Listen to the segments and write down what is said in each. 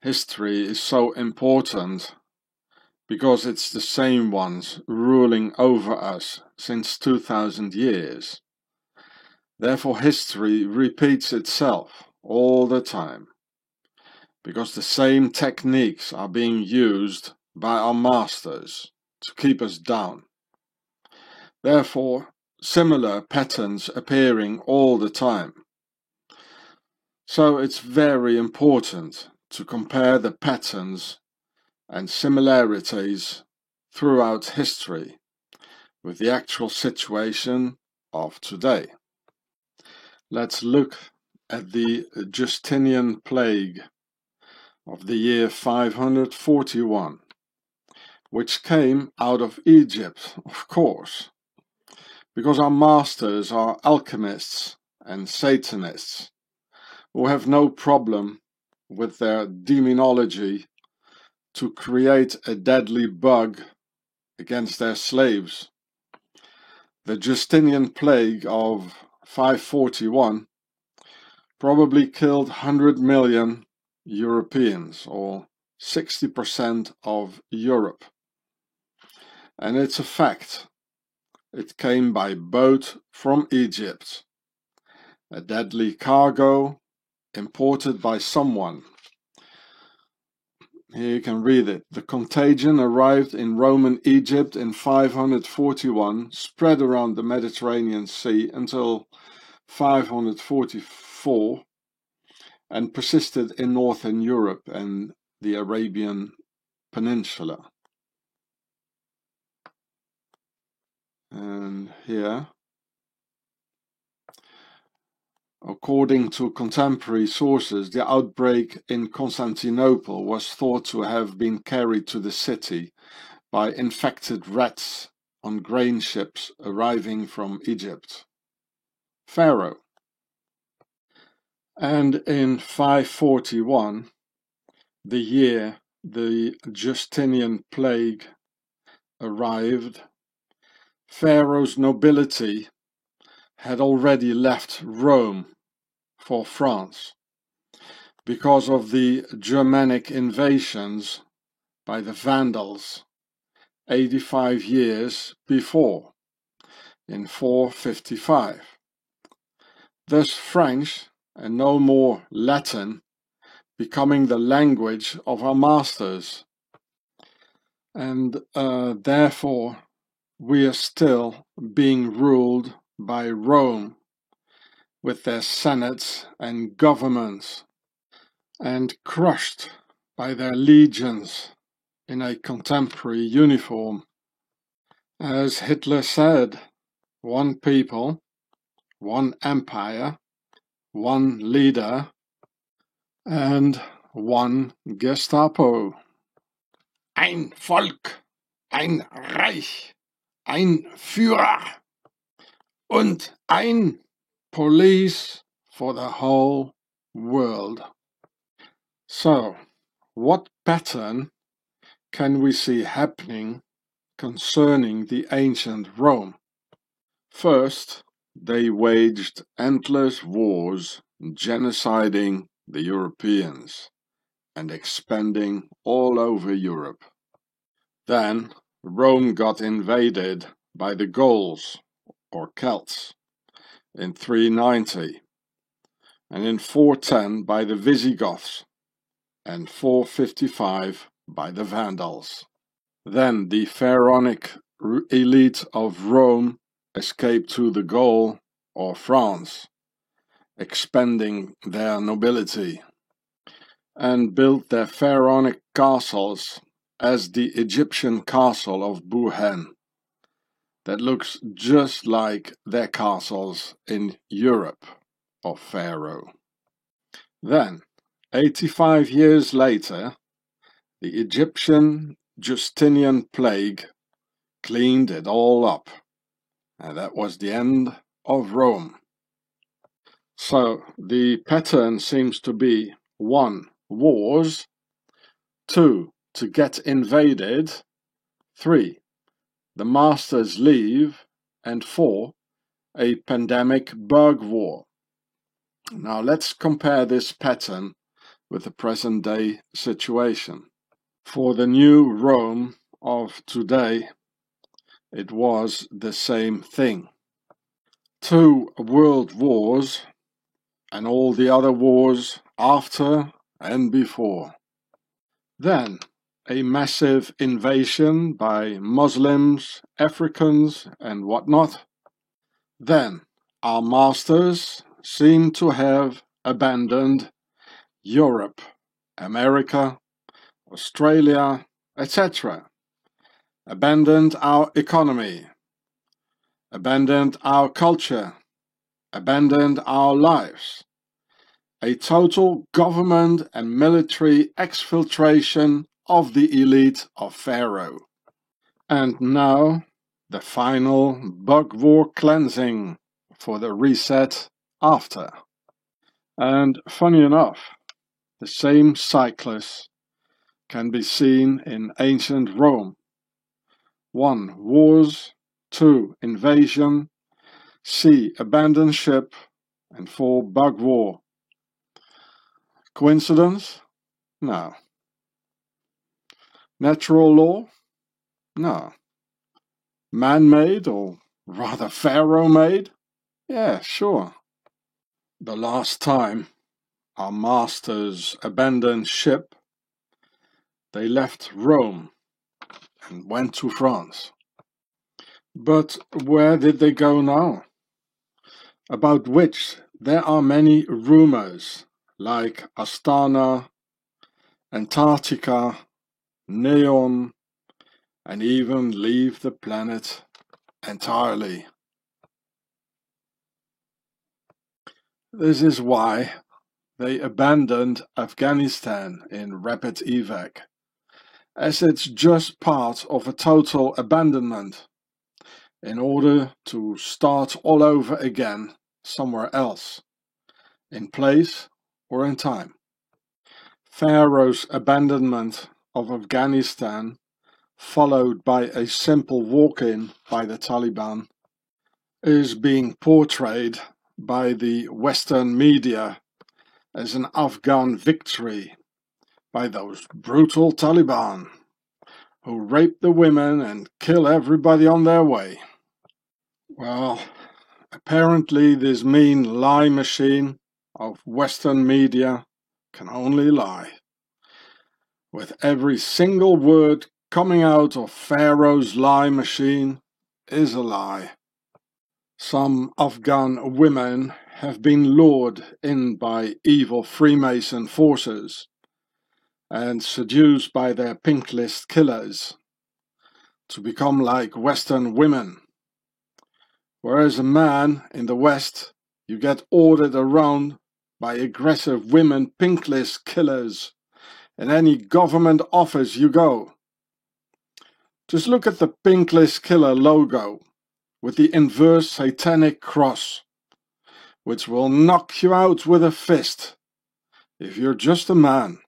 history is so important because it's the same ones ruling over us since 2000 years. Therefore, history repeats itself all the time, because the same techniques are being used by our masters to keep us down. Therefore, similar patterns appearing all the time. So it's very important to compare the patterns and similarities throughout history with the actual situation of today. Let's look at the Justinian plague of the year 541, which came out of Egypt, of course, because our masters are alchemists and Satanists who have no problem with their demonology to create a deadly bug against their slaves. The Justinian plague of 541 probably killed 100 million Europeans, or 60% of Europe. And it's a fact. It came by boat from Egypt, a deadly cargo imported by someone. Here you can read it. The contagion arrived in Roman Egypt in 541, spread around the Mediterranean Sea until 544, and persisted in northern Europe and the Arabian Peninsula. And here, according to contemporary sources, the outbreak in Constantinople was thought to have been carried to the city by infected rats on grain ships arriving from Egypt. Pharaoh. And in 541, the year the Justinian plague arrived, Pharaoh's nobility had already left Rome for France because of the Germanic invasions by the Vandals 85 years before, in 455. Thus French, and no more Latin, becoming the language of our masters. And therefore we are still being ruled by Rome, with their senates and governments, and crushed by their legions in a contemporary uniform. As Hitler said, one people, one empire, one leader, and one Gestapo. Ein Volk, ein Reich, ein Führer und ein police for the whole world. So, what pattern can we see happening concerning the ancient Rome? First, they waged endless wars, genociding the Europeans and expanding all over Europe. Then Rome got invaded by the Gauls, or Celts, in 390, and in 410 by the Visigoths, and 455 by the Vandals. Then the pharaonic elite of Rome escaped to the Gaul, or France, expanding their nobility, and built their pharaonic castles as the Egyptian castle of Buhen, that looks just like their castles in Europe of Pharaoh. Then, 85 years later, the Egyptian Justinian plague cleaned it all up, and that was the end of Rome. So the pattern seems to be 1. Wars, 2. To get invaded, 3. The masters leave, and 4. A pandemic bug war. Now let's compare this pattern with the present-day situation. For the new Rome of today, it was the same thing. 2 world wars and all the other wars after and before. Then a massive invasion by Muslims, Africans and whatnot. Then our masters seem to have abandoned Europe, America, Australia, etc. Abandoned our economy, abandoned our culture, abandoned our lives. A total government and military exfiltration of the elite of Pharaoh. And now the final bug war cleansing for the reset after. And funny enough, the same cyclus can be seen in ancient Rome. 1 wars, 2 invasion, C abandoned ship, and 4 bug war. Coincidence? No. Natural law? No. Man-made, or rather Pharaoh-made? Yeah, sure. The last time our masters abandoned ship, they left Rome and went to France. But where did they go now? About which there are many rumors, like Astana, Antarctica, Neon, and even leave the planet entirely. This is why they abandoned Afghanistan in rapid evac, as it's just part of a total abandonment, in order to start all over again somewhere else, in place or in time. Pharaoh's abandonment of Afghanistan, followed by a simple walk-in by the Taliban, is being portrayed by the Western media as an Afghan victory by those brutal Taliban who rape the women and kill everybody on their way. Well, apparently this mean lie machine of Western media can only lie, with every single word coming out of Pharaoh's lie machine is a lie. Some Afghan women have been lured in by evil Freemason forces and seduced by their pink list killers to become like Western women. Whereas a man in the West, you get ordered around by aggressive women pink list killers in any government office you go. Just look at the pink list killer logo with the inverse satanic cross, which will knock you out with a fist if you're just a man.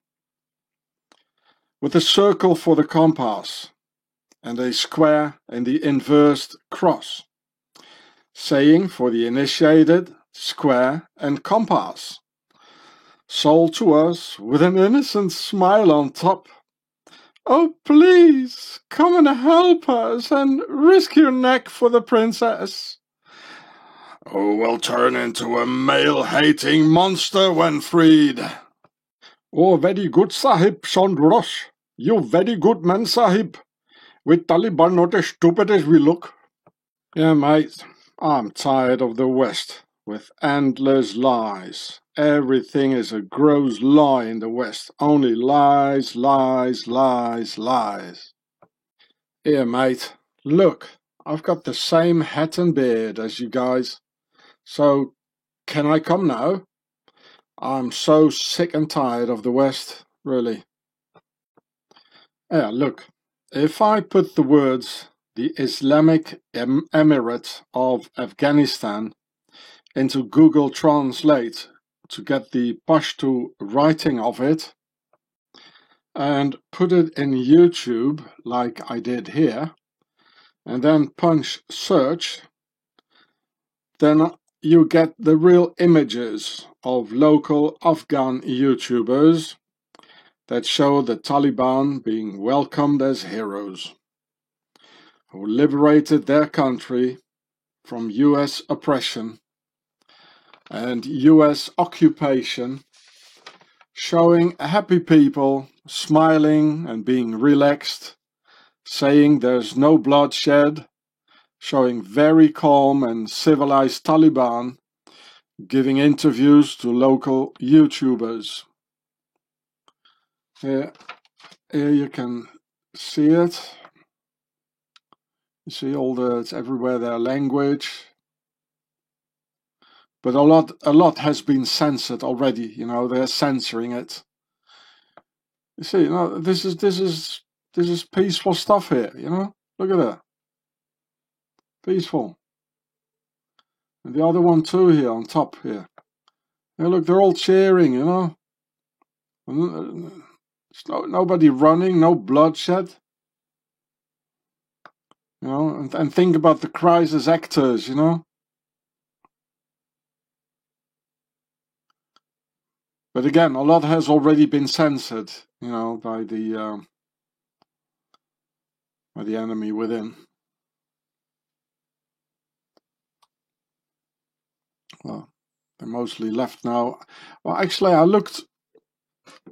With a circle for the compass and a square in the inversed cross. Saying for the initiated, square and compass. Sold to us with an innocent smile on top. Oh please, come and help us and risk your neck for the princess. Who will turn into a male-hating monster when freed. Oh, very good, Sahib, Sean Hross. You very good man, Sahib. With Taliban not as stupid as we look. Yeah, mate. I'm tired of the West, with endless lies. Everything is a gross lie in the West. Only lies, lies, lies, lies. Here, mate, look, I've got the same hat and beard as you guys. So, can I come now? I'm so sick and tired of the West, really. Yeah, look, if I put the words the Islamic Emirate of Afghanistan into Google Translate to get the Pashto writing of it and put it in YouTube like I did here and then punch search, then you get the real images of local Afghan YouTubers that show the Taliban being welcomed as heroes who liberated their country from US oppression and US occupation, showing happy people smiling and being relaxed, saying there's no bloodshed, showing very calm and civilized Taliban giving interviews to local YouTubers. Here you can see it. You see it's everywhere their language. But a lot has been censored already, they're censoring it. You see, this is peaceful stuff here, Look at that. Peaceful. And the other one too here on top here. Yeah, look, they're all cheering, There's nobody running, no bloodshed. And think about the crisis actors, But again, a lot has already been censored, by the enemy within. Well, they're mostly left now. Well, actually, I looked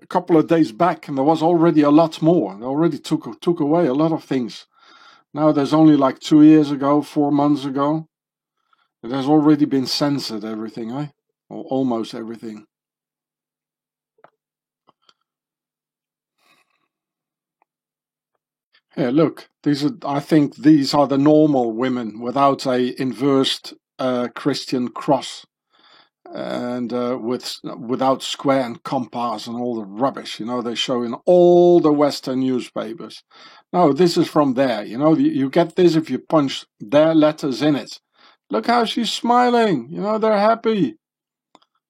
a couple of days back, and there was already a lot more. They already took away a lot of things. Now there's only like 2 years ago, 4 months ago. It has already been censored, everything, or almost everything. Here, look. I think these are the normal women without a inversed Christian cross, and without square and compass and all the rubbish. They show in all the Western newspapers. No, this is from there. You get this if you punch their letters in it. Look how she's smiling. They're happy.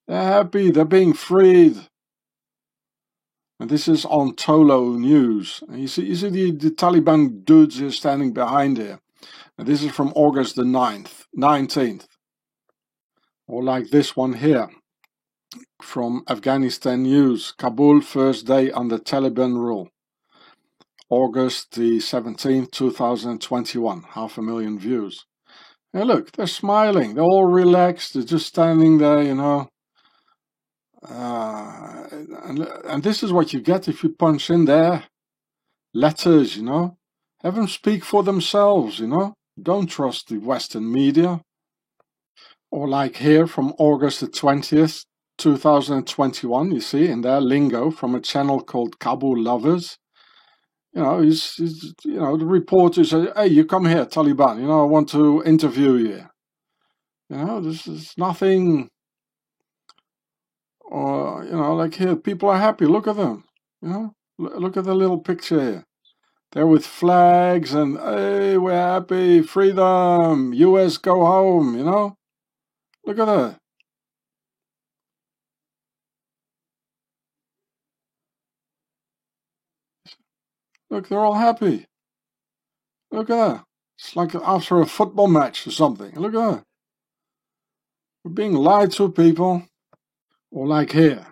They're happy. They're being freed. And this is on Tolo News. And you see the Taliban dudes here standing behind here. And this is from August the 19th. Or like this one here. From Afghanistan News. Kabul, first day under Taliban rule. August the 17th, 2021. 500,000 views. Hey, look, they're smiling. They're all relaxed. They're just standing there, And this is what you get if you punch in their letters, Have them speak for themselves, Don't trust the Western media. Or like here from August the 20th, 2021, you see, in their lingo from a channel called Kabul Lovers. The reporter says, hey, you come here, Taliban, I want to interview you. This is nothing. Or, like here, people are happy. Look at them. Look at the little picture here. They're with flags and, hey, we're happy, freedom, US go home, Look at that. Look, they're all happy. Look at that. It's like after a football match or something. Look at that. We're being lied to, people. Or like here,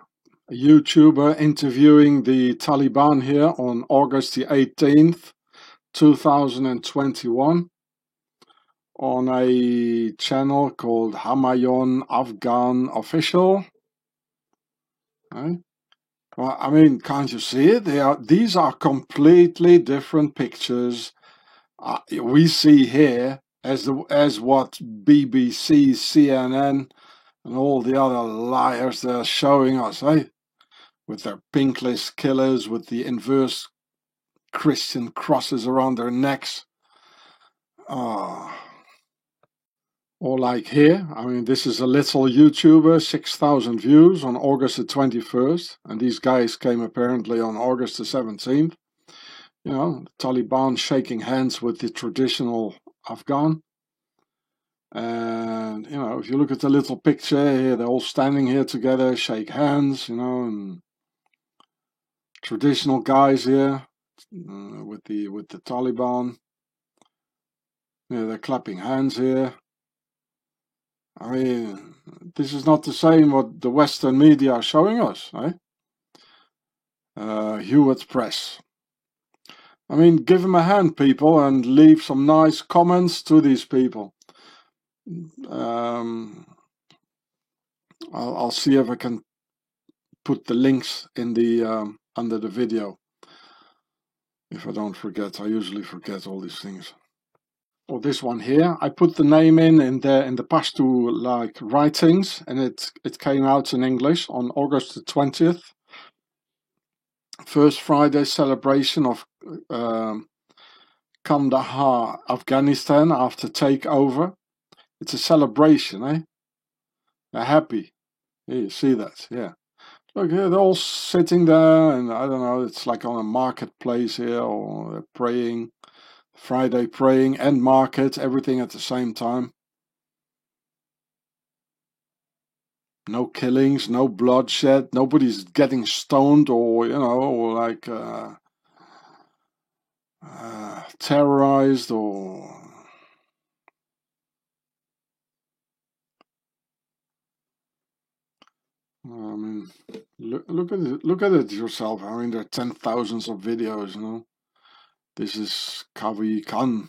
a YouTuber interviewing the Taliban here on August the 18th, 2021 on a channel called Hamayon Afghan Official. Right? Well, I mean, can't you see it? These are completely different pictures we see here as what BBC, CNN, and all the other liars they're showing us, with their pinkless killers, with the inverse Christian crosses around their necks. Or like here, I mean, this is a little YouTuber, 6,000 views on August the 21st, and these guys came apparently on August the 17th. The Taliban shaking hands with the traditional Afghan. And, if you look at the little picture here, they're all standing here together, shake hands, and traditional guys here with the Taliban. They're clapping hands here. I mean, this is not the same what the Western media are showing us, eh? Hewitt Press. I mean, give them a hand, people, and leave some nice comments to these people. I'll see if I can put the links in the under the video. If I don't forget, I usually forget all these things. Or this one here, I put the name in the Pashto like writings, and it came out in English on August the 20th. First Friday celebration of Kandahar, Afghanistan after takeover. It's a celebration, eh? They're happy. Yeah, you see that, yeah. Look, they're all sitting there, and I don't know, it's like on a marketplace here, or they're praying, Friday praying and market, everything at the same time. No killings, no bloodshed, nobody's getting stoned or, you know, or like terrorized or... I mean, look at it yourself. I mean, there are 10,000s of videos, you know. This is Kavi Khan.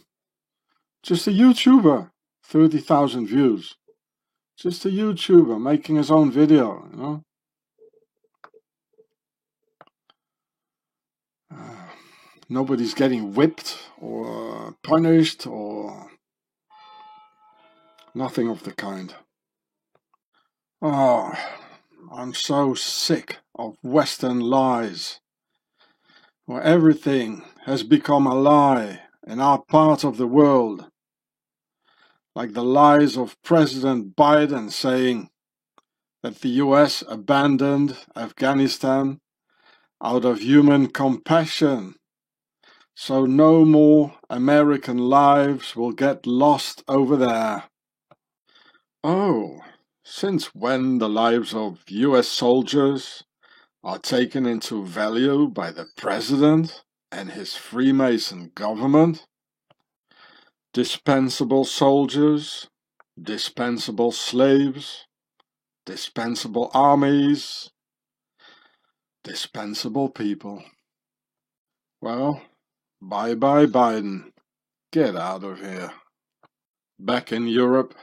Just a YouTuber, 30,000 views. Just a YouTuber making his own video, you know. Nobody's getting whipped or punished or nothing of the kind. Oh, I'm so sick of Western lies, where everything has become a lie in our part of the world. Like the lies of President Biden saying that the US abandoned Afghanistan out of human compassion, so no more American lives will get lost over there. Oh, since when the lives of US soldiers are taken into value by the President and his Freemason government? Dispensable soldiers, dispensable slaves, dispensable armies, dispensable people. Well, bye-bye Biden. Get out of here. Back in Europe,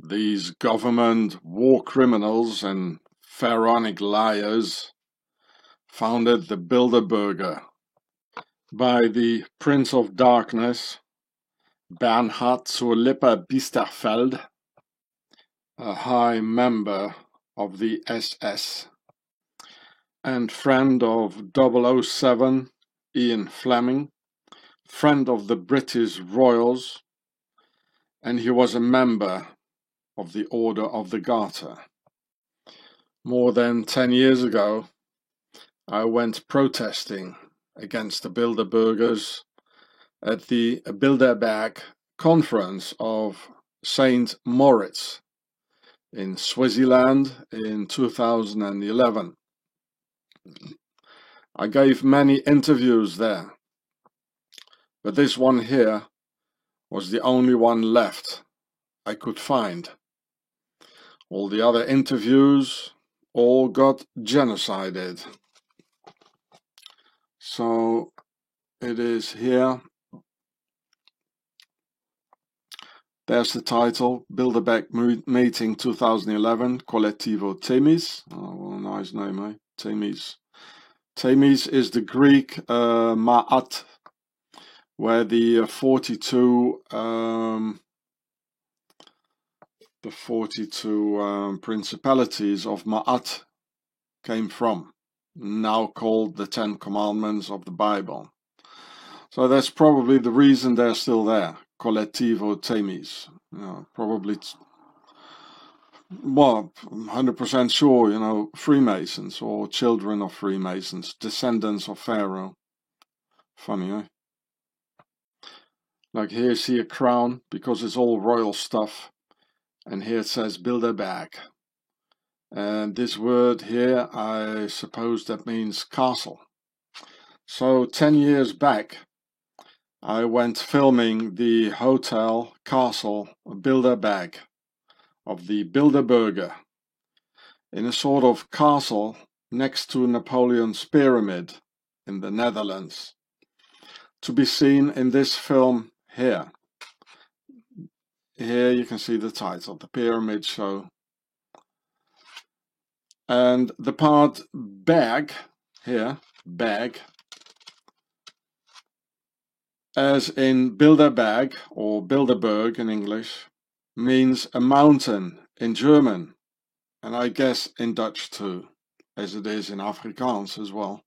these government war criminals and pharaonic liars founded the Bilderberger by the Prince of Darkness, Bernhard zur Lippe Biesterfeld, a high member of the SS, and friend of 007, Ian Fleming, friend of the British Royals, and he was a member of the Order of the Garter. More than 10 years ago, I went protesting against the Bilderbergers at the Bilderberg conference of St. Moritz in Swaziland in 2011. I gave many interviews there, but this one here was the only one left I could find. All the other interviews all got genocided. So it is here. There's the title, Bilderberg Meeting 2011, Collettivo Themis. Oh, well, nice name, eh? Themis. Themis is the Greek Ma'at, where the 42 principalities of Ma'at came from, now called the 10 Commandments of the Bible. So that's probably the reason they're still there, Collettivo Themis. You know, probably, well, I'm 100% sure, you know, Freemasons or children of Freemasons, descendants of Pharaoh. Funny, eh? Like here you see a crown, because it's all royal stuff. And here it says Bilderberg. And this word here, I suppose that means castle. So 10 years back, I went filming the hotel castle Bilderberg of the Bilderberger in a sort of castle next to Napoleon's pyramid in the Netherlands, to be seen in this film here. Here you can see the title, The Pyramid Show. And the part bag, here, bag, as in Bilderberg or Bilderberg in English, means a mountain in German, and I guess in Dutch too, as it is in Afrikaans as well.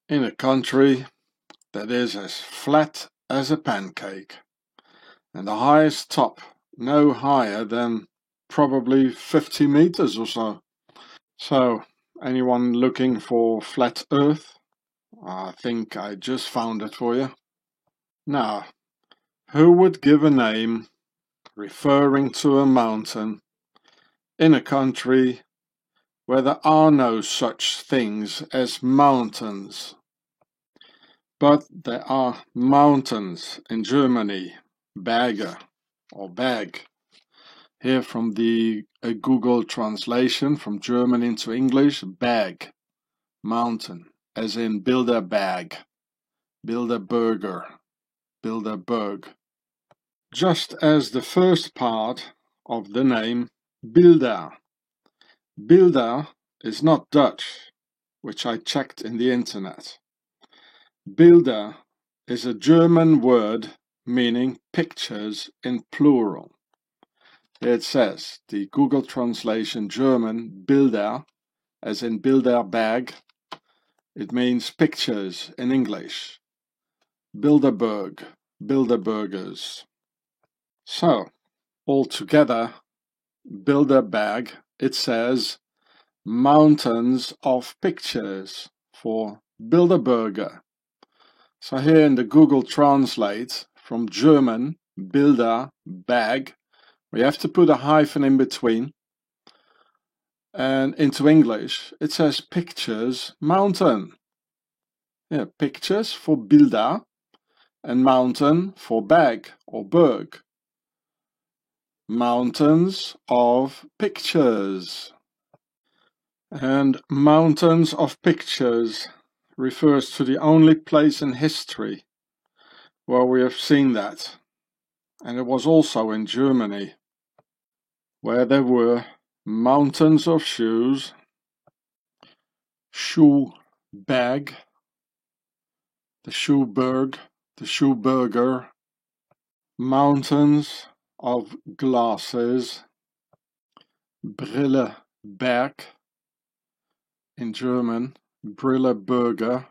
In a country that is as flat as a pancake, and the highest top no higher than probably 50 meters or so. So, anyone looking for flat Earth? I think I just found it for you. Now, who would give a name referring to a mountain in a country where there are no such things as mountains? But there are mountains in Germany, Berge or Berg. Here from the Google translation from German into English, Berg, mountain, as in Bilderberg, Bilderberger, Bilderberg. Just as the first part of the name Bilder. Bilder is not Dutch, which I checked in the internet. Bilder is a German word meaning pictures in plural. It says, the Google translation German, Bilder, as in Bilderberg, it means pictures in English. Bilderberg, Bilderbergers. So, altogether, Bilderberg, it says mountains of pictures for Bilderberger. So here in the Google Translate from German, Bilderberg, we have to put a hyphen in between. And into English, it says pictures, mountain. Yeah, pictures for Bilder and mountain for Berg or Berg. Mountains of pictures. And mountains of pictures refers to the only place in history where we have seen that. And it was also in Germany, where there were mountains of shoes, Schuhberg, the Schuhberg, the Schuhberger, mountains of glasses, Brilleberg, in German, Brilleberger,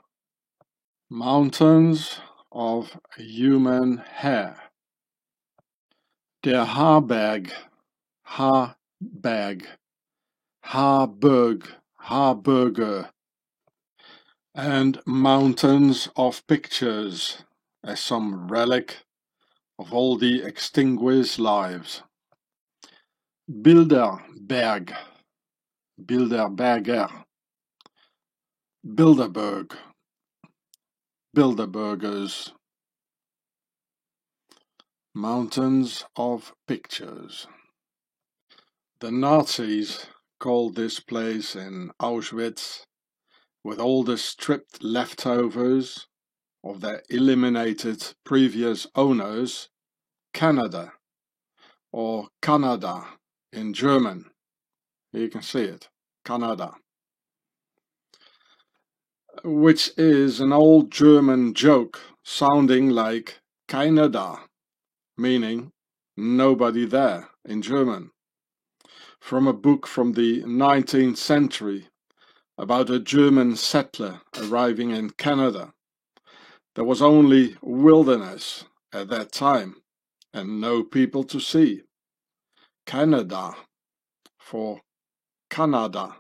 mountains of human hair, der Haarberg, Haarberg, Haarberg, Haarberger, and mountains of pictures as some relic of all the extinguished lives. Bilderberg, Bilderberger, Bilderberg, Bilderbergers, mountains of pictures. The Nazis called this place in Auschwitz, with all the stripped leftovers of their eliminated previous owners, Canada, or Canada in German. Here you can see it, Canada. Which is an old German joke sounding like keiner da, meaning nobody there in German, from a book from the 19th century about a German settler arriving in Canada. There was only wilderness at that time and no people to see. Canada for Canada,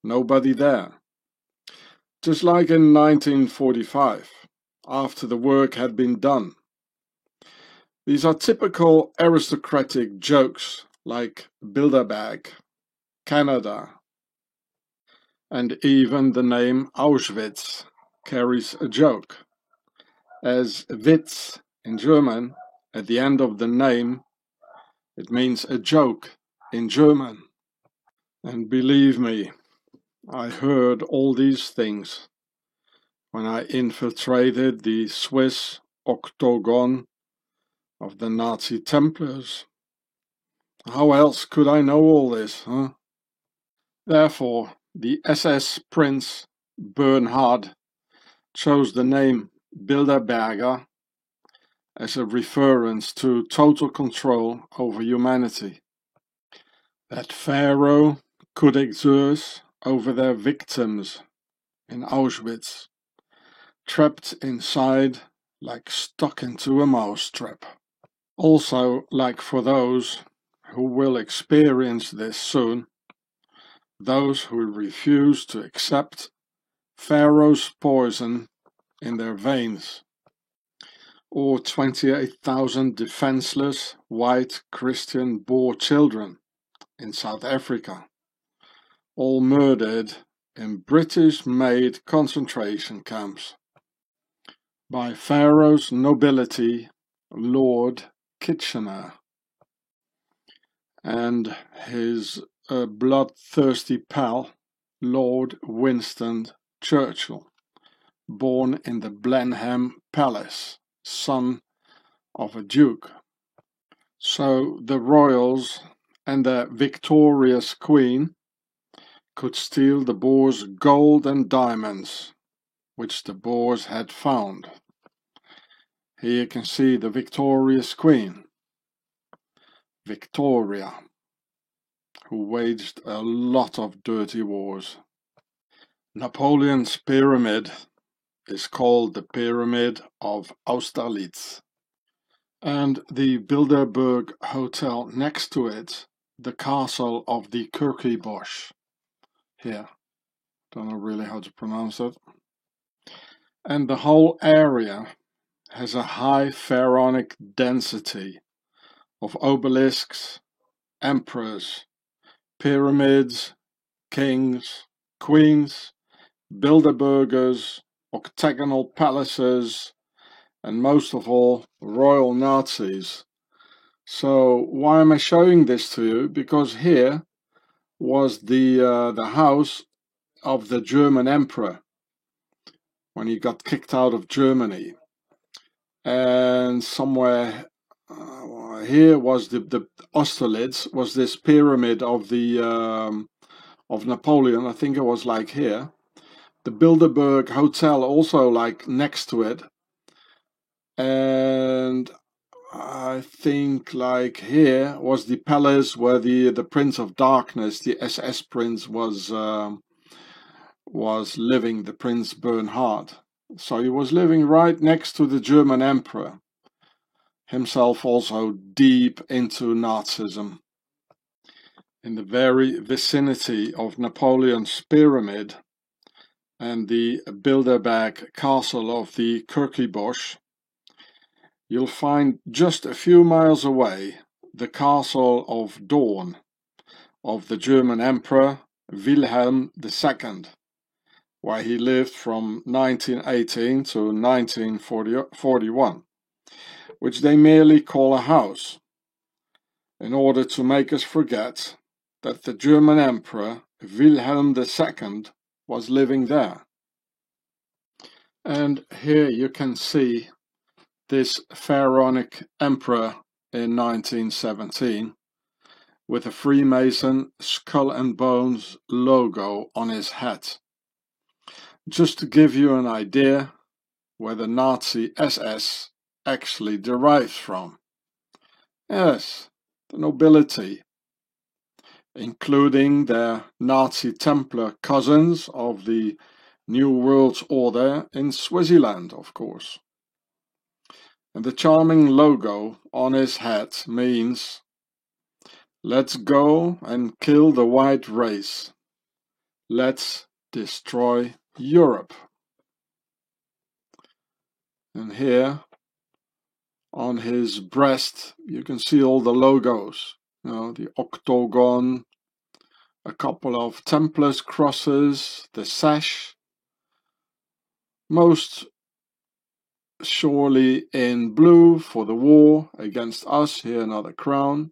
nobody there. Just like in 1945, after the work had been done. These are typical aristocratic jokes like Bilderberg, Canada, and even the name Auschwitz carries a joke, as Witz in German, at the end of the name, It means a joke in German. And believe me, I heard all these things when I infiltrated the Swiss octagon of the Nazi Templars. How else could I know all this, huh? Therefore, the SS Prince Bernhard chose the name Bilderberger as a reference to total control over humanity that Pharaoh could exert over their victims in Auschwitz, trapped inside like stuck into a mousetrap. Also, like for those who will experience this soon, those who refuse to accept Pharaoh's poison in their veins, or 28,000 defenseless white Christian Boer children in South Africa, all murdered in British-made concentration camps by Pharaoh's nobility, Lord Kitchener, and his bloodthirsty pal, Lord Winston Churchill, born in the Blenheim Palace, son of a duke. So the royals and their victorious queen could steal the Boers' gold and diamonds, which the Boers had found. Here you can see the victorious queen, Victoria, who waged a lot of dirty wars. Napoleon's pyramid is called the Pyramid of Austerlitz, and the Bilderberg Hotel next to it, the Castle of the Kirkibosch. Here, don't know really how to pronounce it. And the whole area has a high pharaonic density of obelisks, emperors, pyramids, kings, queens, Bilderbergers, octagonal palaces, and most of all, royal Nazis. So why am I showing this to you? Because here was the house of the German emperor when he got kicked out of Germany, and somewhere here was the Austerlitz, was this pyramid of the of Napoleon. I think it was like here. The Bilderberg Hotel also like next to it, and I think like here was the palace where the Prince of Darkness, the SS Prince, was living, the Prince Bernhard. So he was living right next to the German Emperor, himself also deep into Nazism. In the very vicinity of Napoleon's pyramid and the Bilderberg Castle of the Kirkibosch, you'll find just a few miles away the Castle of Dawn of the German Emperor Wilhelm II, where he lived from 1918 to 1941, which they merely call a house, in order to make us forget that the German Emperor Wilhelm II was living there. And here you can see this pharaonic emperor in 1917 with a Freemason skull and bones logo on his hat. Just to give you an idea where the Nazi SS actually derives from. Yes, the nobility, including their Nazi Templar cousins of the New World Order in Swaziland, of course. And the charming logo on his hat means, let's go and kill the white race. Let's destroy Europe. And here on his breast you can see all the logos. You know, the octagon, a couple of Templars crosses, the sash, most surely in blue for the war against us. Here another crown,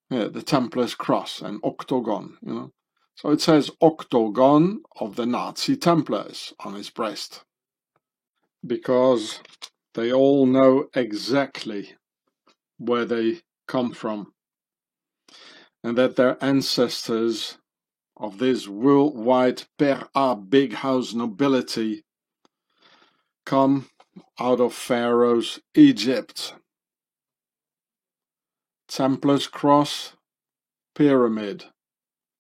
Yeah, the Templar's cross, an octagon, you know. So it says octagon of the Nazi Templars on his breast, because they all know exactly where they come from, and that their ancestors of this worldwide per a big house nobility come out of Pharaoh's Egypt. Templar's cross, pyramid,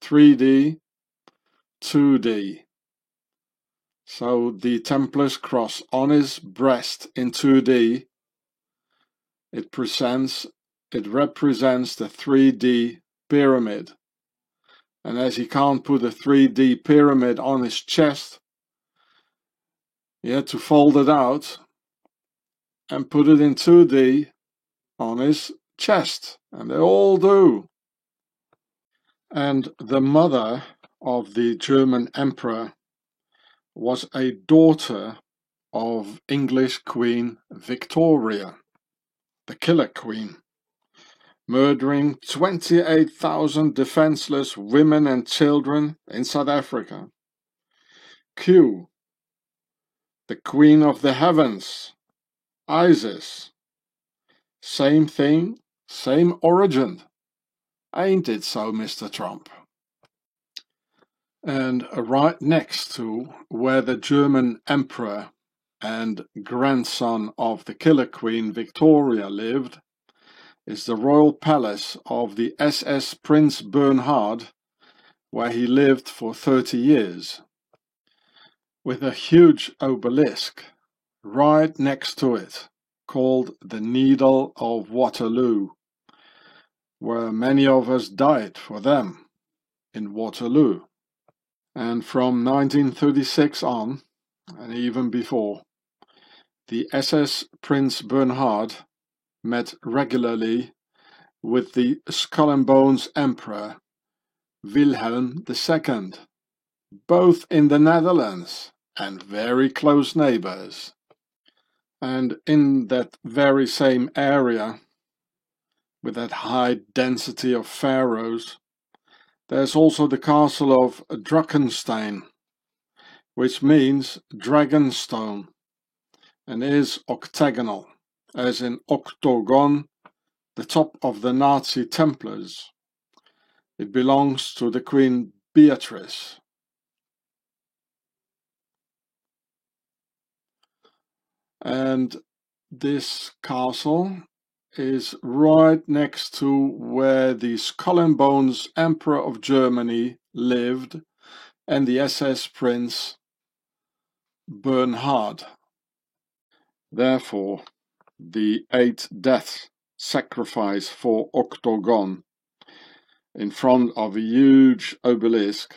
3D, 2D. So the Templar's cross on his breast in 2D, it represents the 3D pyramid. And as he can't put a 3D pyramid on his chest, he had to fold it out and put it in 2D on his chest. And they all do. And the mother of the German emperor was a daughter of English Queen Victoria, the Killer Queen, murdering 28,000 defenseless women and children in South Africa. Q, the Queen of the Heavens, Isis. Same thing, same origin. Ain't it so, Mr. Trump? And right next to where the German emperor and grandson of the Killer Queen Victoria lived is the royal palace of the SS Prince Bernhard, where he lived for 30 years, with a huge obelisk right next to it, called the Needle of Waterloo, where many of us died for them in Waterloo. And from 1936 on, and even before, the SS Prince Bernhard met regularly with the Skull and Bones Emperor Wilhelm II, both in the Netherlands and very close neighbors. And in that very same area, with that high density of pharaohs, there's also the castle of Drakenstein, which means dragonstone, and is octagonal, as in octagon, the top of the Nazi Templars. It belongs to the Queen Beatrice. And this castle is right next to where the Skull and Bones Emperor of Germany lived and the SS Prince Bernhard. Therefore, the 8 death sacrifice for octagon in front of a huge obelisk,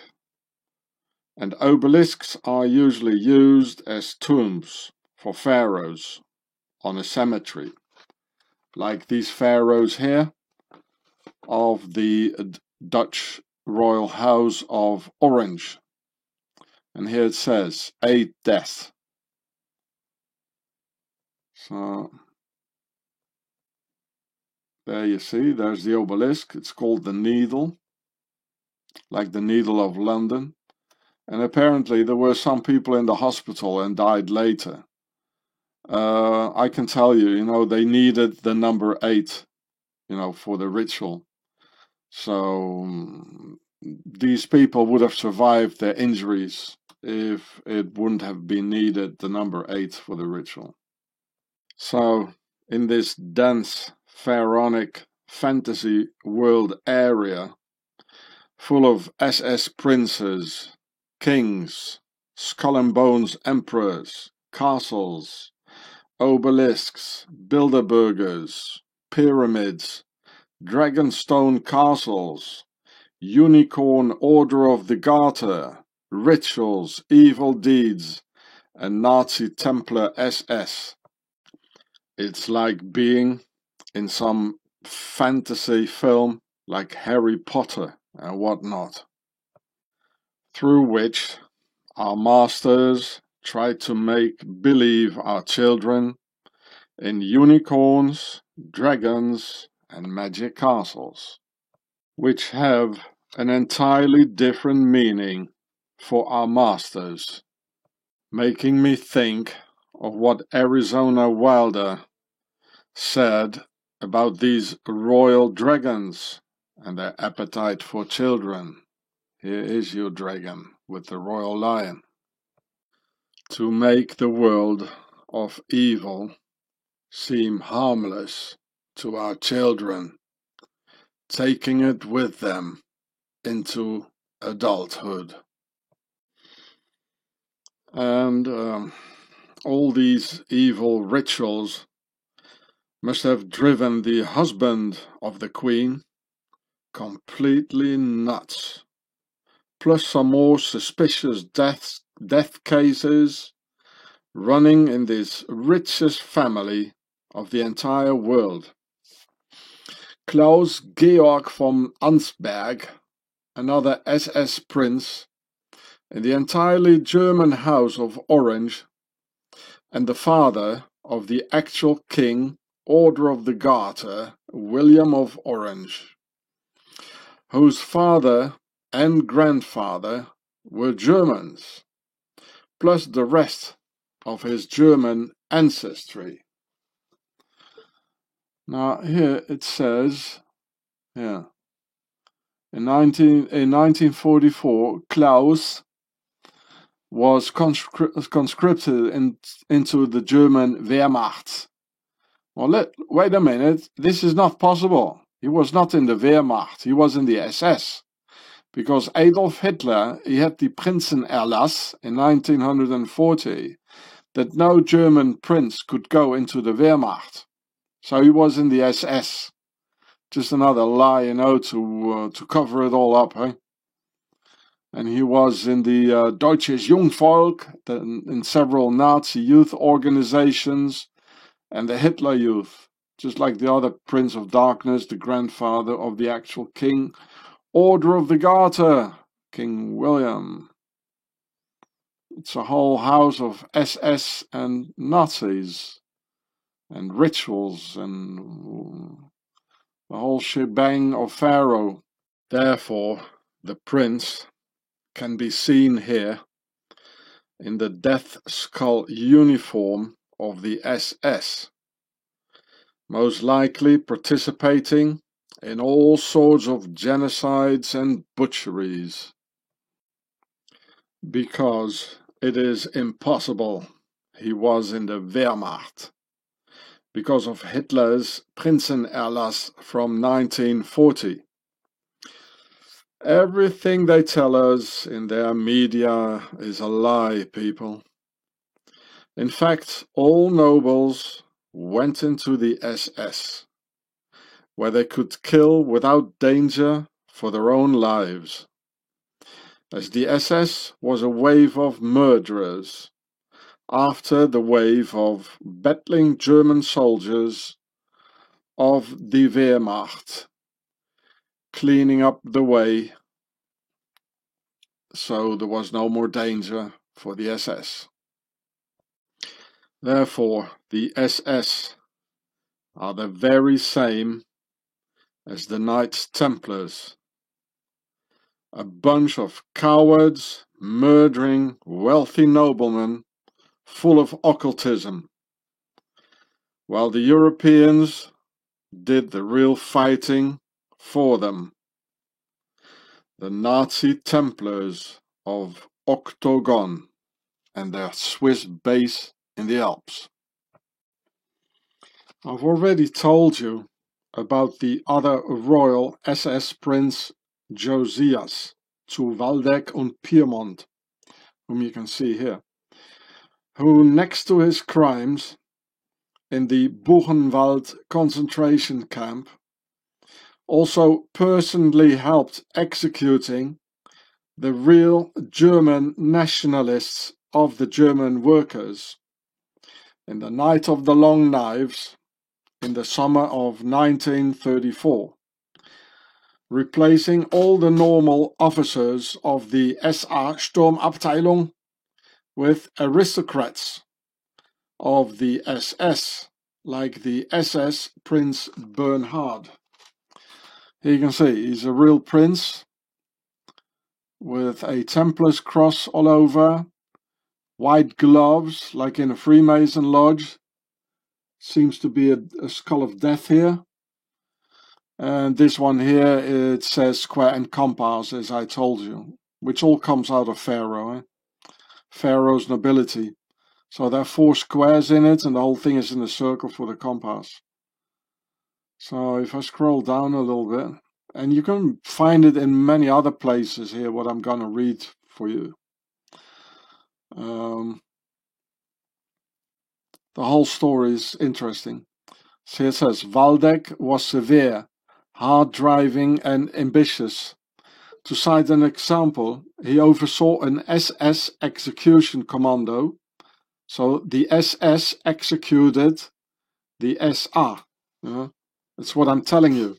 and obelisks are usually used as tombs for pharaohs on a cemetery, like these pharaohs here of the Dutch royal house of Orange. And here it says 8 deaths. So there you see, there's the obelisk. It's called the Needle, like the Needle of London. And apparently there were some people in the hospital and died later. I can tell you, you know, they needed the number 8, you know, for the ritual. So these people would have survived their injuries if it wouldn't have been needed the number 8 for the ritual. So in this dense pharaonic fantasy world area, full of SS princes, kings, skull and bones emperors, castles, obelisks, bilderbergers, pyramids, dragonstone castles, unicorn order of the Garter, rituals, evil deeds, and Nazi Templar SS. It's like being in some fantasy film like Harry Potter and whatnot, through which our masters try to make believe our children in unicorns, dragons, and magic castles. which have an entirely different meaning for our masters, making me think of what Arizona Wilder said about these royal dragons and their appetite for children. Here is your dragon with the royal lion. To make the world of evil seem harmless to our children, taking it with them into adulthood. And all these evil rituals must have driven the husband of the queen completely nuts. Plus some more suspicious death cases running in this richest family of the entire world. Klaus Georg von Ansberg, another SS prince in the entirely German House of Orange, and the father of the actual King, Order of the Garter, William of Orange, whose father and grandfather were Germans, plus the rest of his German ancestry. Now here it says, in 1944, Klaus was conscripted into the German Wehrmacht. Well, wait a minute, this is not possible. He was not in the Wehrmacht, he was in the SS. Because Adolf Hitler, he had the Prinzenerlass in 1940 that no German prince could go into the Wehrmacht. So he was in the SS. Just another lie, to cover it all up, eh? And he was in the Deutsches Jungvolk, in several Nazi youth organizations, and the Hitler Youth, just like the other Prince of Darkness, the grandfather of the actual King, Order of the Garter, King William. It's a whole house of SS and Nazis, and rituals, and the whole shebang of Pharaoh. Therefore, the prince can be seen here in the death skull uniform of the SS, most likely participating in all sorts of genocides and butcheries, because it is impossible he was in the Wehrmacht, because of Hitler's Prinzenerlass from 1940. Everything they tell us in their media is a lie, people. In fact, all nobles went into the SS, where they could kill without danger for their own lives, as the SS was a wave of murderers after the wave of battling German soldiers of the Wehrmacht, cleaning up the way so there was no more danger for the SS. Therefore, the SS are the very same as the Knights Templars, a bunch of cowards murdering wealthy noblemen full of occultism, while the Europeans did the real fighting for them. The Nazi Templars of Octagon and their Swiss base in the Alps. I've already told you about the other royal SS Prince Josias zu Waldeck und Piemont, whom you can see here, who next to his crimes in the Buchenwald concentration camp also personally helped executing the real German nationalists of the German workers in the Night of the Long Knives in the summer of 1934, replacing all the normal officers of the SA Sturmabteilung with aristocrats of the SS, like the SS Prince Bernhard, Here you can see he's a real prince with a Templar's cross all over, white gloves like in a Freemason lodge. Seems to be a skull of death here. And this one here, it says square and compass, as I told you, which all comes out of Pharaoh. Pharaoh's nobility. So there are 4 squares in it, and the whole thing is in a circle for the compass. So if I scroll down a little bit, and you can find it in many other places here, what I'm going to read for you. The whole story is interesting. So it says, Waldeck was severe, hard-driving and ambitious. To cite an example, he oversaw an SS execution commando. So the SS executed the SA. That's what I'm telling you.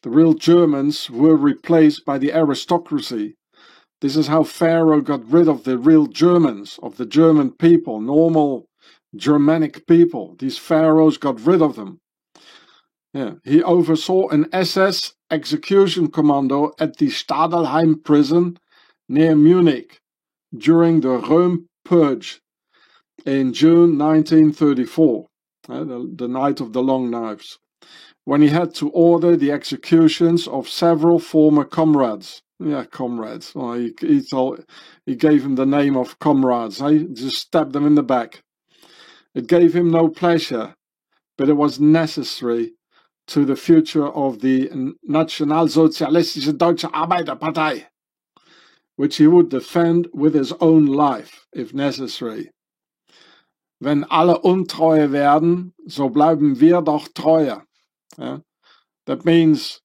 The real Germans were replaced by the aristocracy. This is how Pharaoh got rid of the real Germans, of the German people, normal Germanic people. These pharaohs got rid of them. Yeah. He oversaw an SS execution commando at the Stadelheim prison near Munich during the Röhm Purge in June 1934, the night of the long knives, when he had to order the executions of several former comrades. Yeah, comrades. Well, he gave him the name of comrades. He just stabbed them in the back. It gave him no pleasure, but it was necessary to the future of the Nationalsozialistische Deutsche Arbeiterpartei, which he would defend with his own life, if necessary. Wenn alle untreue werden, so bleiben wir doch treue. Yeah? That means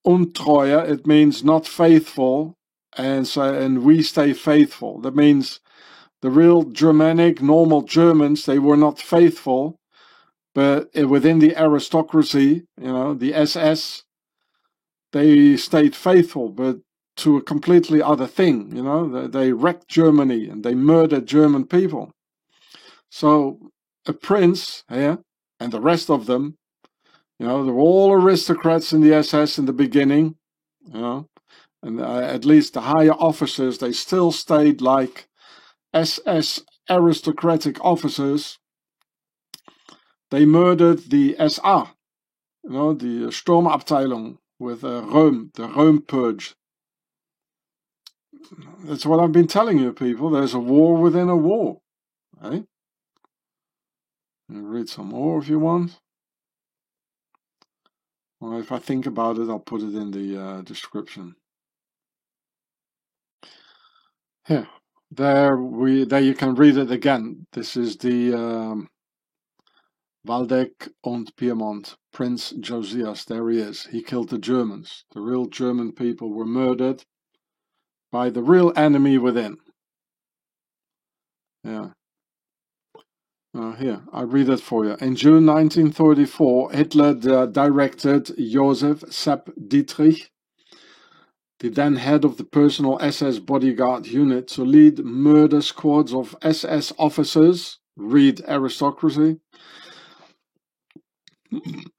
untreue, it means not faithful, and we stay faithful. That means the real Germanic, normal Germans, they were not faithful, but within the aristocracy, the SS, they stayed faithful, but to a completely other thing. They wrecked Germany and they murdered German people. So a prince here, and the rest of them, they were all aristocrats in the SS in the beginning, and at least the higher officers, they still stayed like SS aristocratic officers. They murdered the SA, the Sturmabteilung with Röhm, the Röhm Purge. That's what I've been telling you, people. There's a war within a war. Eh? Read some more if you want. Well, if I think about it, I'll put it in the description. Here, there you can read it again. This is the Waldeck und Piemont, Prince Josias. There he is. He killed the Germans. The real German people were murdered by the real enemy within. Yeah. Here, I read it for you. In June 1934, Hitler directed Joseph Sepp Dietrich, the then head of the personal SS bodyguard unit, to lead murder squads of SS officers, read aristocracy,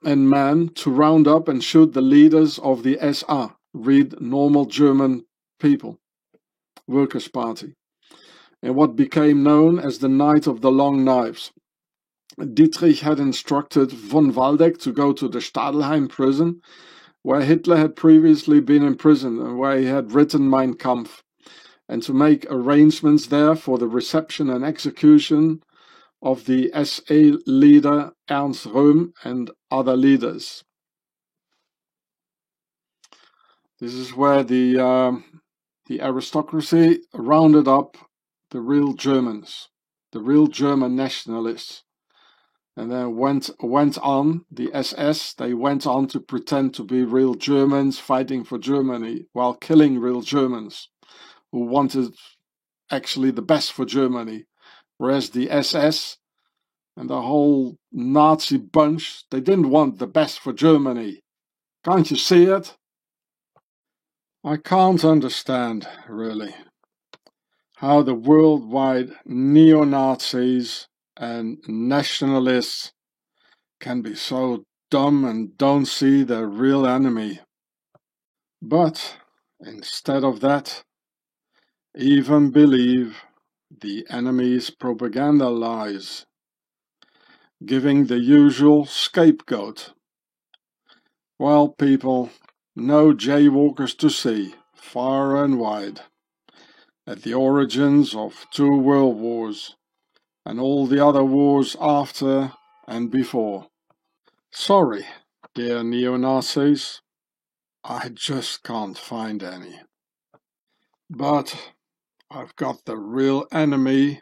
and men to round up and shoot the leaders of the SA, read normal German people, Workers' Party, in what became known as the Night of the Long Knives. Dietrich had instructed von Waldeck to go to the Stadelheim prison, where Hitler had previously been imprisoned and where he had written Mein Kampf, and to make arrangements there for the reception and execution of the SA leader Ernst Röhm and other leaders. This is where the aristocracy rounded up the real Germans, the real German nationalists, and then went on, the SS, they went on to pretend to be real Germans fighting for Germany while killing real Germans who wanted actually the best for Germany, whereas the SS and the whole Nazi bunch, they didn't want the best for Germany. Can't you see it? I can't understand, really, how the worldwide neo-Nazis and nationalists can be so dumb and don't see their real enemy. But instead of that, even believe the enemy's propaganda lies, giving the usual scapegoat. Well, people, no jaywalkers to see, far and wide, at the origins of 2 world wars and all the other wars after and before. Sorry, dear neo-Nazis, I just can't find any. But I've got the real enemy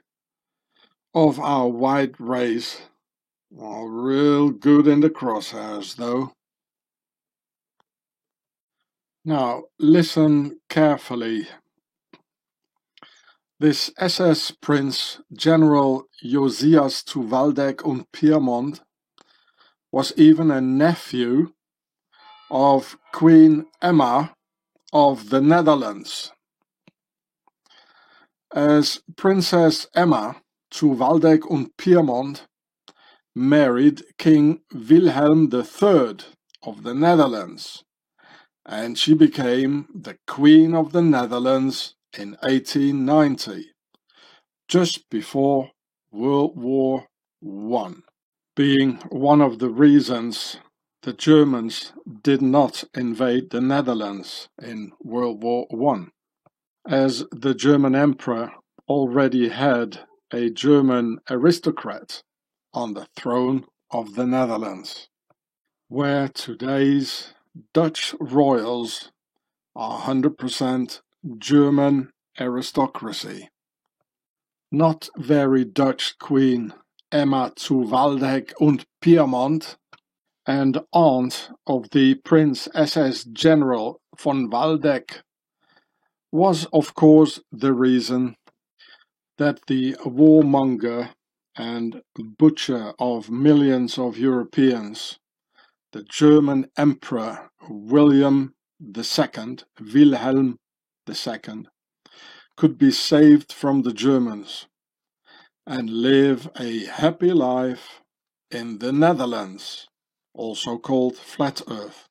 of our white race, well, real good in the crosshairs though. Now, listen carefully. This SS Prince General Josias zu Waldeck und Pyrmont was even a nephew of Queen Emma of the Netherlands. As Princess Emma zu Waldeck und Pyrmont married King Wilhelm III of the Netherlands, and she became the Queen of the Netherlands in 1890, just before World War I, being one of the reasons the Germans did not invade the Netherlands in World War I, as the German Emperor already had a German aristocrat on the throne of the Netherlands, where today's Dutch royals are 100% German aristocracy. Not very Dutch Queen Emma zu Waldeck und Pyrmont, and aunt of the Prince SS General von Waldeck, was of course the reason that the warmonger and butcher of millions of Europeans, the German Emperor Wilhelm II, could be saved from the Germans and live a happy life in the Netherlands, also called Flat Earth.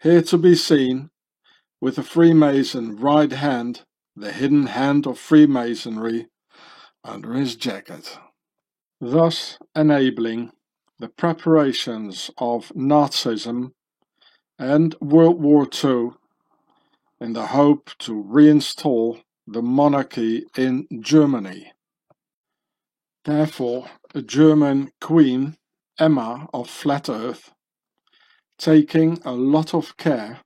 Here to be seen with a Freemason right hand, the hidden hand of Freemasonry, under his jacket, thus enabling the preparations of Nazism and World War II in the hope to reinstall the monarchy in Germany. Therefore, a German Queen, Emma of Flat Earth, taking a lot of care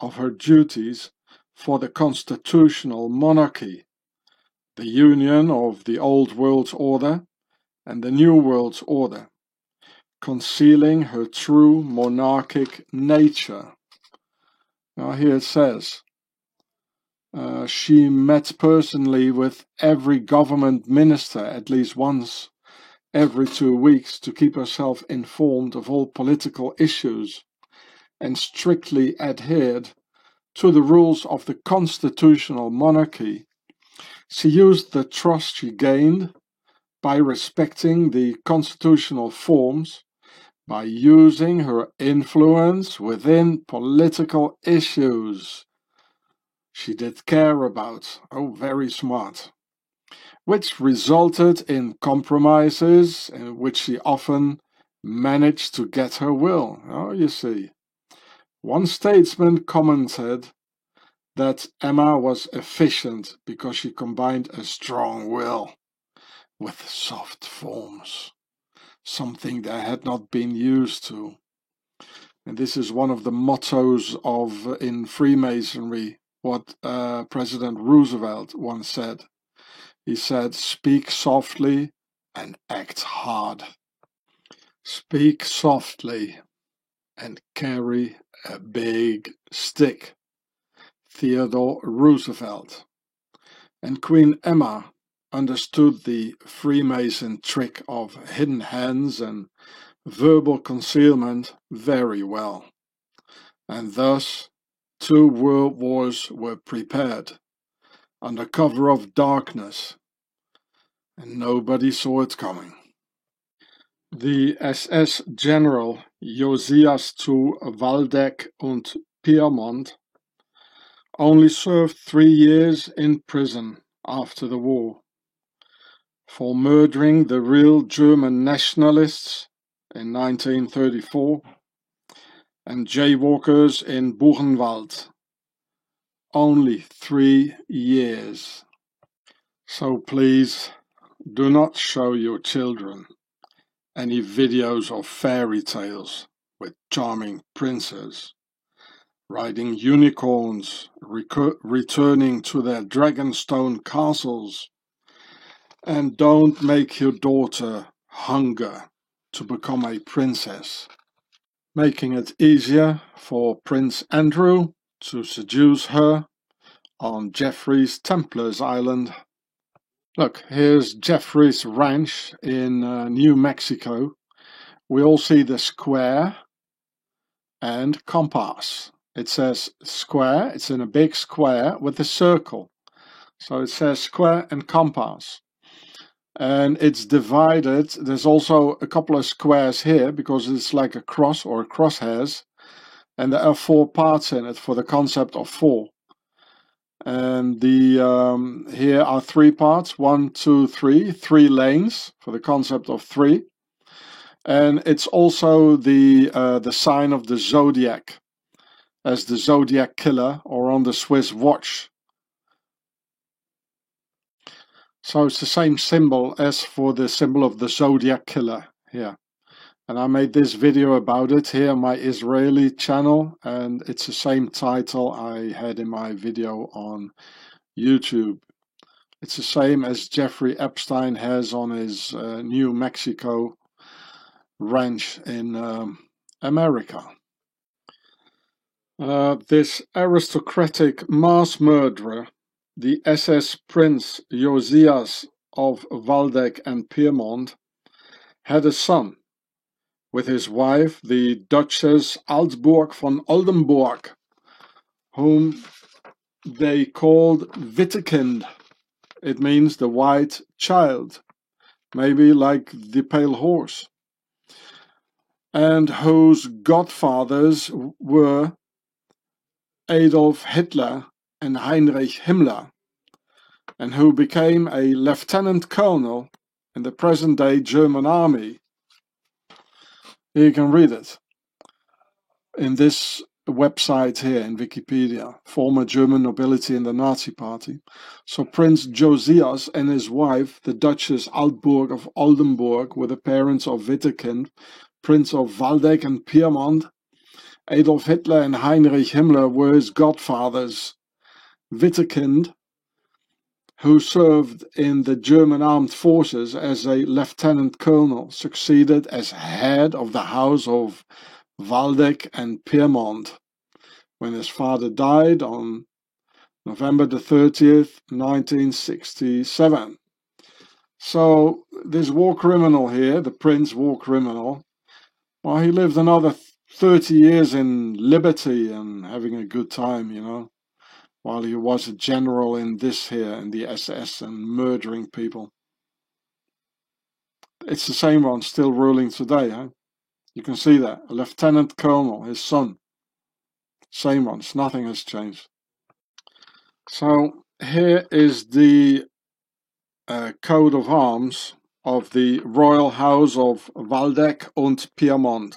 of her duties for the constitutional monarchy, the union of the old world order and the new world order, concealing her true monarchic nature. Now here it says, she met personally with every government minister at least once every 2 weeks to keep herself informed of all political issues, and strictly adhered to the rules of the constitutional monarchy. She used the trust she gained by respecting the constitutional forms, by using her influence within political issues she did care about, very smart, which resulted in compromises in which she often managed to get her will. You see. One statesman commented that Emma was efficient because she combined a strong will with soft forms, something they had not been used to. And this is one of the mottos in Freemasonry, what President Roosevelt once said. He said, "Speak softly and act hard. Speak softly and carry a big stick." Theodore Roosevelt. And Queen Emma understood the Freemason trick of hidden hands and verbal concealment very well, and thus 2 world wars were prepared under cover of darkness, and nobody saw it coming. The SS General Josias zu Waldeck und Pyrmont only served 3 years in prison after the war for murdering the real German nationalists in 1934 and jaywalkers in Buchenwald. Only 3 years. So please do not show your children any videos of fairy tales with charming princes riding unicorns, returning to their dragonstone castles, and don't make your daughter hunger to become a princess, making it easier for Prince Andrew to seduce her on Jeffrey's Templars Island. Look, here's Jeffrey's ranch in New Mexico. We all see the square and compass. It says square, it's in a big square with a circle. So it says square and compass. And it's divided. There's also a couple of squares here because it's like a cross or a crosshairs. And there are 4 parts in it for the concept of 4. And the here are 3 parts, 1, 2, 3, 3 lanes for the concept of 3, and it's also the sign of the zodiac, as the zodiac killer, or on the Swiss watch. So it's the same symbol as for the symbol of the zodiac killer here. And I made this video about it here on my Israeli channel, and it's the same title I had in my video on YouTube. It's the same as Jeffrey Epstein has on his New Mexico ranch in America. This aristocratic mass murderer, the SS Prince Josias of Waldeck and Pyrmont, had a son with his wife, the Duchess Altburg von Oldenburg, whom they called Wittekind. It means the white child, maybe like the pale horse, and whose godfathers were Adolf Hitler and Heinrich Himmler, and who became a lieutenant colonel in the present-day German army. Here you can read it in this website here in Wikipedia, former German nobility in the Nazi party. So Prince Josias and his wife, the Duchess Altburg of Oldenburg, were the parents of Wittekind, Prince of Waldeck and Pyrmont. Adolf Hitler and Heinrich Himmler were his godfathers. Wittekind, who served in the German armed forces as a lieutenant colonel, succeeded as head of the house of Waldeck and Pyrmont when his father died on November the 30th, 1967. So this war criminal here, the prince war criminal, well, he lived another 30 years in liberty and having a good time, you know, while he was a general in this here, in the SS, and murdering people. It's the same one still ruling today, huh? You can see that. A lieutenant colonel, his son. Same ones, nothing has changed. So here is the coat of arms of the Royal House of Waldeck und Pyrmont,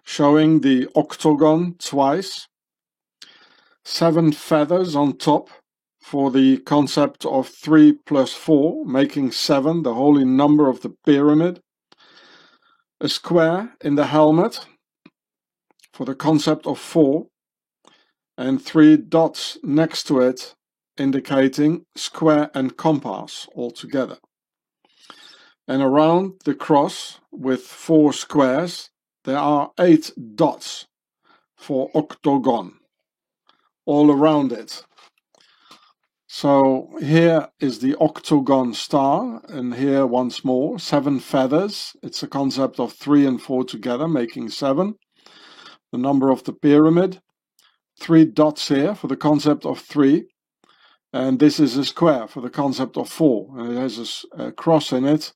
showing the octagon twice, 7 feathers on top for the concept of 3 plus 4, making 7, the holy number of the pyramid, a square in the helmet for the concept of 4, and 3 dots next to it indicating square and compass altogether. And around the cross with 4 squares there are 8 dots for octagon all around it. So here is the octagon star, and here once more 7 feathers. It's a concept of 3 and 4 together making 7, the number of the pyramid. 3 dots here for the concept of 3, and this is a square for the concept of 4, and it has a cross in it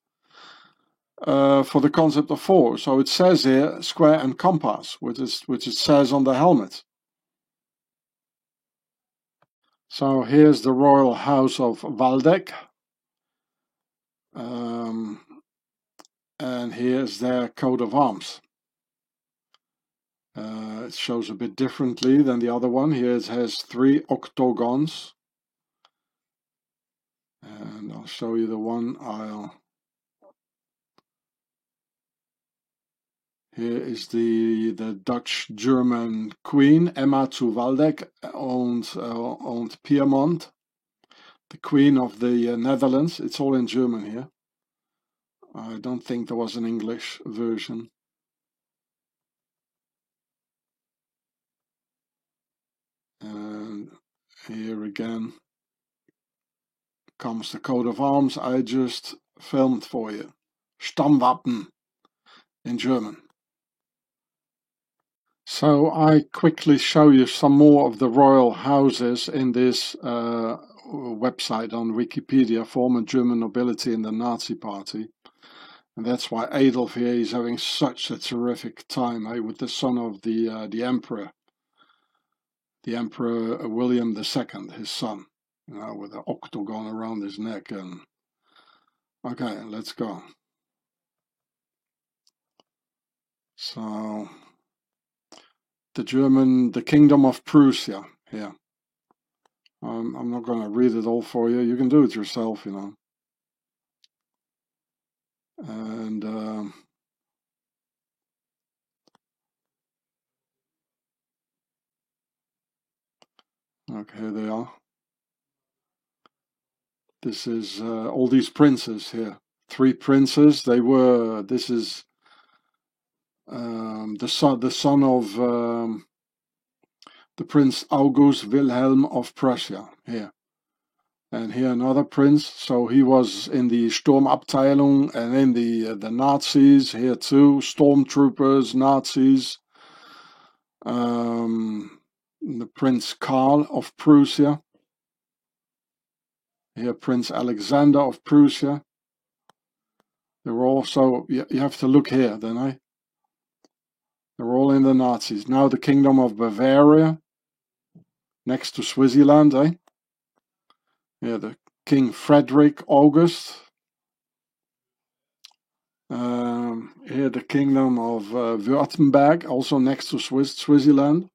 for the concept of 4. So it says here square and compass, which it says on the helmet. So here's the royal house of Waldeck. And here's their coat of arms. It shows a bit differently than the other one. Here it has 3 octagons. And I'll show you the one Here is the Dutch-German queen, Emma zu Waldeck, owned Piedmont. The queen of the Netherlands. It's all in German here. I don't think there was an English version. And here again comes the coat of arms I just filmed for you. Stammwappen in German. So I quickly show you some more of the royal houses in this website on Wikipedia, former German nobility in the Nazi party. And that's why Adolf here is having such a terrific time with the son of the emperor. The Emperor William II, his son, with an octagon around his neck. And okay, let's go. So the Kingdom of Prussia here. I'm not going to read it all for you. You can do it yourself, And okay, here they are. This is all these princes here. 3 princes. This is the son of the Prince August Wilhelm of Prussia here. And here another prince. So he was in the Sturmabteilung and in the Nazis here too. Stormtroopers, Nazis. The Prince Karl of Prussia. Here Prince Alexander of Prussia. They were also, you have to look here then, They're all in the Nazis. Now the Kingdom of Bavaria, next to Switzerland, Here the King Frederick August. Here the Kingdom of Württemberg, also next to Switzerland.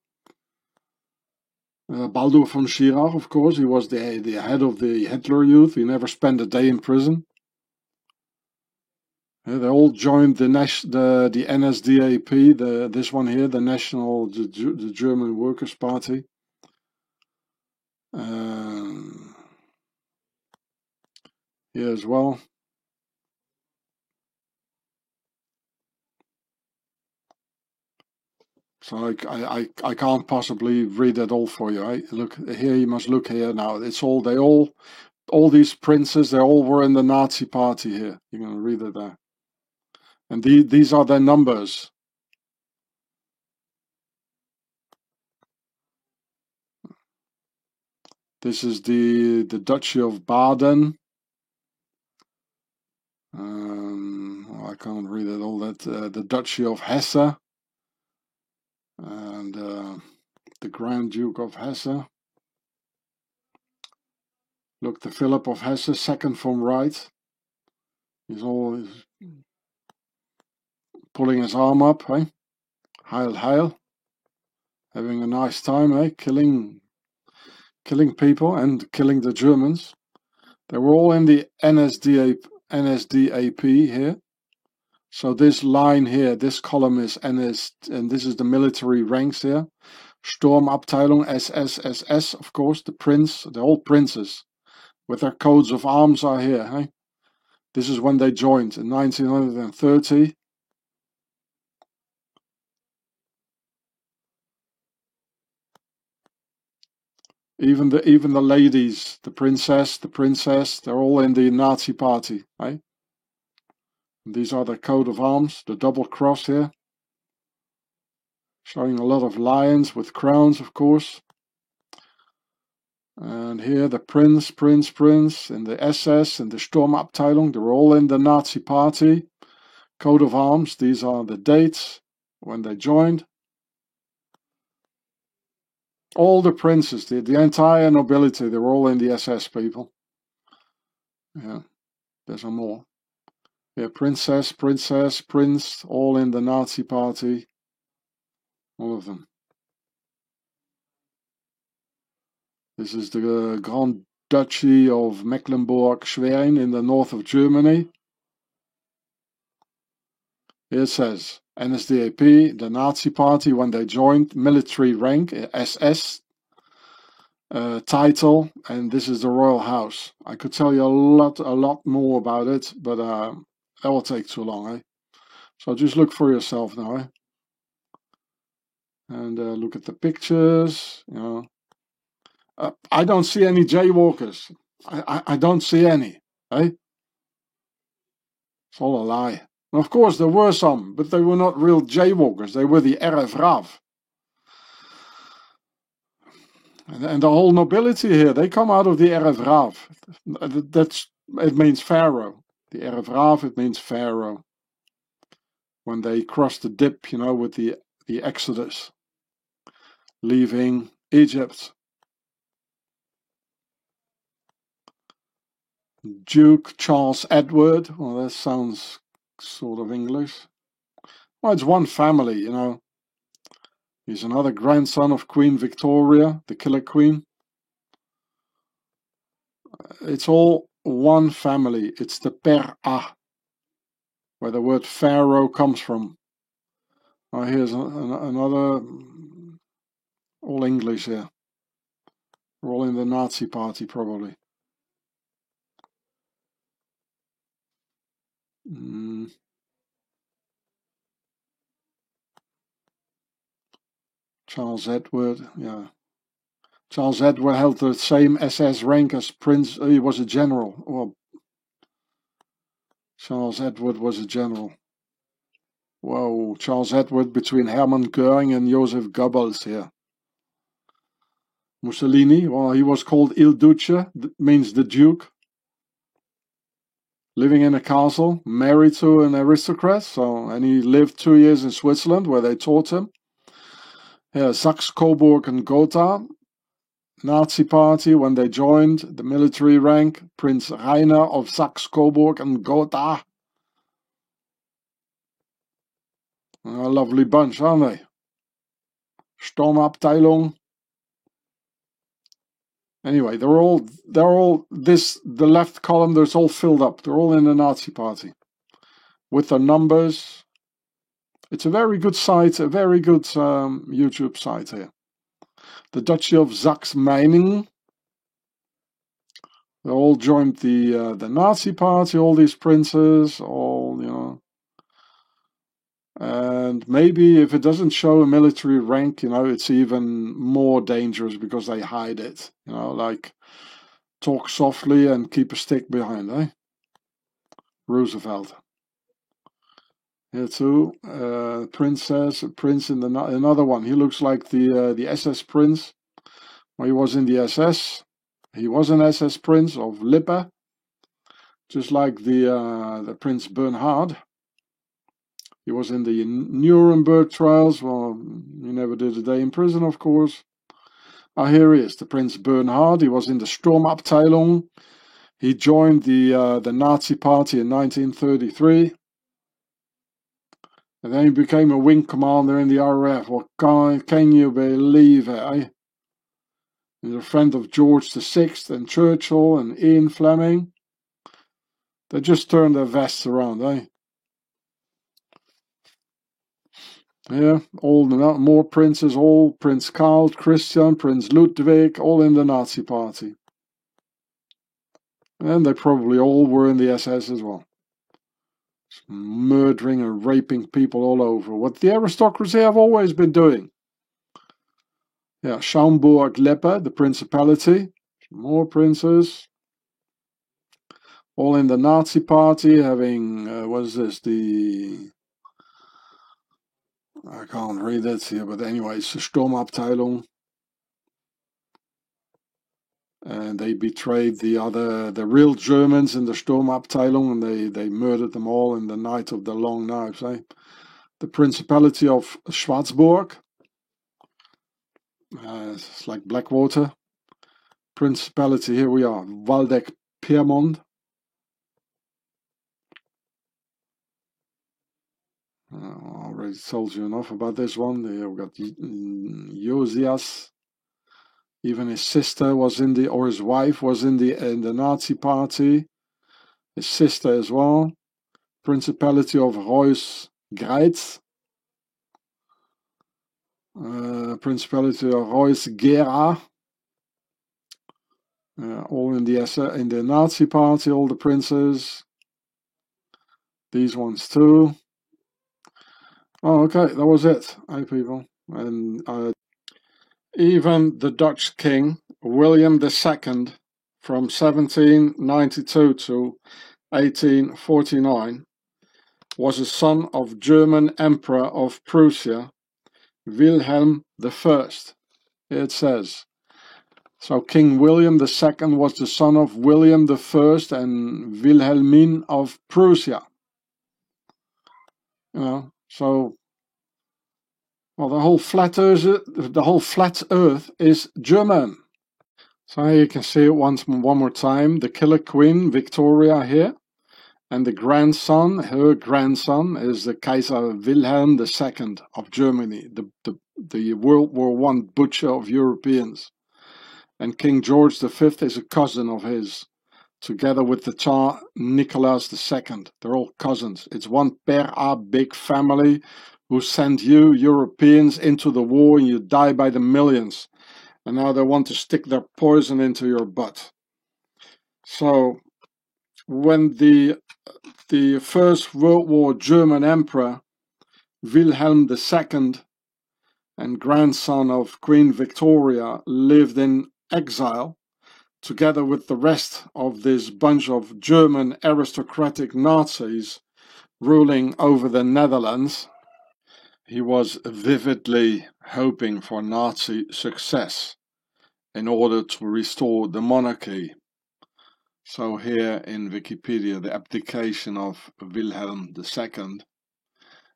Baldur von Schirach, of course, he was the head of the Hitler Youth. He never spent a day in prison. They all joined the NSDAP, this one here, the German Workers' Party. Here as well. So I can't possibly read that all for you. Look here, you must look here now. It's all these princes, they all were in the Nazi party here. You're going to read it there. And these are their numbers. This is the Duchy of Baden. I can't read it all that. The Duchy of Hesse. And the Grand Duke of Hesse. Look, the Philip of Hesse, second from right. He's always pulling his arm up, Heil, heil. Having a nice time, killing people and killing the Germans. They were all in the NSDAP here. So this line here, this column is NS, and this is the military ranks here. Sturmabteilung, SS, of course, the all princes with their coats of arms are here. This is when they joined in 1930. Even the ladies, the princess, they're all in the Nazi party. And these are their coat of arms, the double cross here. Showing a lot of lions with crowns, of course. And here the prince, and the SS and the Sturmabteilung, they're all in the Nazi party. Coat of arms, these are the dates when they joined. All the princes, the entire nobility, they were all in the SS, people. Yeah, there's some more. Yeah, princess, prince, all in the Nazi party. All of them. This is the Grand Duchy of Mecklenburg-Schwerin in the north of Germany. Here it says, NSDAP, the Nazi party, when they joined, military rank, SS, title, and this is the royal house. I could tell you a lot more about it, but that will take too long, eh? So just look for yourself now, eh? And look at the pictures, you know. I don't see any jaywalkers. I don't see any, eh? It's all a lie. And of course there were some, but they were not real jaywalkers. They were the RF-RAF. And the whole nobility here, they come out of the RF-RAF. It means Pharaoh. The RF-RAF, it means Pharaoh. When they crossed the dip, you know, with the Exodus, leaving Egypt. Duke Charles Edward, well, that sounds sort of English. Well, it's one family, you know. He's another grandson of Queen Victoria, the Killer Queen. It's all one family. It's the Per-A, where the word Pharaoh comes from. Oh, here's another, all English here. We're all in the Nazi party, probably. Charles Edward, yeah. Charles Edward held the same SS rank as Prince. He was a general. Well, Charles Edward was a general. Whoa, Charles Edward between Hermann Göring and Joseph Goebbels here. Mussolini, well, he was called Il Duce, means the Duke. Living in a castle, married to an aristocrat, and he lived 2 years in Switzerland where they taught him. Yeah, Saxe, Coburg and Gotha. Nazi party, when they joined, the military rank, Prince Rainer of Saxe, Coburg and Gotha. A lovely bunch, aren't they? Sturmabteilung. Anyway, they're all the left column, there's all filled up. They're all in the Nazi party. With their numbers. It's a very good site, a very good YouTube site here. The Duchy of Saxe-Meiningen. They all joined the Nazi party, all these princes, all, you know. And maybe if it doesn't show a military rank, you know, it's even more dangerous because they hide it. You know, like talk softly and keep a stick behind, eh? Roosevelt. Here too, prince in another one. He looks like the SS prince. Well, he was in the SS. He was an SS prince of Lippe, just like the Prince Bernhard. He was in the Nuremberg trials. Well, he never did a day in prison, of course. Ah, here he is, the Prince Bernhard. He was in the Sturmabteilung. He joined the Nazi party in 1933. And then he became a wing commander in the RAF. Well, can you believe it, eh? He's a friend of George VI and Churchill and Ian Fleming. They just turned their vests around, eh? Yeah, all more princes, all Prince Karl, Christian, Prince Ludwig, all in the Nazi party. And they probably all were in the SS as well. Murdering and raping people all over. What the aristocracy have always been doing. Yeah, Schaumburg-Lippe, the principality. More princes. All in the Nazi party, having, what is this, I can't read it here, but anyway, it's the Sturmabteilung. And they betrayed the real Germans in the Sturmabteilung, and they murdered them all in the night of the long knives. The Principality of Schwarzburg, it's like Blackwater. Principality, here we are, Waldeck-Pyrmont. I already told you enough about this one. Here we got Josias. Even his sister was in the, or his wife was in the Nazi party. His sister as well. Principality of Reuss-Greiz. Principality of Reuss-Gera. All in the Nazi party, all the princes. These ones too. Oh, okay, that was it. Hey, people. And even the Dutch king, William II, from 1792 to 1849, was a son of German Emperor of Prussia, Wilhelm I. Here it says. So King William II was the son of William I and Wilhelmine of Prussia. You know, so well, the whole flat Earth is German. So here you can see it one more time. The killer queen Victoria here, and the grandson, her grandson, is the Kaiser Wilhelm II of Germany, the World War I butcher of Europeans. And King George V is a cousin of his, together with the Tsar Nicholas II. They're all cousins. It's one big family who sent you Europeans into the war and you die by the millions. And now they want to stick their poison into your butt. So when the First World War German Emperor Wilhelm II and grandson of Queen Victoria lived in exile, together with the rest of this bunch of German aristocratic Nazis ruling over the Netherlands, he was vividly hoping for Nazi success in order to restore the monarchy. So here in Wikipedia, the abdication of Wilhelm II.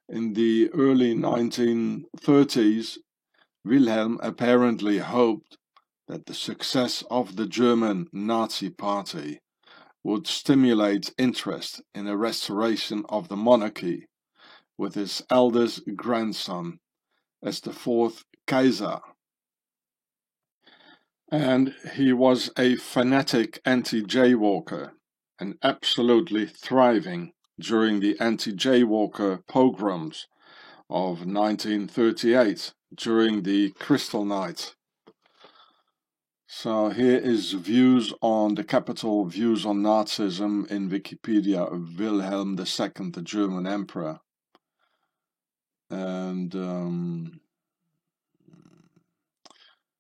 In the early 1930s, Wilhelm apparently hoped that the success of the German Nazi Party would stimulate interest in a restoration of the monarchy, with his eldest grandson as the fourth Kaiser. And he was a fanatic anti-jaywalker and absolutely thriving during the anti-jaywalker pogroms of 1938 during the Crystal Night. So here is views on the capital views on Nazism in Wikipedia of Wilhelm II, the German Emperor. And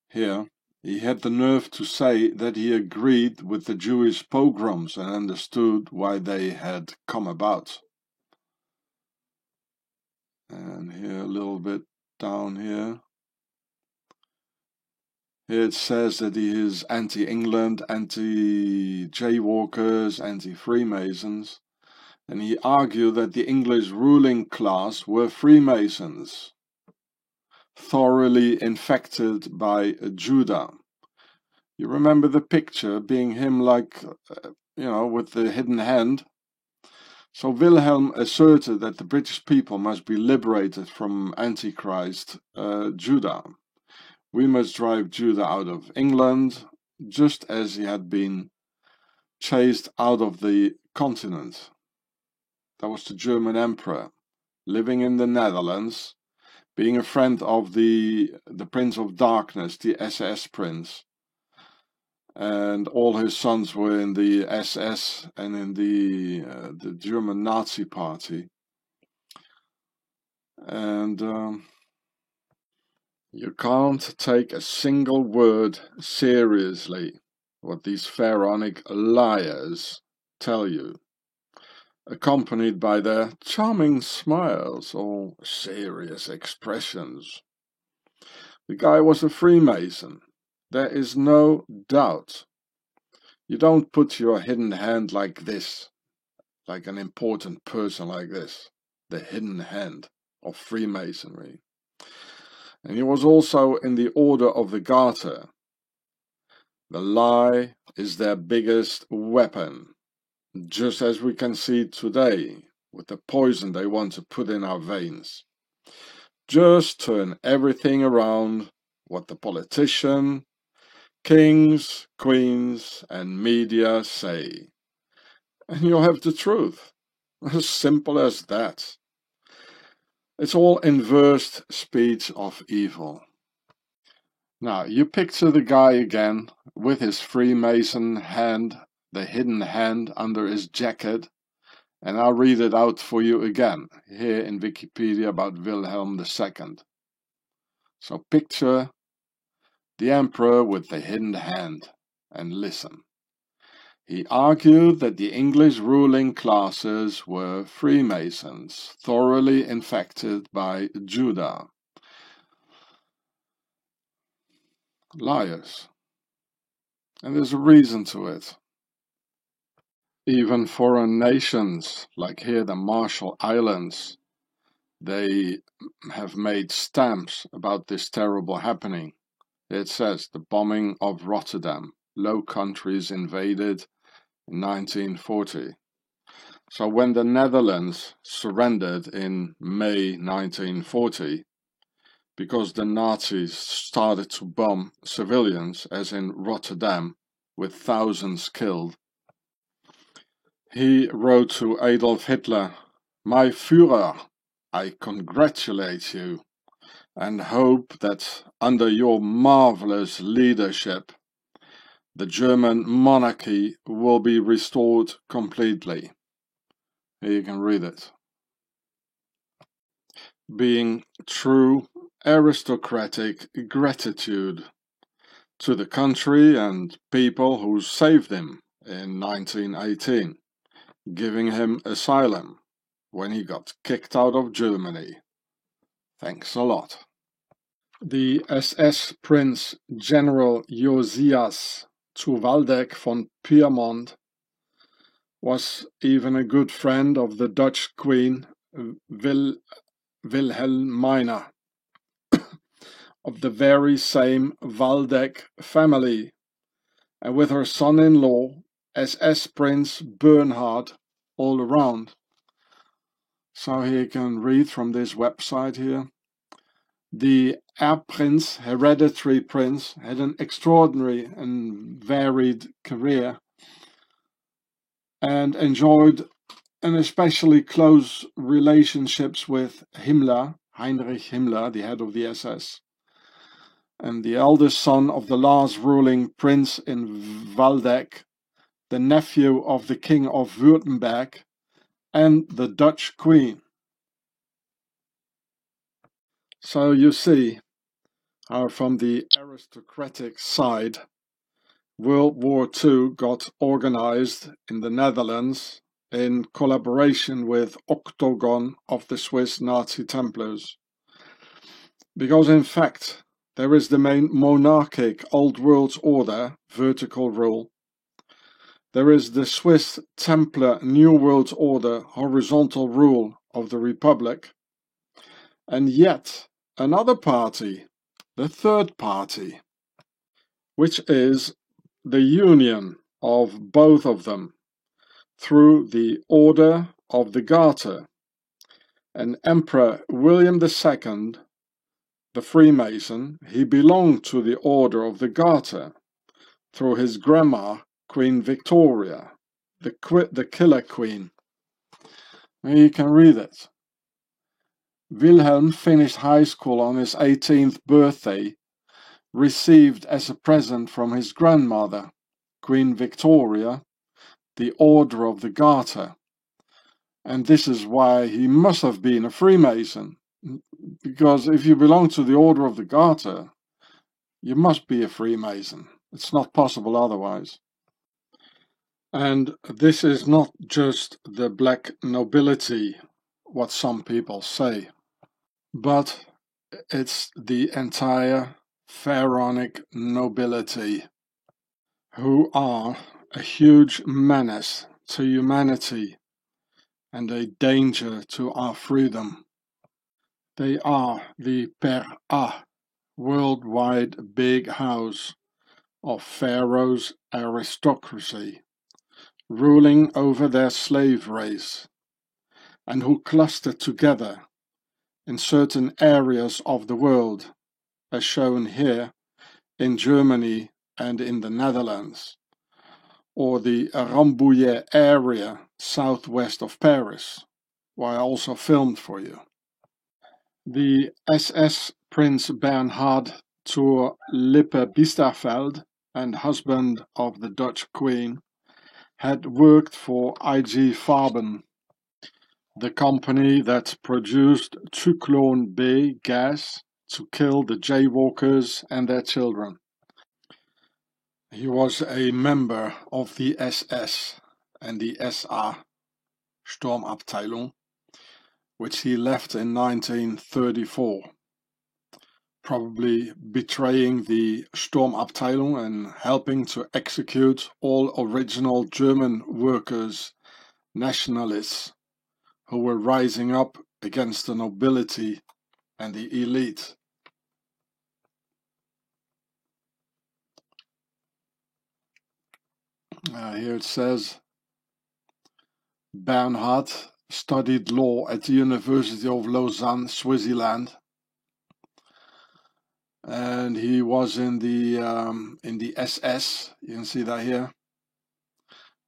here, he had the nerve to say that he agreed with the Jewish pogroms and understood why they had come about. And here a little bit down here. Here it says that he is anti-England, anti-jaywalkers, anti-Freemasons. And he argued that the English ruling class were Freemasons, thoroughly infected by Judah. You remember the picture being him like, with the hidden hand? So Wilhelm asserted that the British people must be liberated from Antichrist Judah. We must drive Judah out of England, just as he had been chased out of the continent. That was the German emperor, living in the Netherlands, being a friend of the Prince of Darkness, the SS Prince. And all his sons were in the SS and in the German Nazi Party. And you can't take a single word seriously what these pharaonic liars tell you, accompanied by their charming smiles or serious expressions. The guy was a Freemason. There is no doubt You don't put your hidden hand like this, like an important person like this, the hidden hand of Freemasonry. And he was also in the Order of the Garter. The lie is their biggest weapon, just as we can see today with the poison they want to put in our veins. Just turn everything around what the politician, kings, queens, and media say, and you'll have the truth. As simple as that. It's all inversed speech of evil. Now, you picture the guy again with his Freemason hand, the hidden hand under his jacket, and I'll read it out for you again, here in Wikipedia about Wilhelm II. So picture the emperor with the hidden hand, and listen. He argued that the English ruling classes were Freemasons, thoroughly infected by Judah. Liars. And there's a reason to it. Even foreign nations, like here the Marshall Islands, they have made stamps about this terrible happening. It says the bombing of Rotterdam, Low Countries invaded in 1940. So when the Netherlands surrendered in May 1940, because the Nazis started to bomb civilians, as in Rotterdam, with thousands killed, he wrote to Adolf Hitler, "My Führer, I congratulate you and hope that under your marvelous leadership, the German monarchy will be restored completely." Here you can read it. Being true aristocratic gratitude to the country and people who saved him in 1918, giving him asylum when he got kicked out of Germany. Thanks a lot. The SS Prince General Josias zu Waldeck von Pyrmont was even a good friend of the Dutch Queen Wilhelmina, of the very same Waldeck family, and with her son-in-law, SS Prince Bernhard, all around. So here you can read from this website here. The Erbprinz, hereditary prince, had an extraordinary and varied career and enjoyed an especially close relationships with Himmler, Heinrich Himmler, the head of the SS, and the eldest son of the last ruling prince in Waldeck, the nephew of the King of Württemberg, and the Dutch Queen. So you see how from the aristocratic side, World War II got organized in the Netherlands in collaboration with Octagon of the Swiss Nazi Templars. Because in fact, there is the main monarchic Old World Order, vertical rule. There is the Swiss Templar New World Order, horizontal rule of the Republic. And yet, another party, the third party, which is the union of both of them through the Order of the Garter. And Emperor William II, the Freemason, he belonged to the Order of the Garter through his grandma, Queen Victoria, the Killer Queen. And you can read it. Wilhelm finished high school on his 18th birthday, received as a present from his grandmother, Queen Victoria, the Order of the Garter. And this is why he must have been a Freemason, because if you belong to the Order of the Garter, you must be a Freemason. It's not possible otherwise. And this is not just the black nobility, what some people say, but it's the entire Pharaonic nobility, who are a huge menace to humanity and a danger to our freedom. They are the per a, worldwide big house of Pharaoh's aristocracy, ruling over their slave race, and who cluster together in certain areas of the world, as shown here in Germany and in the Netherlands, or the Rambouillet area southwest of Paris, where I also filmed for you. The SS Prince Bernhard zur Lippe-Biesterfeld and husband of the Dutch Queen had worked for IG Farben, the company that produced Zyklon B gas to kill the jaywalkers and their children. He was a member of the SS and the SA Sturmabteilung, which he left in 1934, probably betraying the Sturmabteilung and helping to execute all original German workers, nationalists, who were rising up against the nobility and the elite. Here it says, Bernhard studied law at the University of Lausanne, Switzerland, and he was in the SS. You can see that here.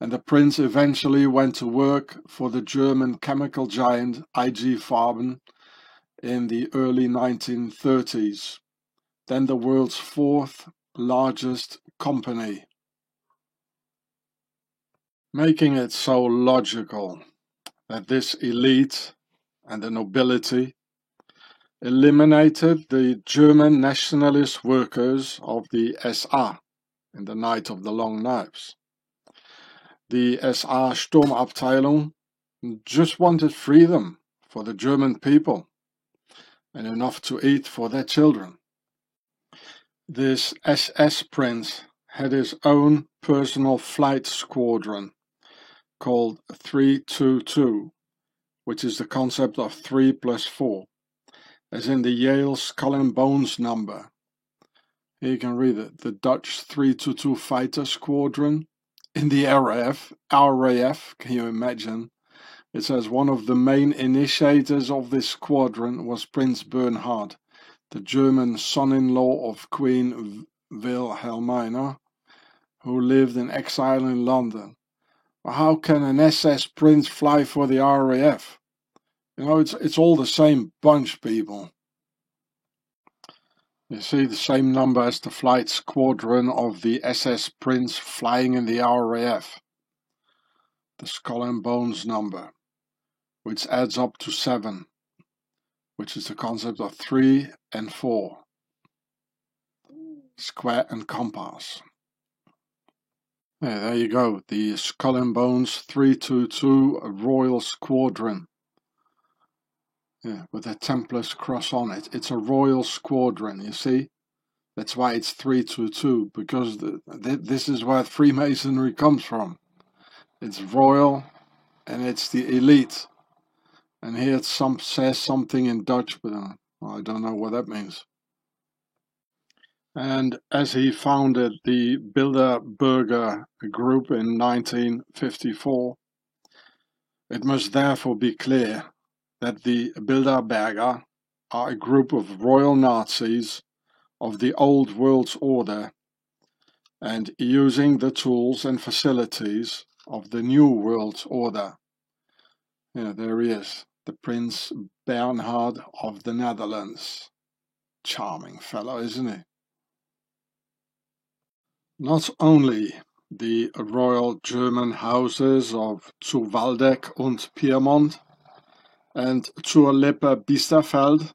And the prince eventually went to work for the German chemical giant IG Farben in the early 1930s, then the world's fourth largest company, making it so logical that this elite and the nobility eliminated the German nationalist workers of the SA in the Night of the Long Knives. The SA Sturmabteilung just wanted freedom for the German people and enough to eat for their children. This SS prince had his own personal flight squadron called 322, which is the concept of 3 plus 4, as in the Yale Skull and Bones number. Here you can read it. The Dutch 322 fighter squadron in the RAF, can you imagine? It says one of the main initiators of this squadron was Prince Bernhard, the German son-in-law of Queen Wilhelmina, who lived in exile in London. Well, how can an SS prince fly for the RAF? You know, it's all the same bunch, people. You see the same number as the flight squadron of the SS prince flying in the RAF. The Skull and Bones number, which adds up to 7, which is the concept of 3 and 4. Square and compass. Yeah, there you go, the Skull and Bones 322 Royal Squadron. Yeah, with a Templar's cross on it. It's a Royal Squadron, you see? That's why it's 322, because this is where Freemasonry comes from. It's royal and it's the elite. And here it says something in Dutch, but I don't know what that means. And as he founded the Bilderberger Group in 1954, it must therefore be clear that the Bilderberger are a group of royal Nazis of the old world's order and using the tools and facilities of the new world's order. Yeah, there he is, the Prince Bernhard of the Netherlands. Charming fellow, isn't he? Not only the royal German houses of zu Waldeck und Piemont and zur Lippe-Biesterfeld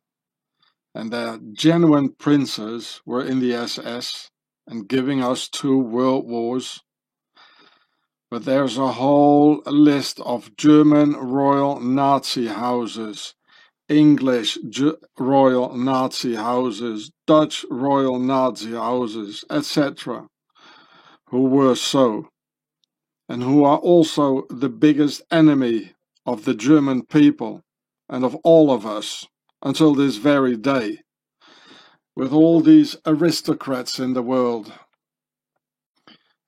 and their genuine princes were in the SS and giving us 2 world wars, but there's a whole list of German royal Nazi houses, English royal Nazi houses, Dutch royal Nazi houses, etc., who were so and who are also the biggest enemy of the German people and of all of us until this very day, with all these aristocrats in the world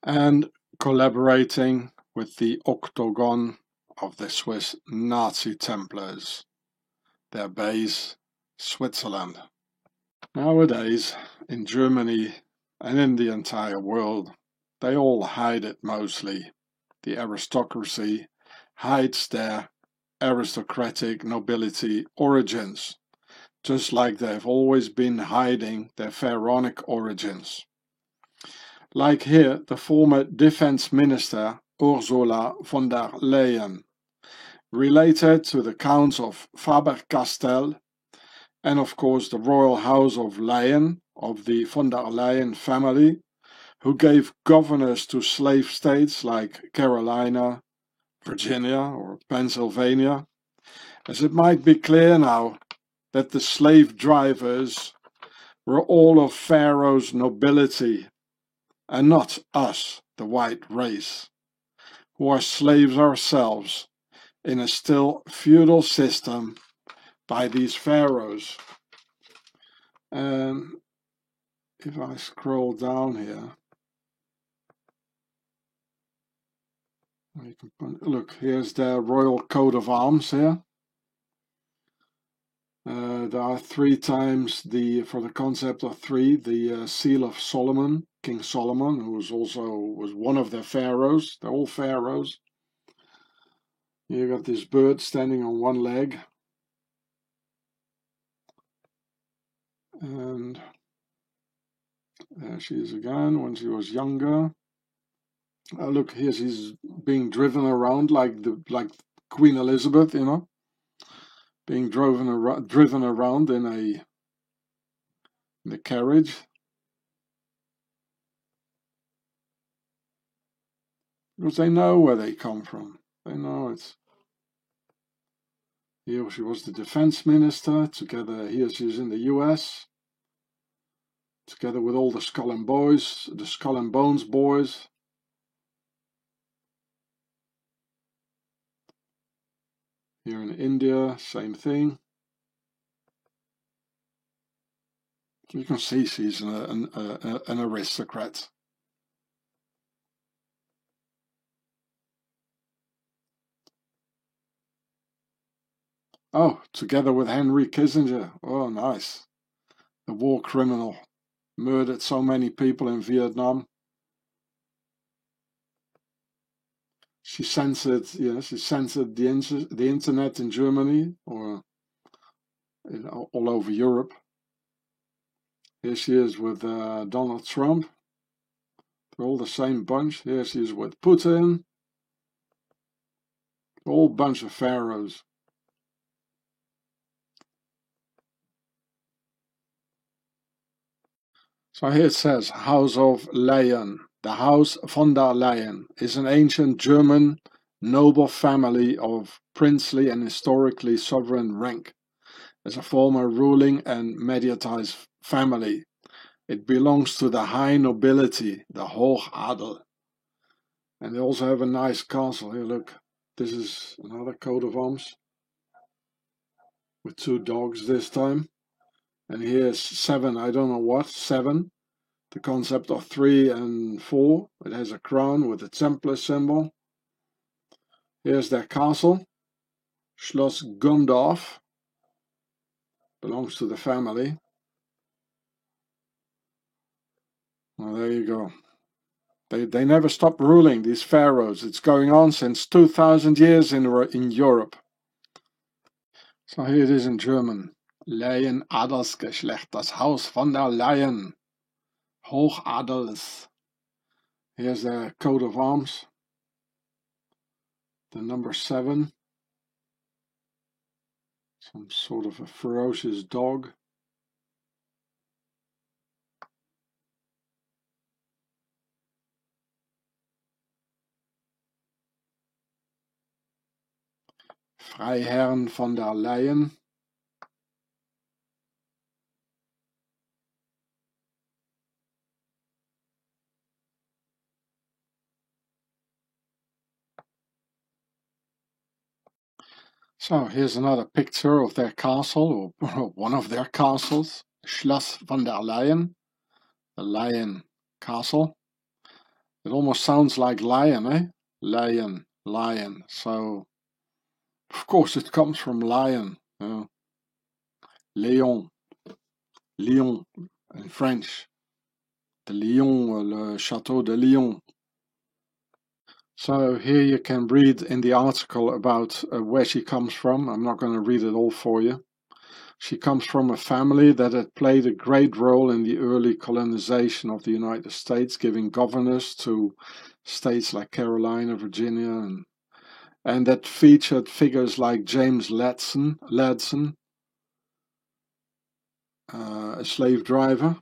and collaborating with the octagon of the Swiss Nazi Templars, their base Switzerland. Nowadays, in Germany and in the entire world, they all hide it mostly. The aristocracy hides their aristocratic nobility origins, just like they've always been hiding their pharaonic origins. Like here, the former defense minister Ursula von der Leyen, related to the counts of Faber-Castell, and of course the royal house of Leyen, of the von der Leyen family, who gave governors to slave states like Carolina, Virginia or Pennsylvania, as it might be clear now that the slave drivers were all of Pharaoh's nobility and not us, the white race, who are slaves ourselves in a still feudal system by these pharaohs. And if I scroll down here, look, here's their royal coat of arms here. There are 3 times for the concept of 3, the seal of Solomon, King Solomon, who was one of their pharaohs. They're all pharaohs. You got this bird standing on one leg, and there she is again when she was younger. Look, here she's being driven around like Queen Elizabeth, you know, being driven around in the carriage. Because they know where they come from. They know it's. Here she was the defense minister. Together, here she's in the US. Together with all the Skull and Bones boys. Here in India, same thing. You can see she's an aristocrat. Oh, together with Henry Kissinger. Oh, nice. The war criminal. Murdered so many people in Vietnam. She censored the internet in Germany or all over Europe. Here she is with Donald Trump. They're all the same bunch. Here she is with Putin. A whole bunch of pharaohs. So here it says, House of Leyen. The House von der Leyen is an ancient German noble family of princely and historically sovereign rank. As a former ruling and mediatized family, it belongs to the high nobility, the Hochadel. And they also have a nice castle. Here, look, this is another coat of arms with 2 dogs this time. And here's 7, I don't know what, 7. The concept of 3 and 4. It has a crown with a Templar symbol. Here's their castle, Schloss Gondorf. Belongs to the family. Well, there you go. They never stop ruling, these pharaohs. It's going on since 2000 years in Europe. So here it is in German. Leyen Adelsgeschlecht, das Haus von der Leyen. Hochadels. Here's their coat of arms. The number 7. Some sort of a ferocious dog. Freiherren von der Leyen. So here's another picture of their castle, or one of their castles, Schloss von der Leyen, the Leyen Castle. It almost sounds like lion, eh? Lion, lion. So, of course, it comes from lion. Léon, Lyon in French. The Lyon, le Château de Lyon. So here you can read in the article about where she comes from. I'm not going to read it all for you. She comes from a family that had played a great role in the early colonization of the United States, giving governors to states like Carolina, Virginia, and that featured figures like James Ladson, a slave driver.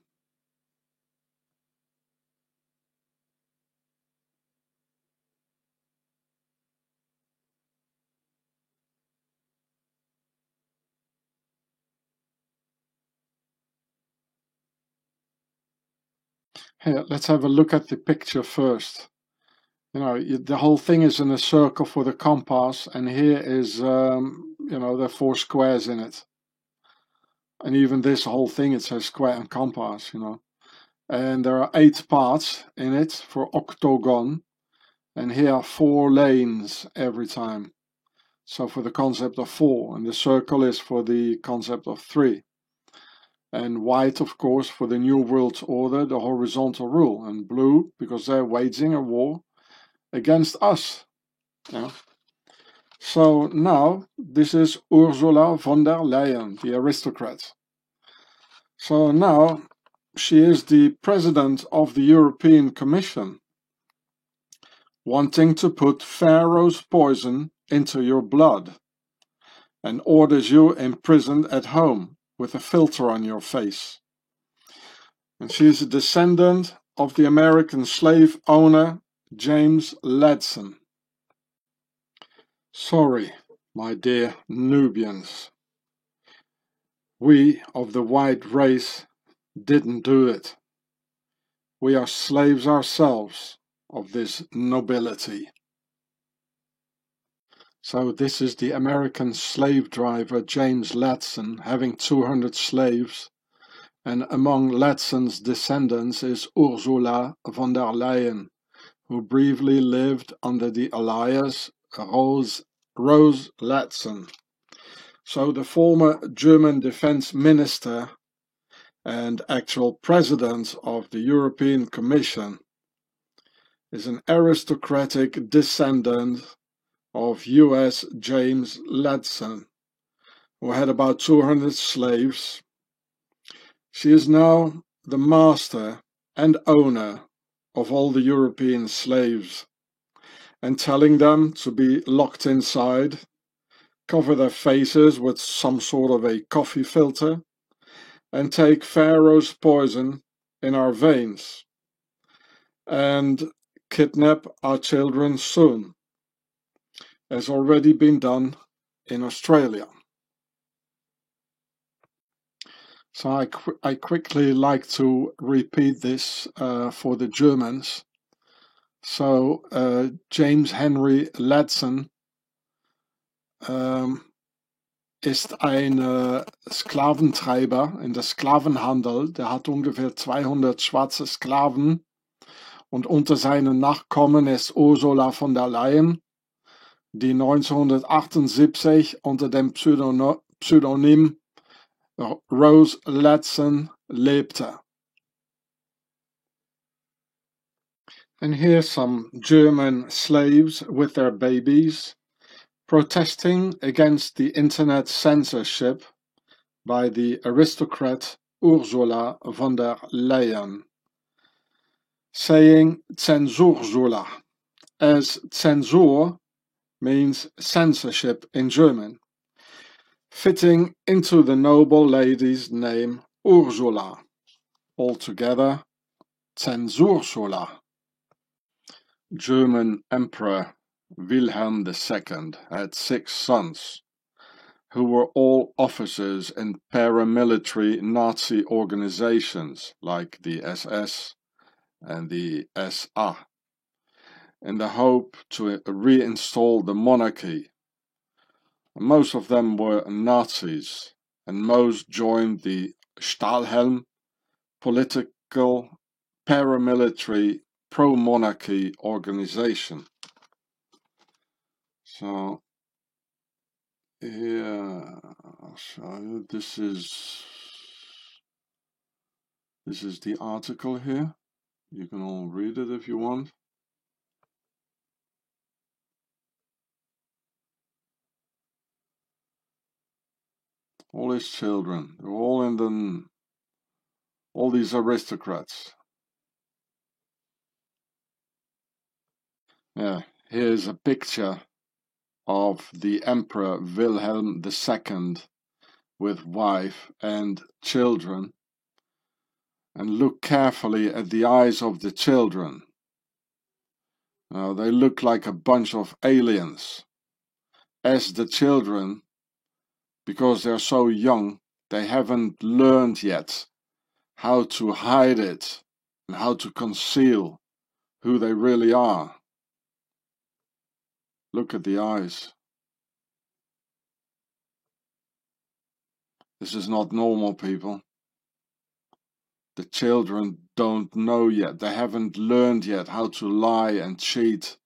Here, let's have a look at the picture first. The whole thing is in a circle for the compass, and here is, there are 4 squares in it. And even this whole thing, it says square and compass, And there are 8 parts in it for octagon, and here are 4 lanes every time. So for the concept of 4, and the circle is for the concept of 3. And white, of course, for the New World Order, the horizontal rule, and blue because they're waging a war against us. So now this is Ursula von der Leyen, the aristocrat. So now she is the president of the European Commission, wanting to put Pharaoh's poison into your blood, and orders you imprisoned at home with a filter on your face. And she is a descendant of the American slave owner James Ladson. Sorry, my dear Nubians. We of the white race didn't do it. We are slaves ourselves of this nobility. So this is the American slave driver James Ladson having 200 slaves, and among Ladson's descendants is Ursula von der Leyen, who briefly lived under the alias Rose Ladson. So the former German defense minister and actual president of the European Commission is an aristocratic descendant of US James Ladson, who had about 200 slaves. She is now the master and owner of all the European slaves, and telling them to be locked inside, cover their faces with some sort of a coffee filter, and take Pharaoh's poison in our veins, and kidnap our children soon, as already been done in Australia. So I quickly like to repeat this for the Germans. So James Henry Ladson ist ein Sklaventreiber in der Sklavenhandel. Der hat ungefähr 200 schwarze Sklaven, und unter seinen Nachkommen ist Ursula von der Leyen, die 1978 unter dem Pseudonym Rose Ladson lebte. And here's some German slaves with their babies protesting against the internet censorship by the aristocrat Ursula von der Leyen, saying Zensursula, as censur means censorship in German, fitting into the noble lady's name Ursula. Altogether, Zensursula. German Emperor Wilhelm II had 6 sons, who were all officers in paramilitary Nazi organizations like the SS and the SA, in the hope to reinstall the monarchy. Most of them were Nazis, and most joined the Stahlhelm political paramilitary pro-monarchy organization. So here I'll show you. This is the article here. You can all read it if you want. All his children, they're all in the, all these aristocrats. Yeah, here's a picture of the Emperor Wilhelm II with wife and children. And look carefully at the eyes of the children. Now, they look like a bunch of aliens. As the children, because they're so young, they haven't learned yet how to hide it and how to conceal who they really are. Look at the eyes. This is not normal, people. The children don't know yet. They haven't learned yet how to lie and cheat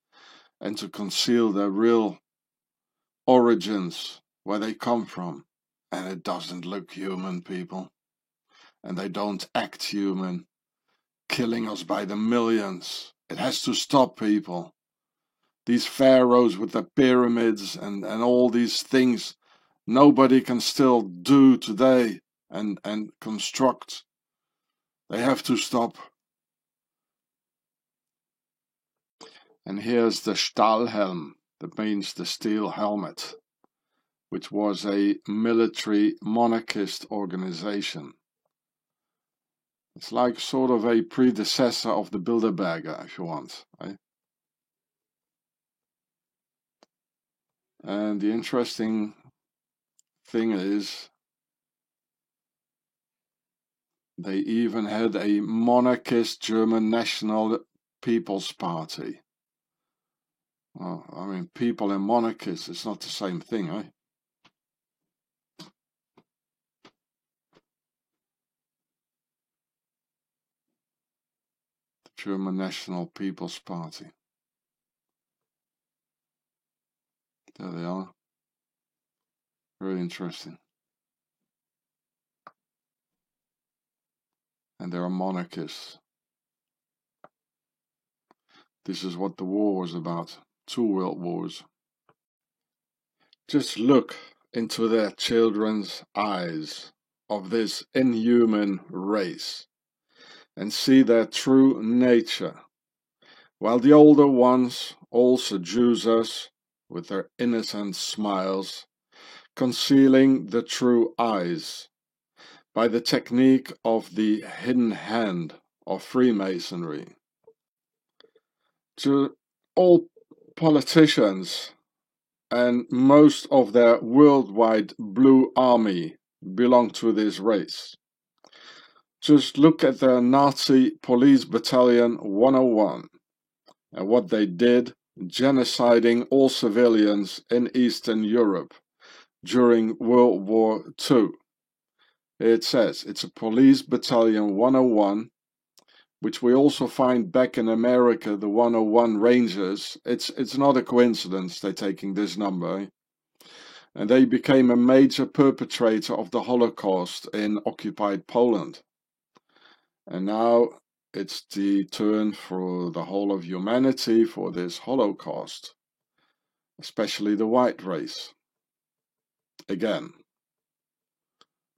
and to conceal their real origins, where they come from. And it doesn't look human, people. And they don't act human, killing us by the millions. It has to stop, people. These pharaohs with the pyramids and all these things nobody can still do today and construct. They have to stop. And here's the Stahlhelm, that means the steel helmet, which was a military monarchist organization. It's like sort of a predecessor of the Bilderberger, if you want. Right? And the interesting thing is, they even had a monarchist German National People's Party. Well, I mean, people and monarchists, it's not the same thing, eh? The German National People's Party. There they are. Very interesting. And they are monarchists. This is what the war was about. 2 world wars. Just look into their children's eyes of this inhuman race and see their true nature, while the older ones all seduce us with their innocent smiles, concealing the true eyes by the technique of the hidden hand of Freemasonry. To all politicians and most of their worldwide blue army belong to this race. Just look at the Nazi Police Battalion 101 and what they did, genociding all civilians in Eastern Europe during World War II. It says it's a Police Battalion 101, which we also find back in America, the 101 Rangers. It's not a coincidence they're taking this number. And they became a major perpetrator of the Holocaust in occupied Poland. And now it's the turn for the whole of humanity for this Holocaust, especially the white race. Again,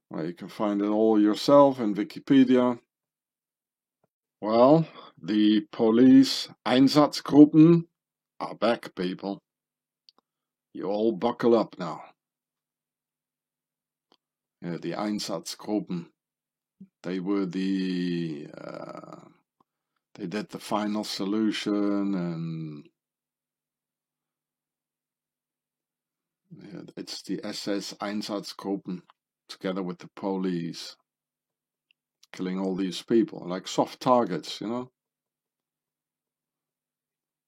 well, you can find it all yourself in Wikipedia. Well, the police Einsatzgruppen are back, people. You all buckle up now. Yeah, the Einsatzgruppen. They were they did the final solution, and yeah, it's the SS Einsatzgruppen together with the police, killing all these people, like soft targets, you know.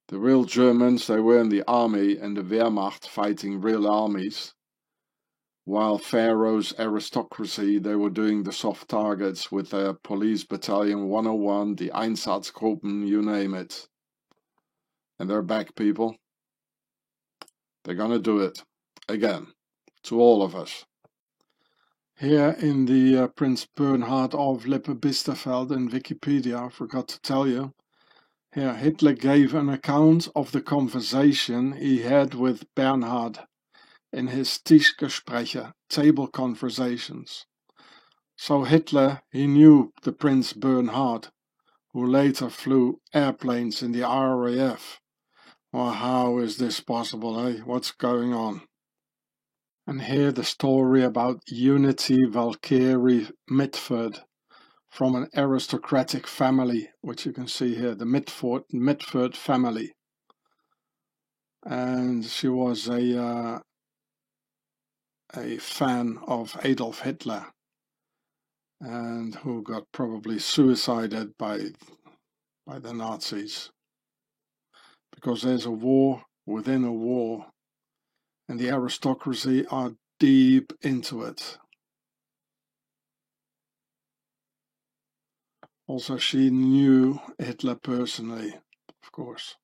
The real Germans, they were in the army and the Wehrmacht fighting real armies, while Pharaoh's aristocracy, they were doing the soft targets with their police battalion 101, the Einsatzgruppen, you name it. And they're back, people. They're gonna do it again, to all of us. Here in the Prince Bernhard of Lippe-Biesterfeld in Wikipedia, I forgot to tell you, here Hitler gave an account of the conversation he had with Bernhard in his Tischgespräche, table conversations. So Hitler, he knew the Prince Bernhard, who later flew airplanes in the RAF. Well, how is this possible, eh? What's going on? And here the story about Unity Valkyrie Mitford, from an aristocratic family, which you can see here, the Mitford family. And she was a fan of Adolf Hitler, and who got probably suicided by the Nazis. Because there's a war within a war, and the aristocracy are deep into it. Also, she knew Hitler personally, of course.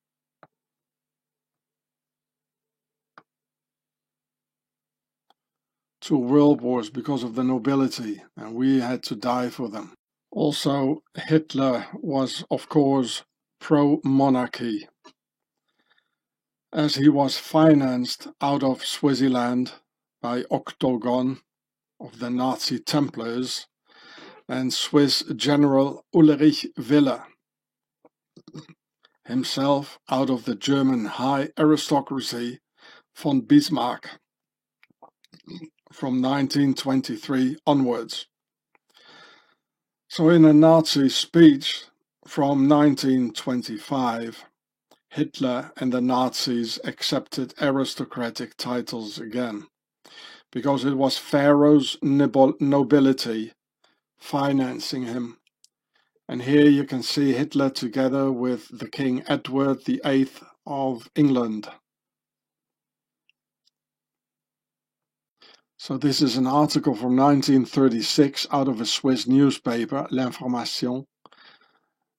Two world wars because of the nobility, and we had to die for them. Also, Hitler was, of course, pro-monarchy, as he was financed out of Swaziland by Octagon of the Nazi Templars and Swiss General Ulrich Wille, himself out of the German high aristocracy von Bismarck from 1923 onwards. So in a Nazi speech from 1925, Hitler and the Nazis accepted aristocratic titles again, because it was Pharaoh's nobility financing him. And here you can see Hitler together with the King Edward VIII of England. So this is an article from 1936 out of a Swiss newspaper, L'Information.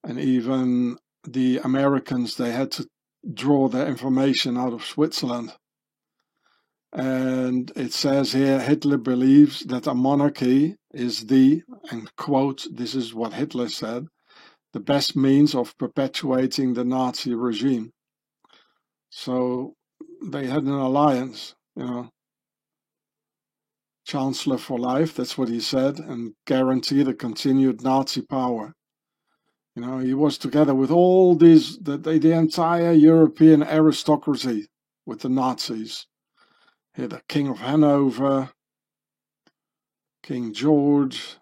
And even the Americans, they had to draw their information out of Switzerland. And it says here, Hitler believes that a monarchy is the, and quote, this is what Hitler said, the best means of perpetuating the Nazi regime. So they had an alliance, you know. Chancellor for life, that's what he said, and guarantee the continued Nazi power. You know, he was together with all these, the entire European aristocracy with the Nazis. Here, the King of Hanover, King George.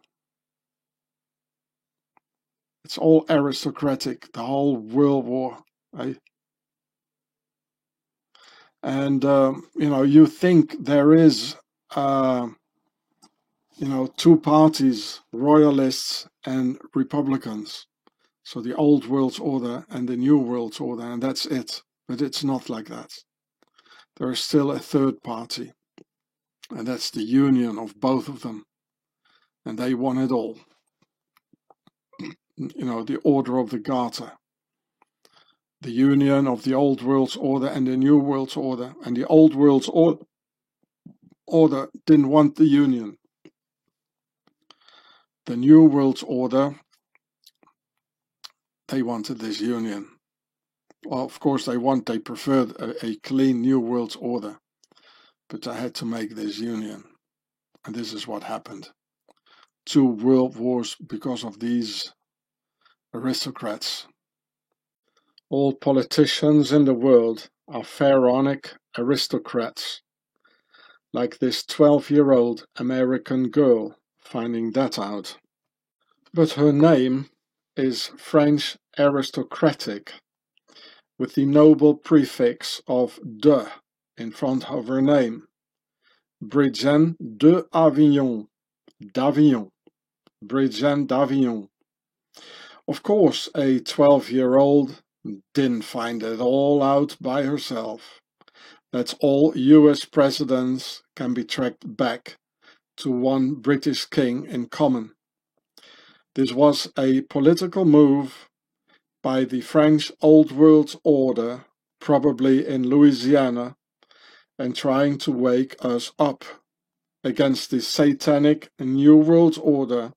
It's all aristocratic, the whole World War. Eh? And, you know, you think there is, you know, two parties, royalists and republicans. So the old world order and the new world order, and that's it. But it's not like that. There is still a third party, and that's the union of both of them. And they want it all. You know, the order of the Garter. The union of the old world's order and the new world's order. And the old world's order didn't want the union. The new world's order, they wanted this union. Well, of course they preferred a clean new world order, but they had to make this union. And this is what happened. Two world wars because of these aristocrats. All politicians in the world are pharaonic aristocrats, like this 12-year-old American girl finding that out. But her name is French aristocratic, with the noble prefix of de in front of her name. Brigitte d'Avignon, Brigitte d'Avignon. Of course, a 12-year-old didn't find it all out by herself, that all US presidents can be tracked back to one British king in common. This was a political move by the French Old World Order, probably in Louisiana, and trying to wake us up against the satanic New World Order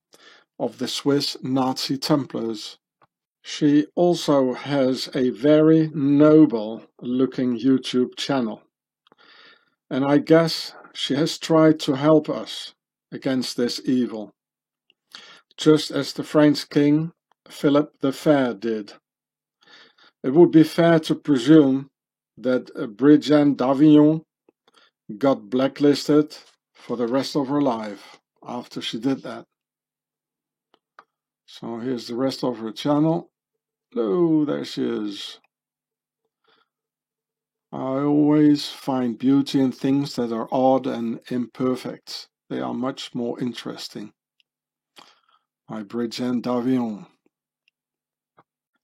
of the Swiss Nazi Templars. She also has a very noble looking YouTube channel, and I guess she has tried to help us against this evil, just as the French King Philip the Fair did. It would be fair to presume that Brigitte d'Avignon got blacklisted for the rest of her life after she did that. So here's the rest of her channel. Oh, there she is. I always find beauty in things that are odd and imperfect. They are much more interesting. By Brigitte d'Avignon.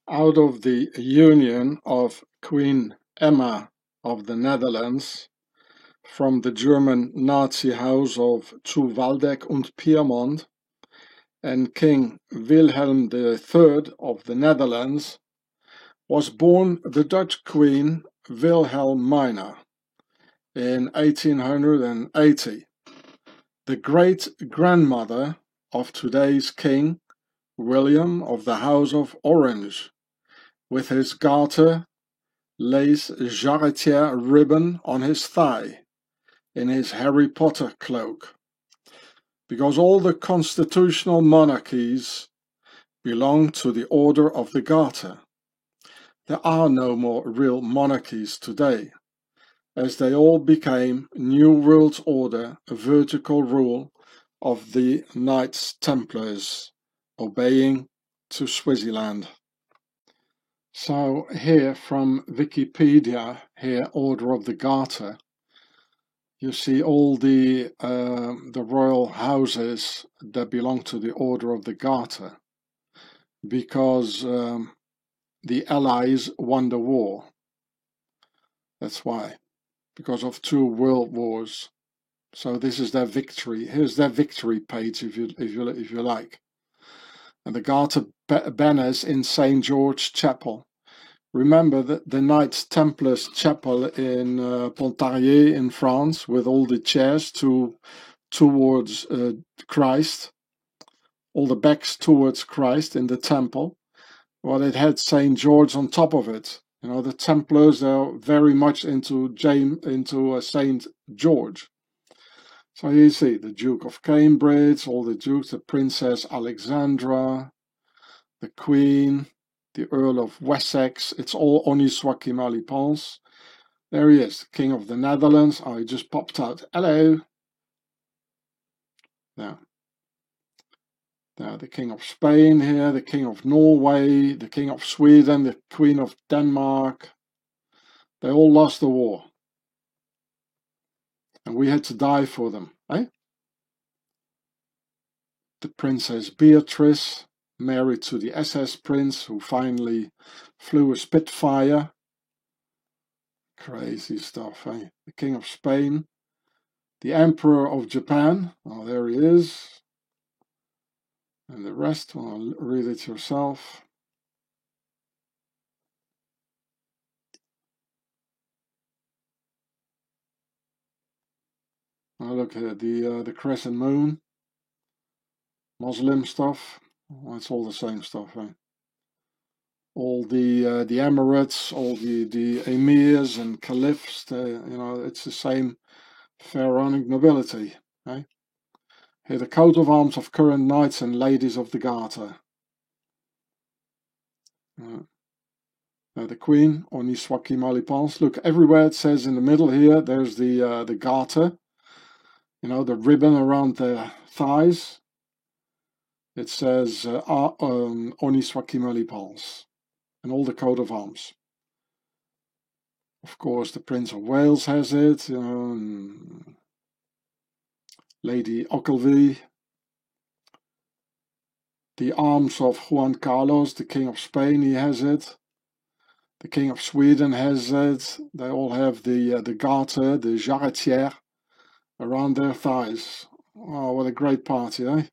Out of the union of Queen Emma of the Netherlands from the German Nazi house of zu Waldeck und Pyrmont and King Wilhelm III of the Netherlands was born the Dutch Queen Wilhelmina in 1880, the great-grandmother of today's King William of the House of Orange, with his garter, lace jarretière ribbon on his thigh, in his Harry Potter cloak, because all the constitutional monarchies belong to the Order of the Garter. There are no more real monarchies today, as they all became New World Order vertical rule of the Knights Templars, obeying to Swaziland. So here from Wikipedia, here Order of the Garter, you see all the royal houses that belong to the Order of the Garter, because the Allies won the war. That's why, because of 2 world wars. So this is their victory. Here's their victory page, if you like. And the Garter banners in St. George Chapel. Remember that the Knights Templars Chapel in Pontarlier in France, with all the chairs towards Christ, all the backs towards Christ in the temple. Well, it had St. George on top of it. You know, the Templars are very much into St. George. So you see the Duke of Cambridge, all the dukes, the Princess Alexandra, the Queen, the Earl of Wessex. It's all Oniswaki Malipans. There he is, the King of the Netherlands. Oh, he just popped out. Hello. Now, the King of Spain here, the King of Norway, the King of Sweden, the Queen of Denmark. They all lost the war. And we had to die for them, eh? The Princess Beatrice, married to the SS Prince, who finally flew a Spitfire. Crazy stuff, eh? The King of Spain, the Emperor of Japan. Oh, there he is. And the rest, well, read it yourself. Oh, look here, the crescent moon, Muslim stuff. Well, it's all the same stuff, eh? All the Emirates, all the emirs and caliphs. You know, it's the same pharaonic nobility, eh? Here, the coat of arms of current knights and ladies of the Garter. The Queen, Oniswaki Malipans. Look, everywhere it says in the middle here, there's the Garter. You know, the ribbon around the thighs. It says Oniswaki Malipans. And all the coat of arms. Of course, the Prince of Wales has it, you know, and Lady Ogilvy. The arms of Juan Carlos, the King of Spain, he has it. The King of Sweden has it. They all have the garter, the jarretière, around their thighs. Oh, what a great party, eh?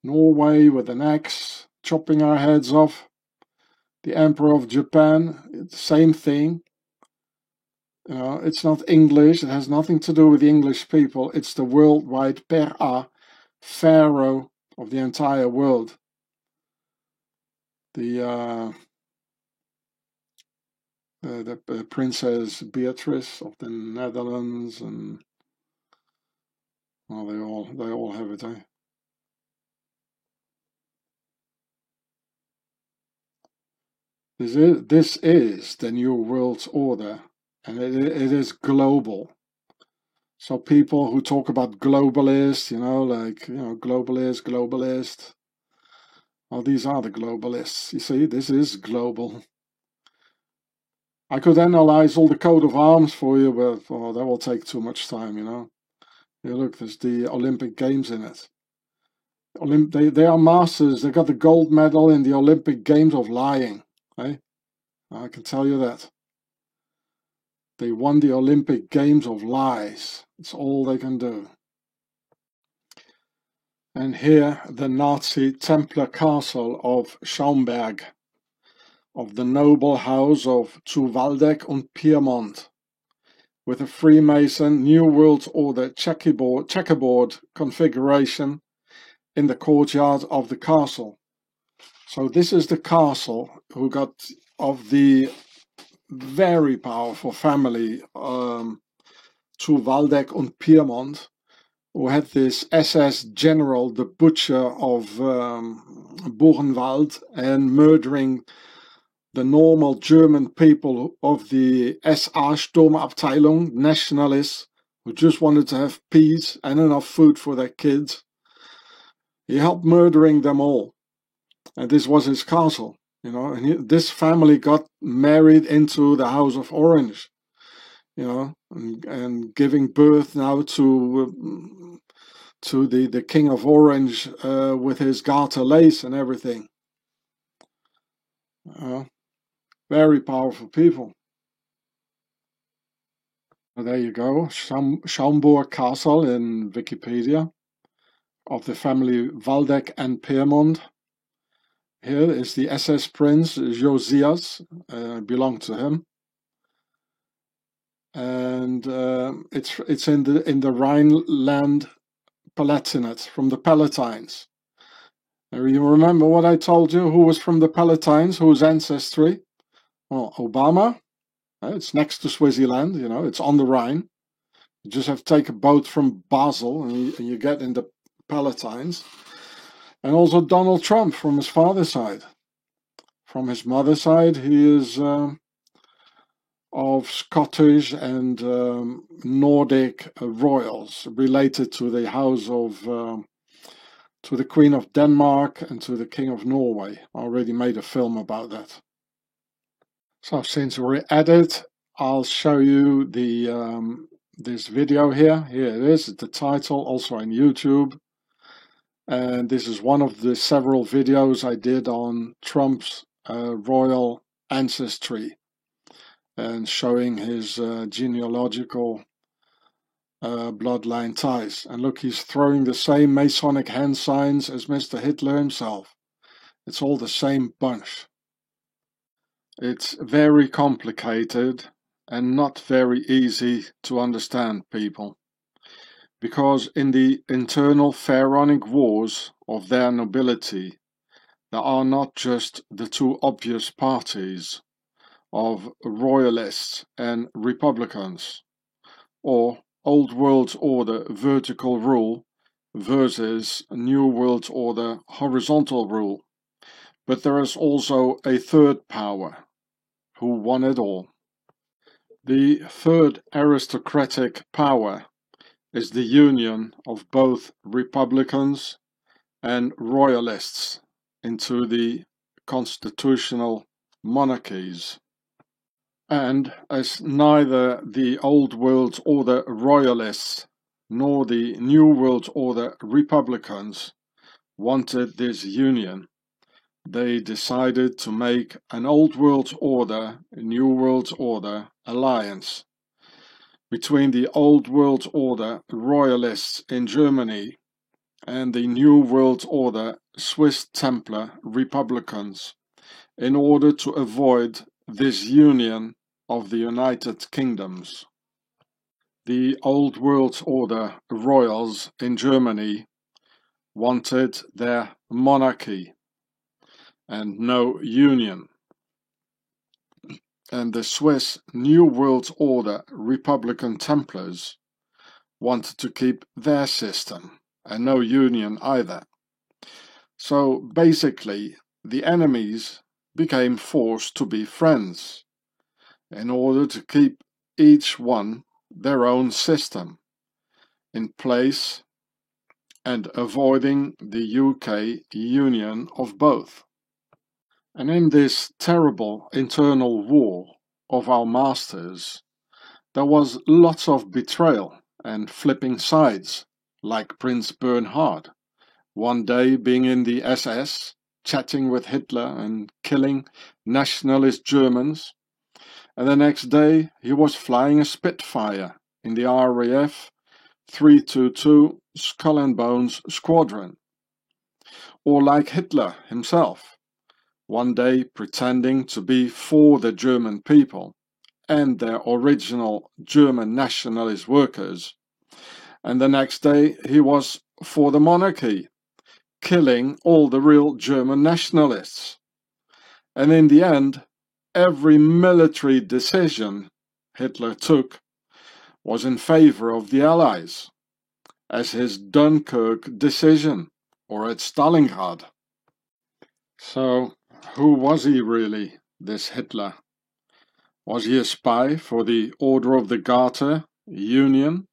Norway with an axe, chopping our heads off. The Emperor of Japan, same thing. You know, it's not English, it has nothing to do with the English people. It's the worldwide pharaoh of the entire world. The Princess Beatrice of the Netherlands, and well, they all have it, eh? This is the new world order, and it is global. So people who talk about globalists, globalist. Well, these are the globalists. You see, this is global. I could analyze all the coat of arms for you, but that will take too much time, Here, look, there's the Olympic Games in it. They are masters. They got the gold medal in the Olympic Games of lying. Eh? I can tell you that. They won the Olympic Games of lies. It's all they can do. And here, the Nazi Templar castle of Schaumburg, of the noble house of zu Waldeck und Pyrmont, with a Freemason New World Order checkerboard configuration in the courtyard of the castle. So this is the castle who got of the very powerful family zu Waldeck und Pyrmont, who had this SS general, the butcher of Buchenwald, and murdering the normal German people of the SA Sturmabteilung, nationalists, who just wanted to have peace and enough food for their kids. He helped murdering them all. And this was his castle, and this family got married into the House of Orange, and giving birth now to the King of Orange with his garter lace and everything. Very powerful people. Well, there you go, Schaumburg Castle in Wikipedia, of the family Waldeck and Pyrmont. Here is the SS Prince Josias, belonged to him, and it's in the Rhineland Palatinate, from the Palatines. Now, you remember what I told you? Who was from the Palatines? Whose ancestry? Well, Obama. It's next to Swaziland. It's on the Rhine. You just have to take a boat from Basel, and you get in the Palatines. And also Donald Trump from his father's side. From his mother's side, he is of Scottish and Nordic royals, related to the house of, to the Queen of Denmark and to the King of Norway. I already made a film about that. So since we're at it, I'll show you the this video here. Here it is, the title, also on YouTube. And this is one of the several videos I did on Trump's royal ancestry and showing his genealogical bloodline ties. And look, he's throwing the same Masonic hand signs as Mr. Hitler himself. It's all the same bunch. It's very complicated and not very easy to understand, people. Because in the internal pharaonic wars of their nobility, there are not just the two obvious parties of royalists and republicans, or old world order vertical rule versus new world order horizontal rule, but there is also a third power who won it all. The third aristocratic power is the union of both republicans and royalists into the constitutional monarchies. And as neither the old world order royalists nor the new world order republicans wanted this union, they decided to make an old world order, a new world order alliance between the old world order royalists in Germany and the new world order Swiss Templar republicans in order to avoid this union of the United Kingdoms. The old world order royals in Germany wanted their monarchy and no union. And the Swiss New World Order Republican Templars wanted to keep their system and no union either. So basically, the enemies became forced to be friends in order to keep each one their own system in place and avoiding the UK union of both. And in this terrible internal war of our masters, there was lots of betrayal and flipping sides, like Prince Bernhard, one day being in the SS, chatting with Hitler and killing nationalist Germans, and the next day he was flying a Spitfire in the RAF 322 Skull and Bones Squadron. Or like Hitler himself, one day pretending to be for the German people and their original German nationalist workers, and the next day he was for the monarchy, killing all the real German nationalists. And in the end, every military decision Hitler took was in favor of the Allies, as his Dunkirk decision or at Stalingrad. So, who was he really, this Hitler? Was he a spy for the Order of the Garter Union,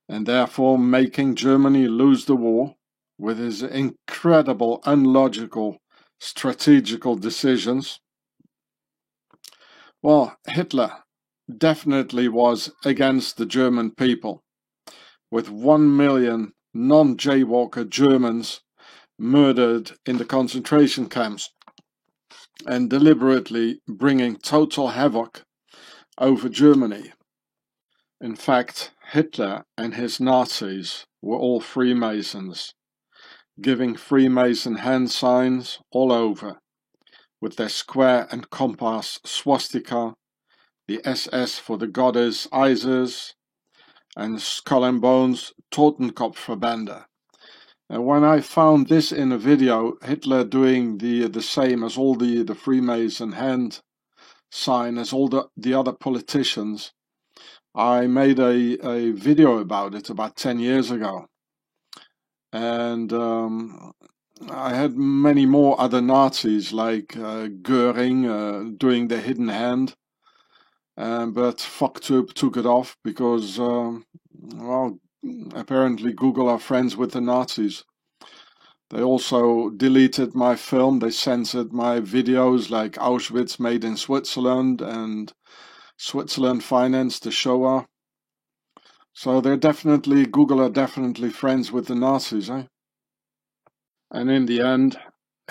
and therefore making Germany lose the war with his incredible, unlogical, strategical decisions? Well, Hitler definitely was against the German people, with 1 million non-jaywalker Germans murdered in the concentration camps, and deliberately bringing total havoc over Germany. In fact, Hitler and his Nazis were all Freemasons, giving Freemason hand signs all over, with their square and compass swastika, the SS for the goddess Isis, and Skull and Bones Totenkopfverbände. And when I found this in a video, Hitler doing the same as all the Freemason hand sign as all the other politicians, I made a video about it about 10 years ago. And I had many more other Nazis like GIUREH doing the hidden hand, but FuckTube took it off because, well, apparently Google are friends with the Nazis. They also deleted my film, they censored my videos like Auschwitz made in Switzerland and Switzerland financed the Shoah. So Google are definitely friends with the Nazis, eh? And in the end,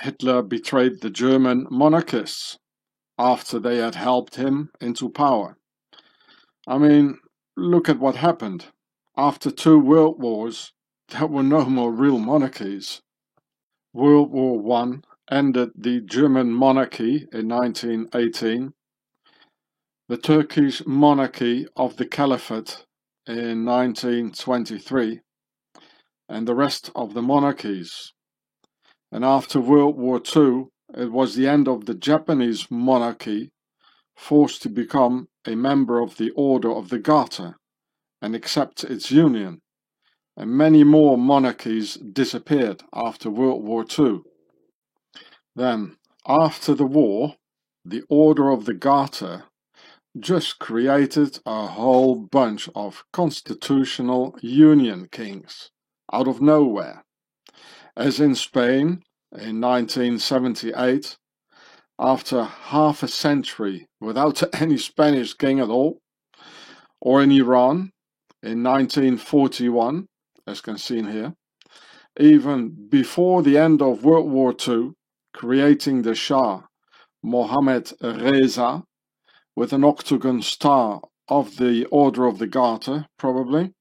Hitler betrayed the German monarchists after they had helped him into power. I mean, look at what happened. After 2 world wars, there were no more real monarchies. World War I ended the German monarchy in 1918, the Turkish monarchy of the Caliphate in 1923, and the rest of the monarchies. And after World War II, it was the end of the Japanese monarchy, forced to become a member of the Order of the Garter and accept its union. And many more monarchies disappeared after World War II. Then, after the war, the Order of the Garter just created a whole bunch of constitutional union kings out of nowhere. As in Spain in 1978, after half a century without any Spanish king at all, or in Iran in 1941, as can be seen here, even before the end of World War II, creating the Shah Mohammed Reza with an octagon star of the Order of the Garter, probably,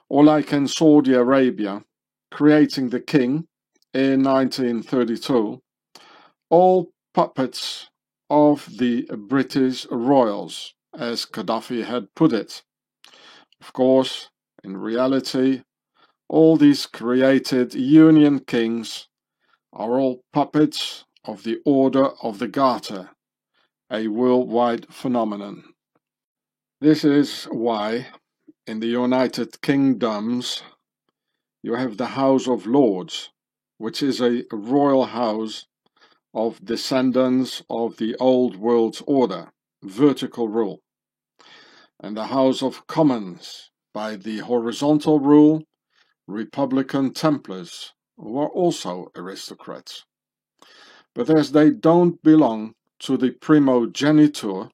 or like in Saudi Arabia, creating the king in 1932, all puppets of the British royals, as Gaddafi had put it. Of course, in reality, all these created Union kings are all puppets of the Order of the Garter, a worldwide phenomenon. This is why in the United Kingdoms you have the House of Lords, which is a royal house of descendants of the old world order, vertical rule, and the House of Commons by the horizontal rule, Republican Templars, who are also aristocrats. But as they don't belong to the primogeniture,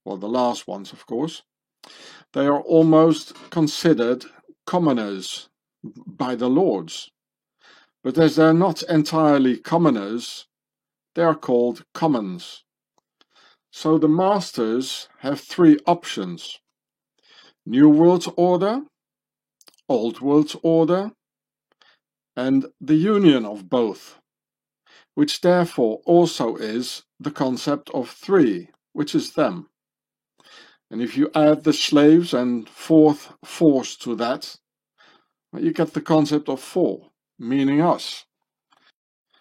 well, the last ones of course, they are almost considered commoners by the lords. But as they're not entirely commoners, they are called commons. So the masters have three options: New World Order, Old World Order, and the union of both, which therefore also is the concept of three, which is them. And if you add the slaves and fourth force to that, you get the concept of four, meaning us.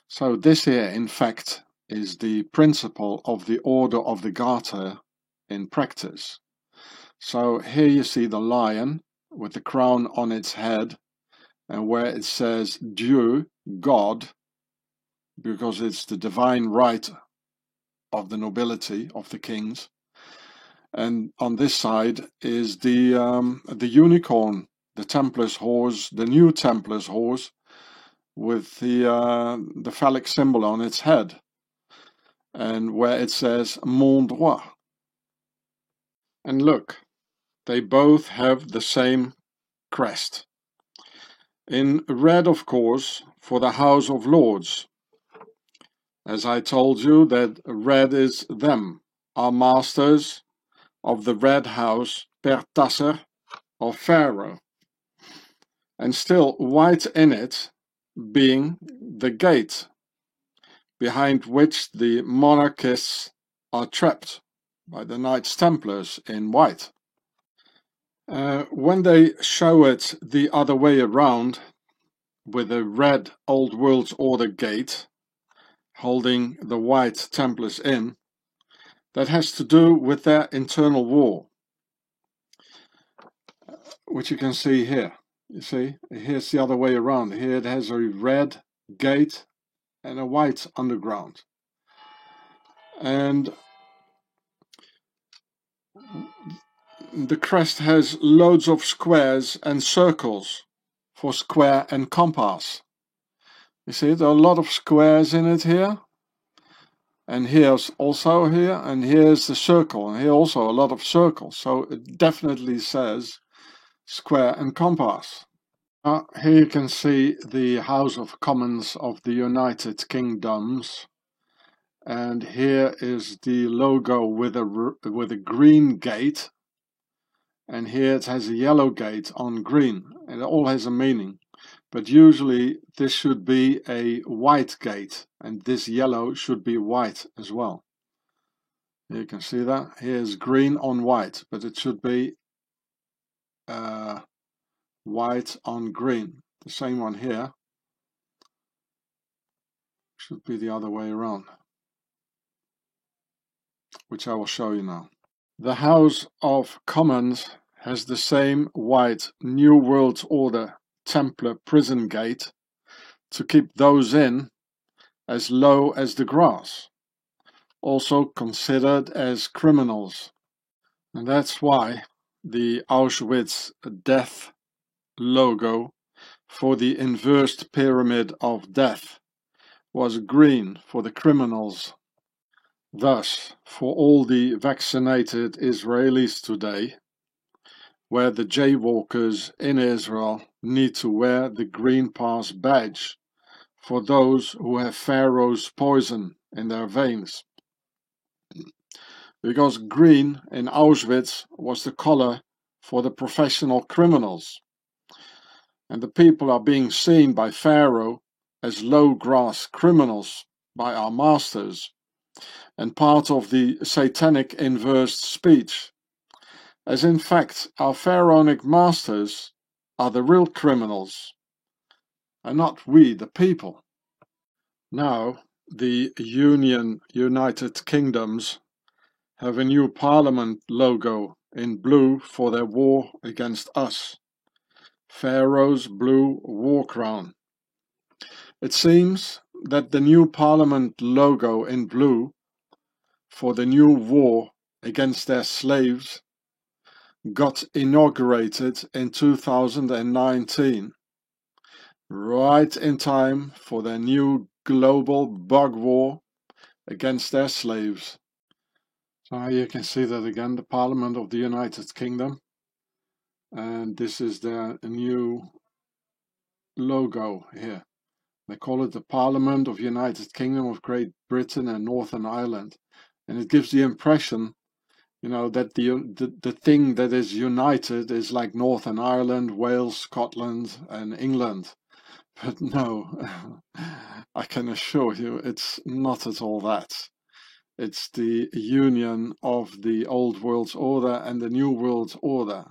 So this here, in fact, is the principle of the Order of the Garter in practice. So here you see the lion with the crown on its head, and where it says Dieu, God, because it's the divine right of the nobility, of the kings. And on this side is the unicorn, the Templar's horse, the new Templar's horse, with the phallic symbol on its head, and where it says Mon droit. And look, they both have the same crest. In red, of course, for the House of Lords. As I told you, that red is them, our masters of the red house, per tasser, of Pharaoh. And still white in it, being the gate, behind which the monarchists are trapped by the Knights Templars in white. When they show it the other way around, with a red Old World Order gate holding the white Templars in, that has to do with their internal war, which you can see here. You see, here's the other way around. Here it has a red gate and a white underground. And the crest has loads of squares and circles for square and compass. You see, there are a lot of squares in it here. And here's also here, and here's the circle, and here also a lot of circles. So it definitely says square and compass. Here you can see the House of Commons of the United Kingdoms. And here is the logo with a green gate. And here it has a yellow gate on green. And it all has a meaning. But usually this should be a white gate, and this yellow should be white as well. You can see that. Here's green on white, but it should be white on green. The same one here should be the other way around, which I will show you now. The House of Commons has the same white New World Order Templar prison gate to keep those in as low as the grass, also considered as criminals. And that's why the Auschwitz death logo for the inversed pyramid of death was green for the criminals. Thus, for all the vaccinated Israelis today, where the jaywalkers in Israel need to wear the Green Pass badge for those who have Pharaoh's poison in their veins. Because green in Auschwitz was the color for the professional criminals. And the people are being seen by Pharaoh as low-grass criminals by our masters, and part of the satanic inversed speech, as in fact our pharaonic masters are the real criminals, and not we the people. Now the United Kingdoms have a new parliament logo in blue for their war against us. Pharaoh's blue war crown. It seems that the new parliament logo in blue for the new war against their slaves got inaugurated in 2019, right in time for their new global bug war against their slaves. So here you can see that again, the Parliament of the United Kingdom, and this is their new logo here. They call it the Parliament of United Kingdom of Great Britain and Northern Ireland, and it gives the impression, you know, that the thing that is united is like Northern Ireland, Wales, Scotland and England. But no, I can assure you it's not at all that. It's the union of the old world order and the new world order.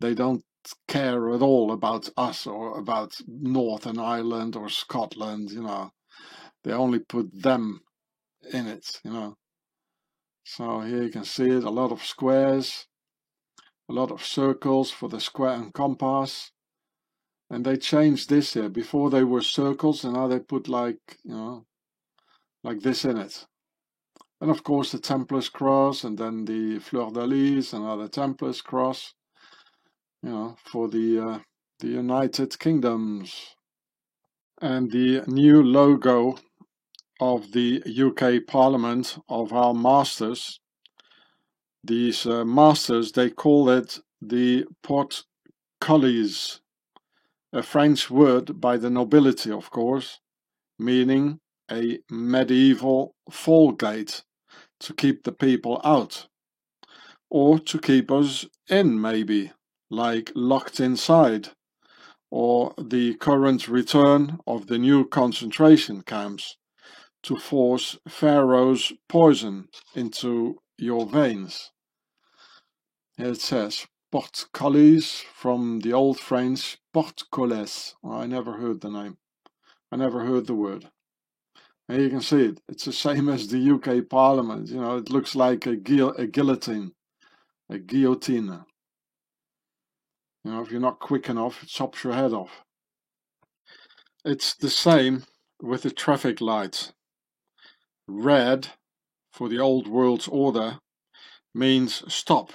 They don't care at all about us or about Northern Ireland or Scotland, you know. They only put them in it, you know. So here you can see it, a lot of squares, a lot of circles for the square and compass. And they changed this here. Before they were circles, and now they put like, you know, like this in it. And of course the Templars cross, and then the fleur de lis, another Templars cross, you know, for the United Kingdoms. And the new logo of the UK Parliament of our masters, these masters, they call it the portcullis, a French word by the nobility, of course, meaning a medieval fall gate to keep the people out, or to keep us in, maybe, like locked inside, or the current return of the new concentration camps to force Pharaoh's poison into your veins. Here it says portcullis, from the old French portcullis. Well, I never heard the name. I never heard the word. And you can see it. It's the same as the UK Parliament. You know, it looks like a guillotine. A guillotine. You know, if you're not quick enough, it chops your head off. It's the same with the traffic lights. Red, for the old world order, means stop.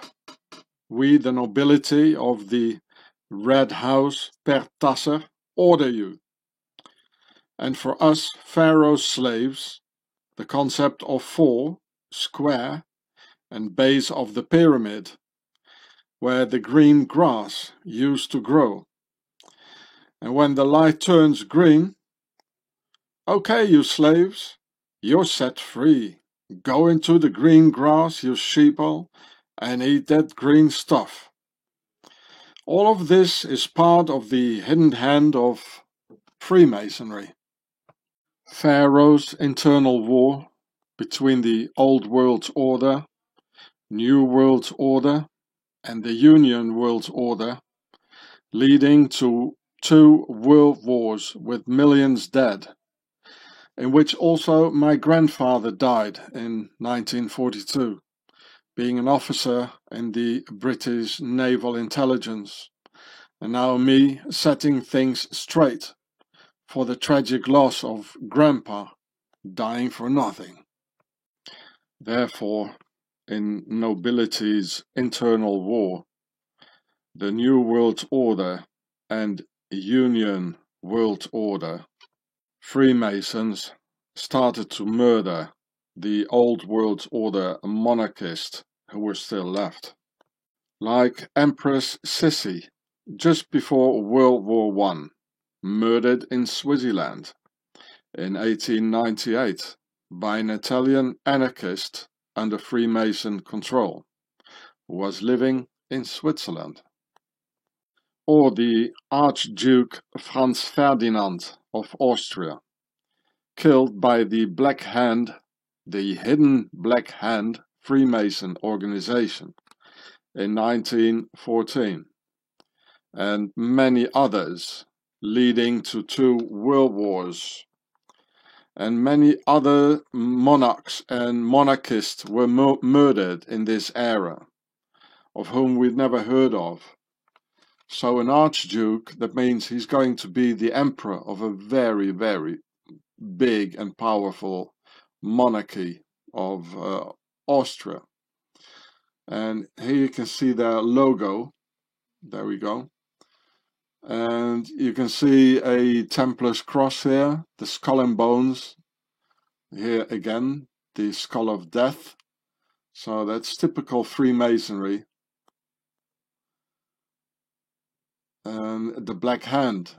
We, the nobility of the Red House per Tasser, order you. And for us Pharaoh's slaves, the concept of four, square, and base of the pyramid, where the green grass used to grow. And when the light turns green, okay, you slaves, you're set free. Go into the green grass, you sheeple, and eat that green stuff. All of this is part of the hidden hand of Freemasonry. Pharaoh's internal war between the Old World Order, New World Order, and the Union World Order, leading to 2 world wars with millions dead, in which also my grandfather died in 1942, being an officer in the British Naval Intelligence, and now me setting things straight for the tragic loss of Grandpa dying for nothing. Therefore, in nobility's internal war, the New World Order and Union World Order, Freemasons started to murder the Old World Order monarchists who were still left, like Empress Sissi just before World War I, murdered in Swaziland, in 1898 by an Italian anarchist under Freemason control, who was living in Switzerland. Or the Archduke Franz Ferdinand of Austria, killed by the Black Hand, the hidden Black Hand Freemason organization in 1914, and many others, leading to 2 world wars. And many other monarchs and monarchists were murdered in this era, of whom we'd never heard of. So an archduke, that means he's going to be the emperor of a very, very big and powerful monarchy of Austria. And here you can see their logo. There we go. And you can see a Templar's cross here, the skull and bones. Here again, the skull of death. So that's typical Freemasonry. And the Black Hand,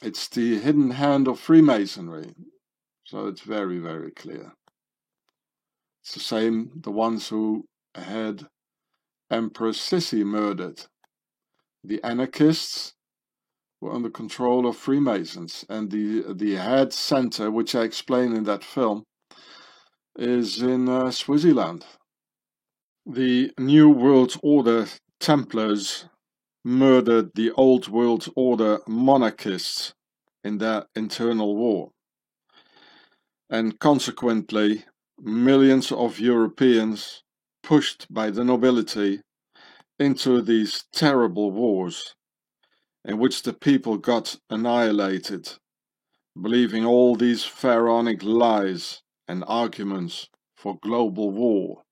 it's the hidden hand of Freemasonry. So it's very, very clear. It's the same, the ones who had Empress Sissi murdered. The anarchists were under control of Freemasons, and the head center, which I explain in that film, is in Swaziland. The New World Order Templars murdered the Old World Order monarchists in their internal war, and consequently millions of Europeans pushed by the nobility into these terrible wars in which the people got annihilated, believing all these pharaonic lies and arguments for global war,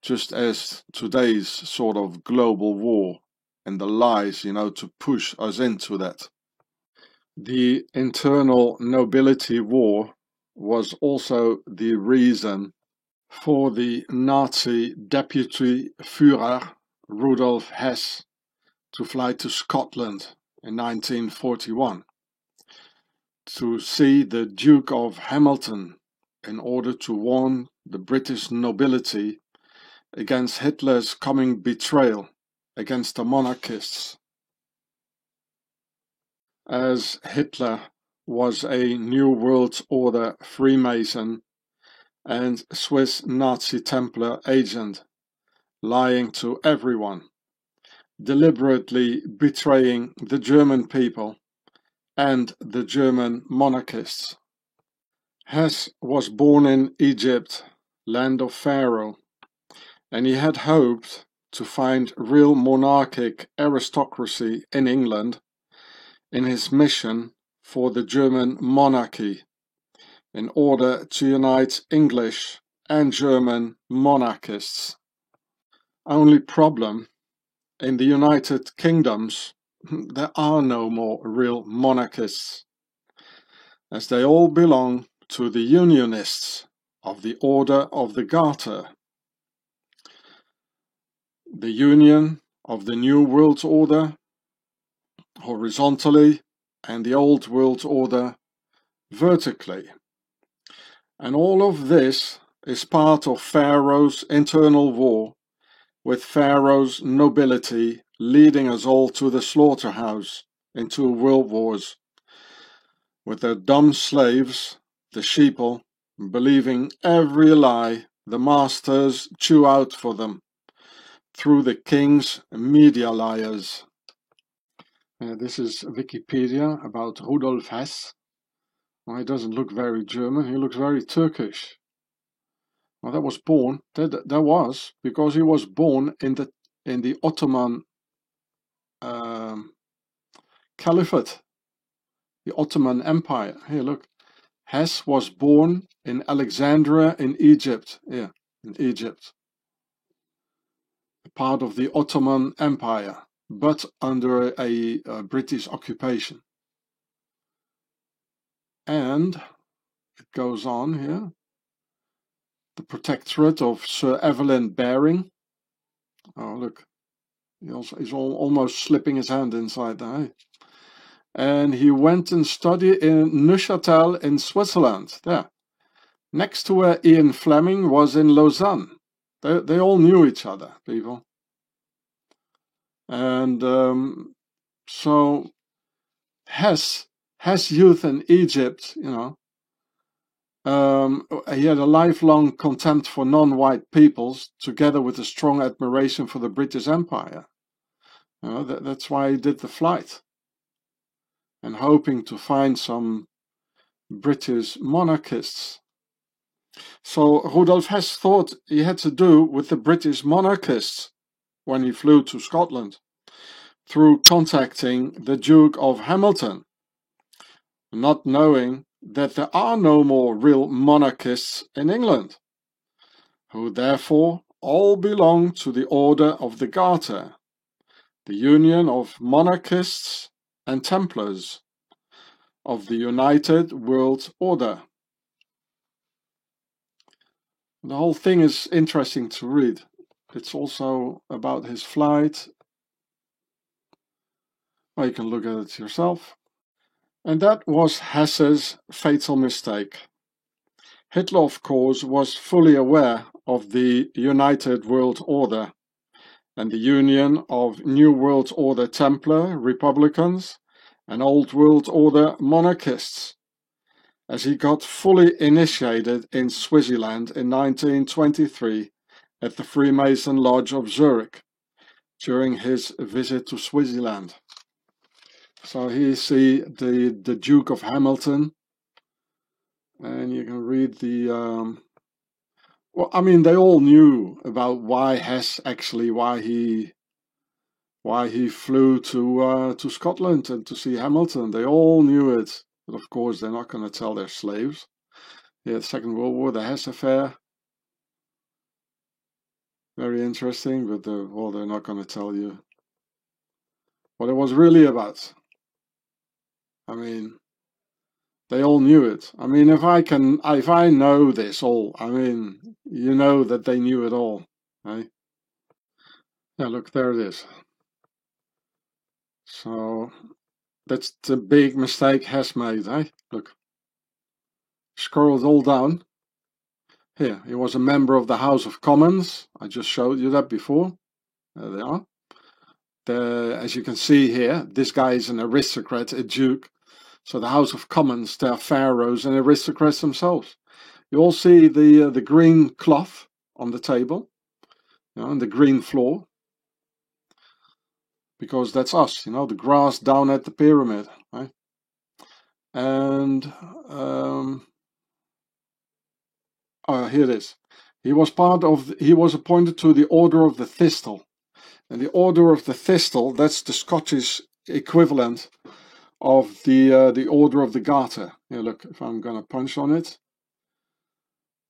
just as today's sort of global war and the lies, to push us into that. The internal nobility war was also the reason for the Nazi deputy Führer Rudolf Hess to fly to Scotland in 1941 to see the Duke of Hamilton in order to warn the British nobility against Hitler's coming betrayal against the monarchists. As Hitler was a New World Order Freemason and Swiss Nazi Templar agent, lying to everyone, deliberately betraying the German people and the German monarchists. Hess was born in Egypt, land of Pharaoh, and he had hoped to find real monarchic aristocracy in England in his mission for the German monarchy in order to unite English and German monarchists. Only problem, in the United Kingdoms there are no more real monarchists, as they all belong to the Unionists of the Order of the Garter. The Union of the New World Order horizontally and the Old World Order vertically. And all of this is part of Pharaoh's internal war with Pharaoh's nobility leading us all to the slaughterhouse in 2 world wars, with their dumb slaves, the sheeple, believing every lie the masters chew out for them through the king's media liars. This is Wikipedia about Rudolf Hess. Well, he doesn't look very German, he looks very Turkish. Well, that was born, that was, because he was born in the Ottoman Caliphate, the Ottoman Empire. Here, look. Hess was born in Alexandria in Egypt. Here, in Egypt. Part of the Ottoman Empire, but under a British occupation. And it goes on here. The Protectorate of Sir Evelyn Baring. Oh, look. He's almost slipping his hand inside there. and he went and studied in Neuchâtel in Switzerland, there, next to where Ian Fleming was in Lausanne. They all knew each other, people. And so Hess youth in Egypt, you know, he had a lifelong contempt for non-white peoples, together with a strong admiration for the British Empire. You know, that's why he did the flight, and hoping to find some British monarchists. So Rudolf Hess thought he had to do with the British monarchists when he flew to Scotland, through contacting the Duke of Hamilton, not knowing that there are no more real monarchists in England, who therefore all belong to the Order of the Garter, the union of monarchists and Templars of the United World Order. The whole thing is interesting to read. It's also about his flight. Well, you can look at it yourself. And that was Hess's fatal mistake. Hitler, of course, was fully aware of the United World Order and the union of New World Order Templar Republicans and Old World Order monarchists, as he got fully initiated in Swaziland in 1923 at the Freemason Lodge of Zurich during his visit to Swaziland. So here you see the Duke of Hamilton, and you can read the well, I mean, they all knew about why Hess actually, why he flew to Scotland and to see Hamilton. They all knew it, but of course they're not going to tell their slaves. Yeah, the Second World War, the Hess affair, very interesting, but well, they're not going to tell you what it was really about. I mean, they all knew it. I mean, if I know this all, I mean, you know that they knew it all, right? Yeah, look, there it is. So that's the big mistake Hess made, eh? Look, scroll it all down. Here, he was a member of the House of Commons. I just showed you that before. There they are. As you can see here, this guy is an aristocrat, a duke. So the House of Commons, they are pharaohs and aristocrats themselves. You all see the green cloth on the table, you know, and the green floor, because that's us, you know, the grass down at the pyramid, right? And here it is. He was appointed to the Order of the Thistle, and the Order of the Thistle, that's the Scottish equivalent of the Order of the Garter. Here, look, if I'm gonna punch on it,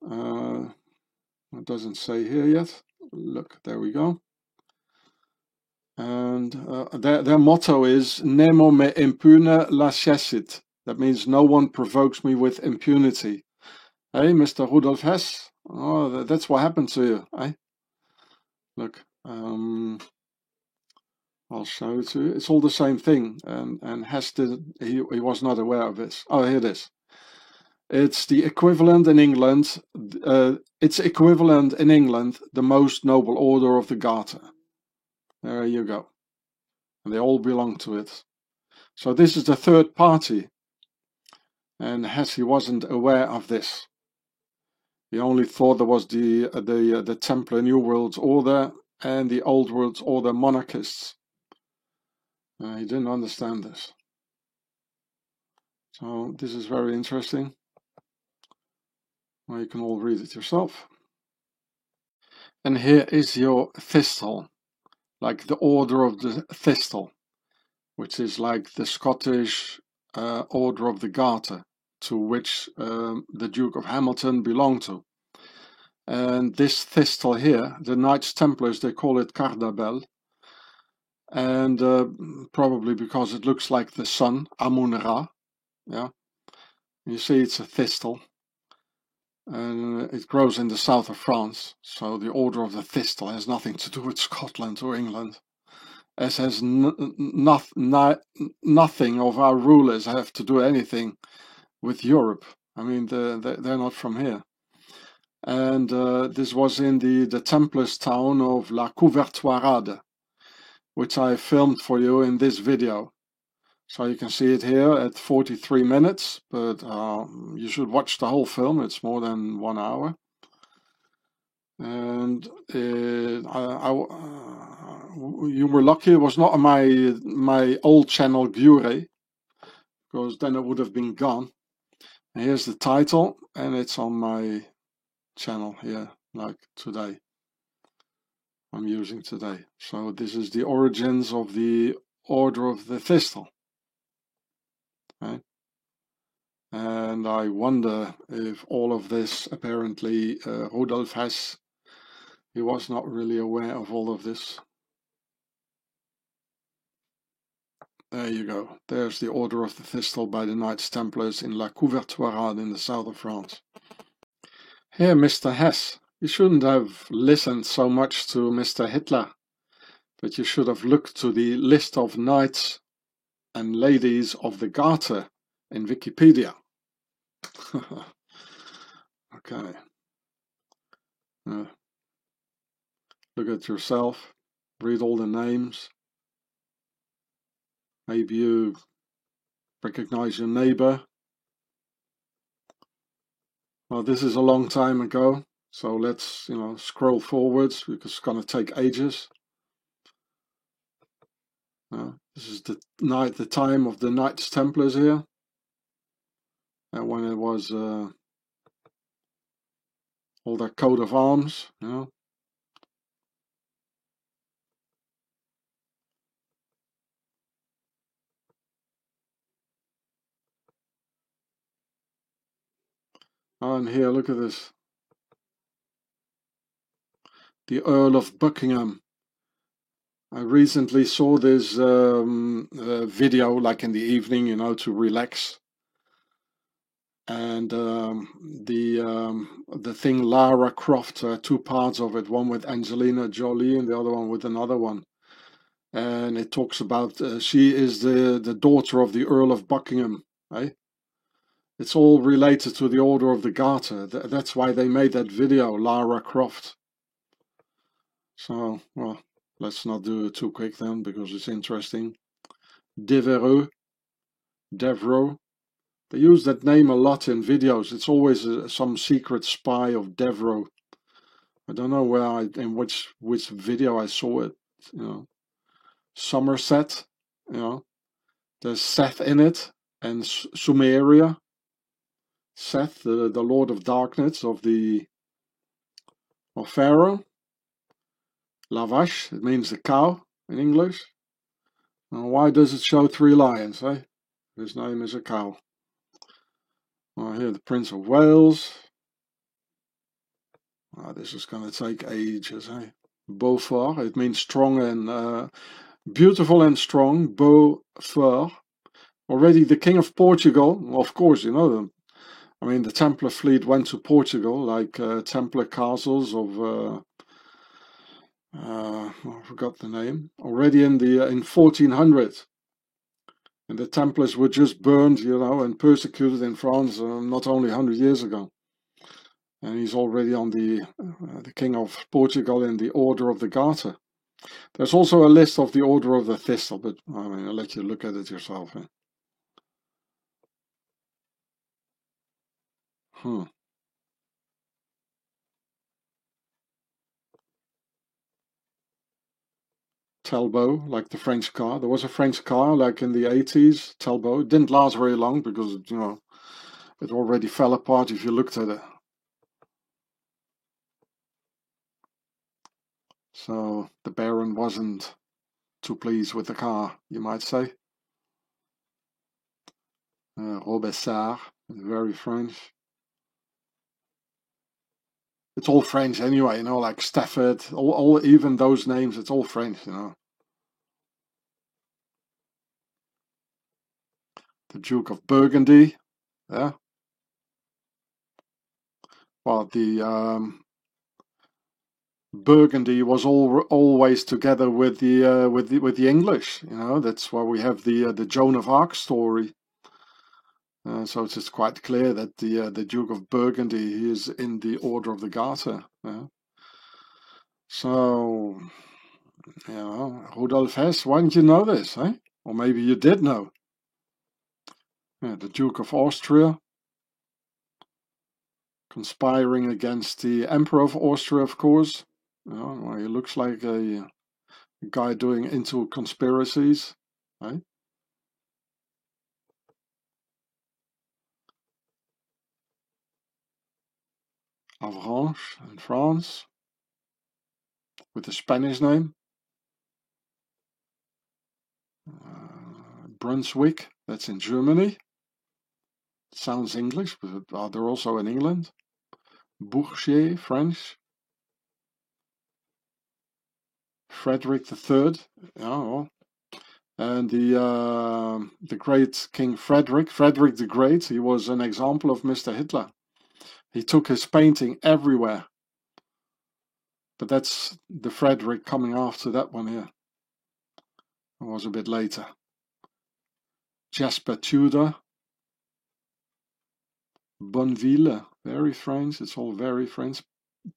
it doesn't say here yet. Look, there we go. And their motto is "Nemo me impune lacessit." That means no one provokes me with impunity. Hey, Mr. Rudolf Hess. Oh, that's what happened to you, eh? Look, I'll show it to you. It's all the same thing, and Hess he was not aware of this. Oh, here it is. It's the equivalent in England. It's equivalent in England, the most noble order of the Garter. There you go. And they all belong to it. So this is the third party. And Hess, he wasn't aware of this. He only thought there was the Templar New World Order and the Old World Order monarchists. He didn't understand this. So this is very interesting. Well, you can all read it yourself. And here is your thistle, like the Order of the Thistle, which is like the Scottish Order of the Garter, to which the Duke of Hamilton belonged to. And this thistle here, the Knights Templars, they call it Cardabel. And probably because it looks like the sun, Amun-Ra. Yeah, you see it's a thistle. And it grows in the south of France. So the Order of the Thistle has nothing to do with Scotland or England. as has nothing of our rulers have to do anything with Europe. I mean, they're not from here. And this was in the Templars town of La Couvertoirade, which I filmed for you in this video. So you can see it here at 43 minutes, but you should watch the whole film. It's more than 1 hour. And you were lucky it was not on my old channel GIUREH, because then it would have been gone. And here's the title, and it's on my channel here, like today. I'm using today. So this is the origins of the Order of the Thistle. Right? And I wonder if all of this, apparently Rudolf Hess, he was not really aware of all of this. There you go. There's the Order of the Thistle by the Knights Templars in La Couvertoirade in the south of France. Here, Mr. Hess, you shouldn't have listened so much to Mr. Hitler, but you should have looked to the list of knights and ladies of the Garter in Wikipedia. Okay. Look at yourself, read all the names. Maybe you recognize your neighbor. Well, this is a long time ago, so let's, scroll forwards because it's going to take ages. This is the time of the Knights Templars here, and when it was all that coat of arms, And here, look at this. The Earl of Buckingham. I recently saw this video, like in the evening, to relax. And the thing Lara Croft, two parts of it, one with Angelina Jolie and the other one with another one. And it talks about she is the daughter of the Earl of Buckingham, eh? It's all related to the Order of the Garter. That's why they made that video, Lara Croft. So, well, let's not do it too quick then, because it's interesting. Devereux. They use that name a lot in videos. It's always some secret spy of Devereux. I don't know in which video I saw it. Somerset. There's Seth in it, and Sumeria. Seth, the Lord of Darkness of Pharaoh. La vache, it means the cow in English. Now, why does it show 3 lions, eh? His name is a cow. Well, here, the Prince of Wales. This is going to take ages, eh? Beaufort, it means strong and beautiful and strong. Beaufort. Already the King of Portugal, well, of course, you know them. I mean, the Templar fleet went to Portugal, like Templar castles of, I forgot the name, already in 1400. And the Templars were just burned, and persecuted in France not only 100 years ago. And he's already on the King of Portugal in the Order of the Garter. There's also a list of the Order of the Thistle, but I mean, I'll let you look at it yourself. Eh? Talbot, like the French car. There was a French car, like in the 80s, Talbot. It didn't last very long because, it already fell apart if you looked at it. So the Baron wasn't too pleased with the car, you might say. Robespierre, very French. It's all French anyway, like Stafford, all even those names, it's all French, The Duke of Burgundy, yeah. Well, Burgundy was always together with the English. You know, that's why we have the Joan of Arc story. So it's just quite clear that the Duke of Burgundy is in the Order of the Garter. So, you know, Rudolf Hess, why didn't you know this, eh? Or maybe you did know. The Duke of Austria, conspiring against the Emperor of Austria, of course. You know, well, he looks like a guy doing into conspiracies, right? Avranches in France, with a Spanish name. Brunswick, that's in Germany. Sounds English, but they're also in England. Bourchier, French. Frederick III, well. And the great King Frederick the Great, he was an example of Mr. Hitler. He took his painting everywhere. But that's the Frederick coming after that one here. It was a bit later. Jasper Tudor. Bonneville, very French. It's all very French.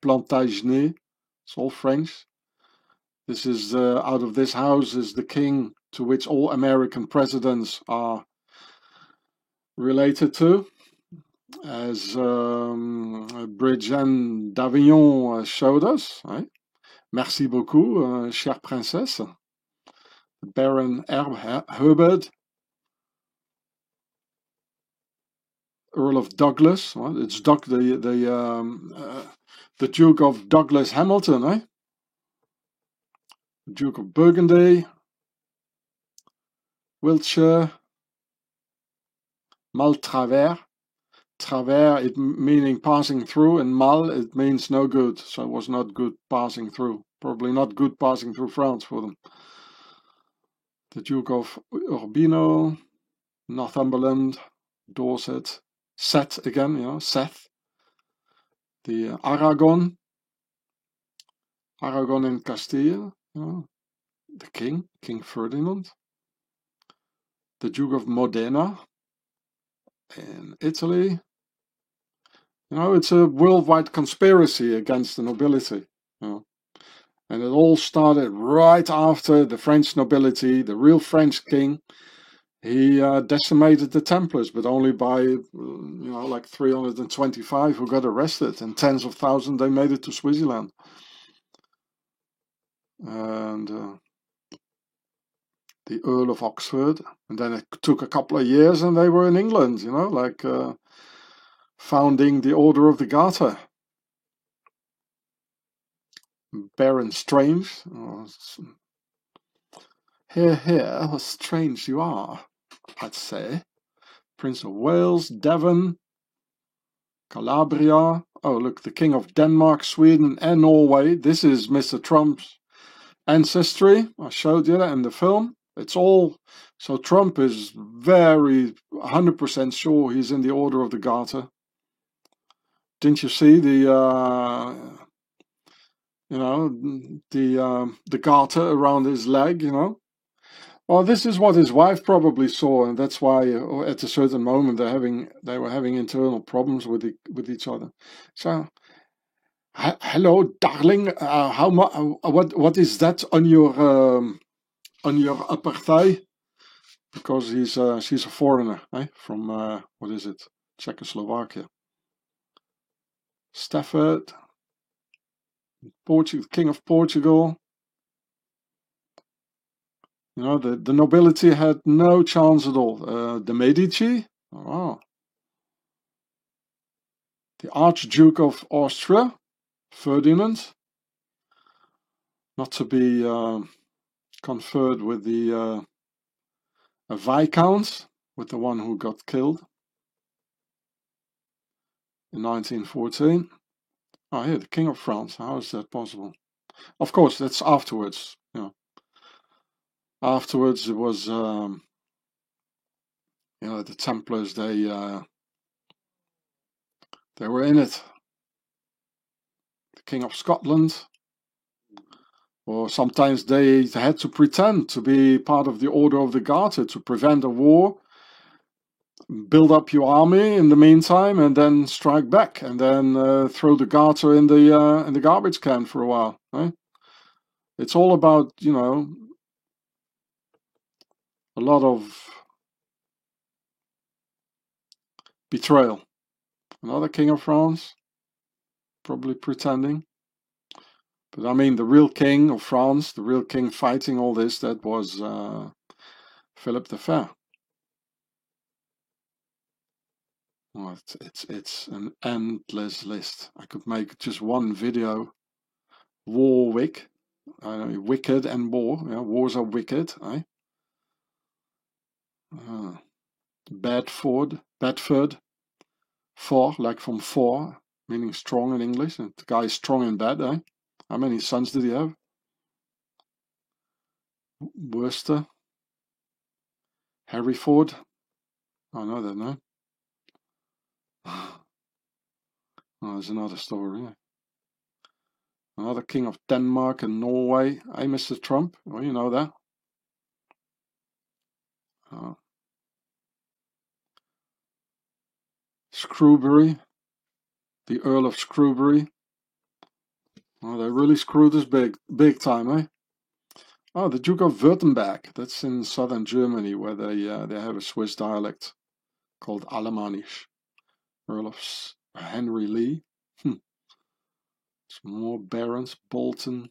Plantagenet, it's all French. This is, out of this house is the king to which all American presidents are related to. As Brigitte d'Avignon showed us. Right? Merci beaucoup, chère princesse. Baron Herbert, Earl of Douglas. Well, it's the Duke of Douglas Hamilton, eh? The Duke of Burgundy, Wiltshire, Maltravers. Travers, it meaning passing through, and mal, it means no good. So it was not good passing through. Probably not good passing through France for them. The Duke of Urbino, Northumberland, Dorset, Seth again, you know, Seth. The Aragon and Castile, you know, the King Ferdinand. The Duke of Modena in Italy. You know, it's a worldwide conspiracy against the nobility. You know. And it all started right after the French nobility, the real French king. He decimated the Templars, but only by, you know, like 325 who got arrested, and tens of thousands they made it to Switzerland. And the Earl of Oxford, and then it took a couple of years, and they were in England. You know, like founding the Order of the Garter. Baron Strange. Oh, hear, how strange you are, I'd say. Prince of Wales, Devon, Calabria. Oh, look, the King of Denmark, Sweden, and Norway. This is Mr. Trump's ancestry. I showed you that in the film. It's all. So Trump is very 100% sure he's in the Order of the Garter. Didn't you see the you know, the garter around his leg, you know? Well, this is what his wife probably saw, and that's why at a certain moment they were having internal problems with each other. So, hello, darling. What is that on your upper thigh? Because she's a foreigner, eh? From what is it? Czechoslovakia. Stafford. King of Portugal. You know, the nobility had no chance at all. The Medici, oh. The Archduke of Austria, Ferdinand, not to be conferred with the Viscount, with the one who got killed in 1914. Oh, here, the King of France. How is that possible? Of course, that's afterwards. You know. Afterwards, it was, you know, the Templars. They were in it. The King of Scotland, Or sometimes they had to pretend to be part of the Order of the Garter to prevent a war, build up your army in the meantime, and then strike back, and then throw the Garter in the garbage can for a while. Eh? It's all about, you know, a lot of betrayal. Another king of France, probably pretending. But I mean, the real king of France, the real king fighting all this, that was Philip the Fair. Well, it's an endless list. I could make just one video. Warwick, wicked and war. Yeah, wars are wicked. Eh? Bedford, for like from for, meaning strong in English. And the guy is strong in bed. Eh? How many sons did he have? Worcester, Hereford. I know that name. Oh, there's another story. Another king of Denmark and Norway. Hey, Mr. Trump. Well, you know that. Screwbury. The Earl of Screwbury. Oh, they really screwed us big time, eh? Oh, the Duke of Württemberg. That's in southern Germany, where they have a Swiss dialect called Alemannisch. Earl of Henry Lee. Some more barons. Bolton.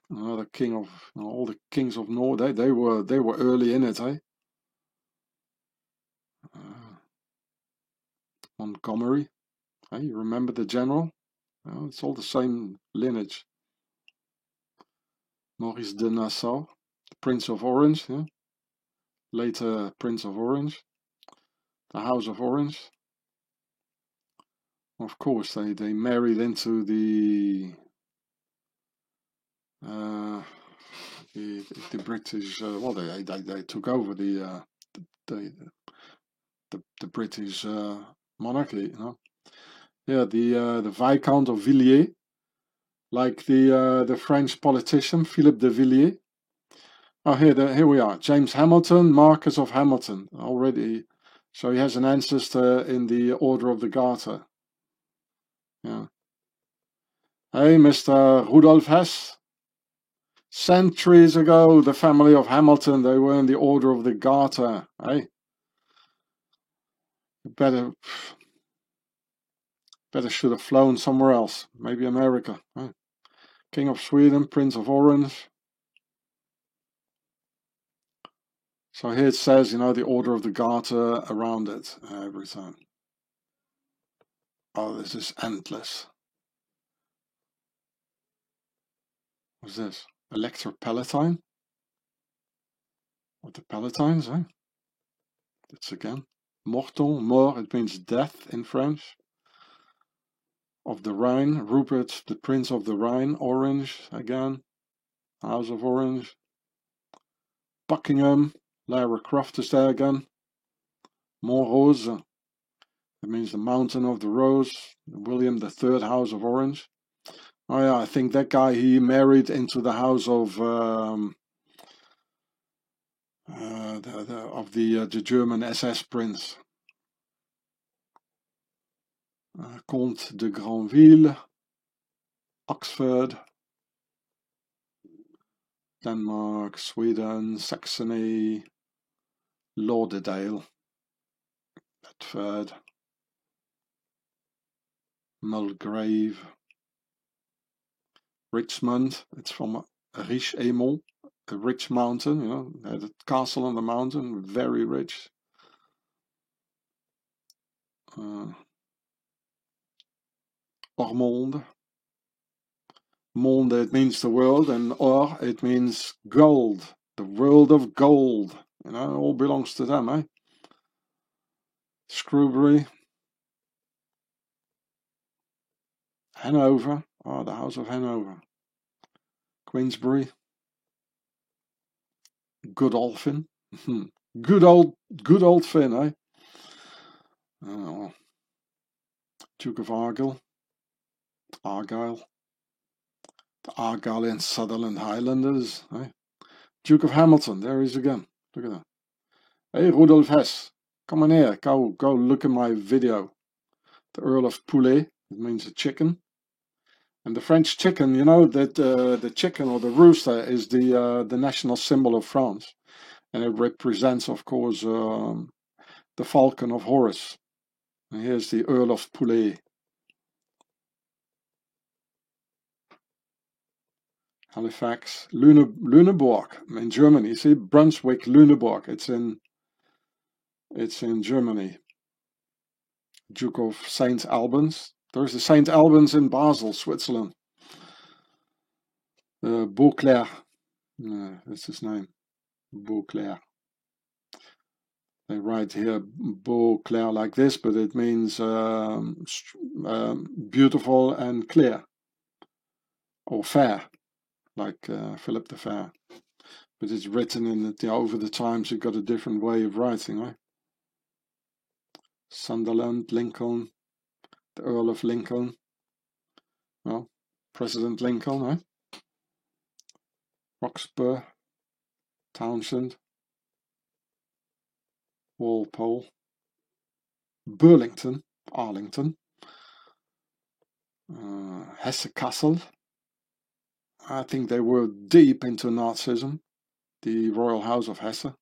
Another king of all the kings of Norway. They were early in it, eh? Montgomery. Hey, you remember the general? Oh, it's all the same lineage. Maurice de Nassau, the Prince of Orange, yeah? Later Prince of Orange, the House of Orange. Of course, they married into the British. Well, they took over the British monarchy, you know. Yeah, the Viscount of Villiers, like the French politician Philippe de Villiers. Oh, here we are. James Hamilton, Marquess of Hamilton, already. So he has an ancestor in the Order of the Garter. Yeah. Hey, Mr. Rudolf Hess. Centuries ago, the family of Hamilton, they were in the Order of the Garter. Hey, better should have flown somewhere else. Maybe America. Hey. King of Sweden, Prince of Orange. So here it says, you know, the Order of the Garter around it every time. Oh, this is endless. What's this? Elector Palatine? What the Palatines, eh? That's again. Morton, mort, it means death in French. Of the Rhine, Rupert, the Prince of the Rhine, Orange, again. House of Orange. Buckingham, Lara Croft is there again. Montrose, that means the Mountain of the Rose. William III, House of Orange. Oh yeah, I think that guy, he married into the house of the German SS prince. Comte de Granville, Oxford, Denmark, Sweden, Saxony, Lauderdale, Bedford, Mulgrave, Richmond. It's from Riche Emont, a rich mountain, you know, had a castle on the mountain, very rich. Ormonde. Monde, it means the world, and or, it means gold. The world of gold. You know, it all belongs to them, eh? Screwbury. Hanover. Oh, the House of Hanover. Queensbury. Godolphin. good old Finn, eh? Oh. Duke of Argyll. The Argyll and Sutherland Highlanders. Hey? Duke of Hamilton, there he is again. Look at that. Hey, Rudolf Hess, come on here. Go look at my video. The Earl of Poulet, it means a chicken. And the French chicken, you know that the chicken or the rooster is the national symbol of France. And it represents, of course, the falcon of Horus. And here's the Earl of Poulet. Halifax, Lüneburg in Germany. See, Brunswick, Lüneburg. It's in Germany. Duke of St. Albans. There's the St. Albans in Basel, Switzerland. Beauclerc. That's his name. Beauclerc. They write here Beauclerc like this, but it means beautiful and clear. Or fair, like Philip the Fair. But it's written in over the times, it got a different way of writing, right? Sunderland, Lincoln, the Earl of Lincoln. Well, President Lincoln, right? Roxburgh, Townshend, Walpole, Burlington, Arlington, Hesse Kassel. I think they were deep into Nazism, the Royal House of Hesse.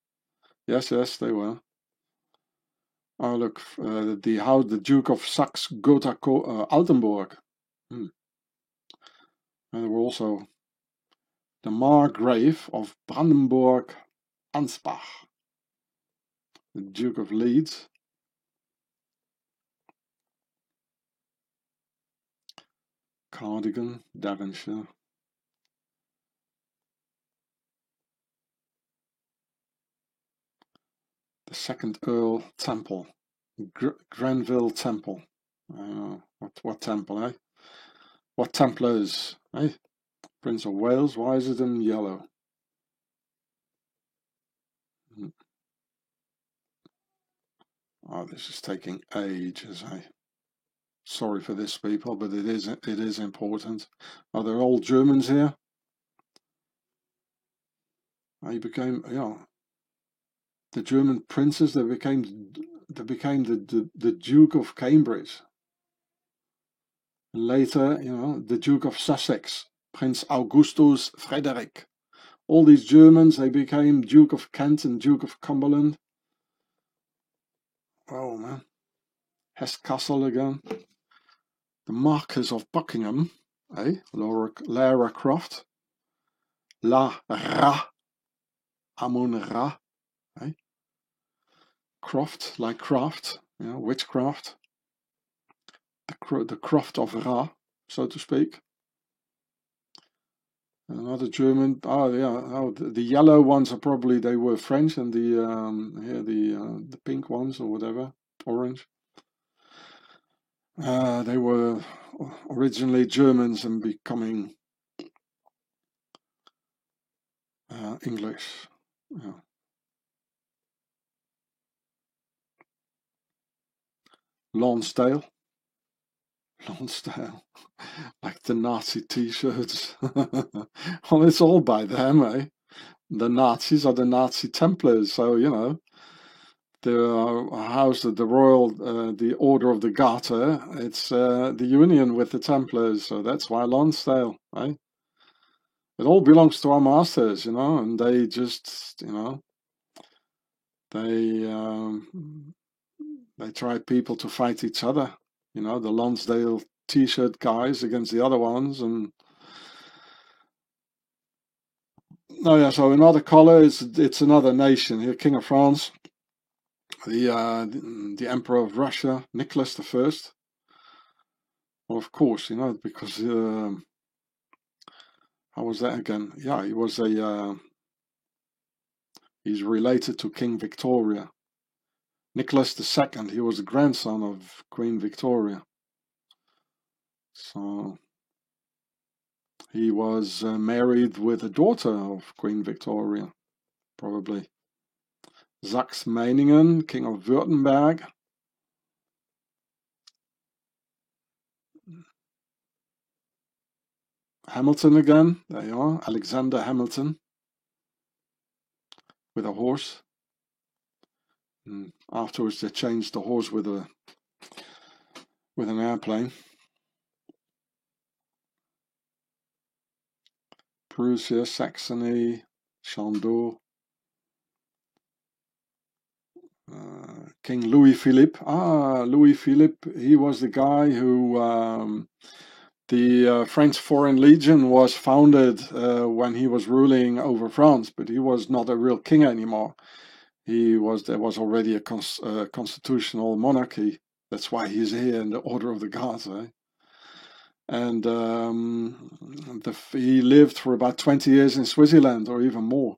Yes, they were. Oh, look, the Duke of Saxe-Gotha-Altenburg. And there were also the Margrave of Brandenburg-Ansbach, the Duke of Leeds, Cardigan, Devonshire, the second Earl Temple, Grenville Temple. What temple, eh? What Templars, eh? Prince of Wales, why is it in yellow? Oh, this is taking ages, eh? Sorry for this, people, but it is important. Are there all Germans here? He became, the German princes. They became the Duke of Cambridge. Later, the Duke of Sussex, Prince Augustus Frederick. All these Germans, they became Duke of Kent and Duke of Cumberland. Oh man, Hesse Kassel again. The Marquess of Buckingham, Lara Croft. La Ra, Amun Ra, Croft, like craft, witchcraft. The Croft of Ra, so to speak. Another German. The yellow ones are probably they were French, and the pink ones or whatever, orange. They were originally Germans and becoming English. Lonsdale, like the Nazi T-shirts. Well, it's all by them, eh? The Nazis are the Nazi Templars, so the house, the royal, the Order of the Garter. It's the union with the Templars, so that's why Lonsdale, eh? It all belongs to our masters, and they just, they try people to fight each other. The Lonsdale T-shirt guys against the other ones, and so another color it's another nation here. King of France, the Emperor of Russia, Nicholas I. Well, of course, because how was that again? Yeah, he was he's related to King Victoria. Nicholas II, he was the grandson of Queen Victoria. So he was married with a daughter of Queen Victoria, probably. Saxe-Meiningen, King of Württemberg. Hamilton again, there you are, Alexander Hamilton, with a horse. And afterwards they changed the horse with an airplane. Prussia, Saxony, Chandon, King Louis Philippe. Louis Philippe, he was the guy who the French Foreign Legion was founded when he was ruling over France, but he was not a real king anymore. There was already a constitutional monarchy. That's why he's here in the Order of the Guards. And he lived for about 20 years in Switzerland, or even more.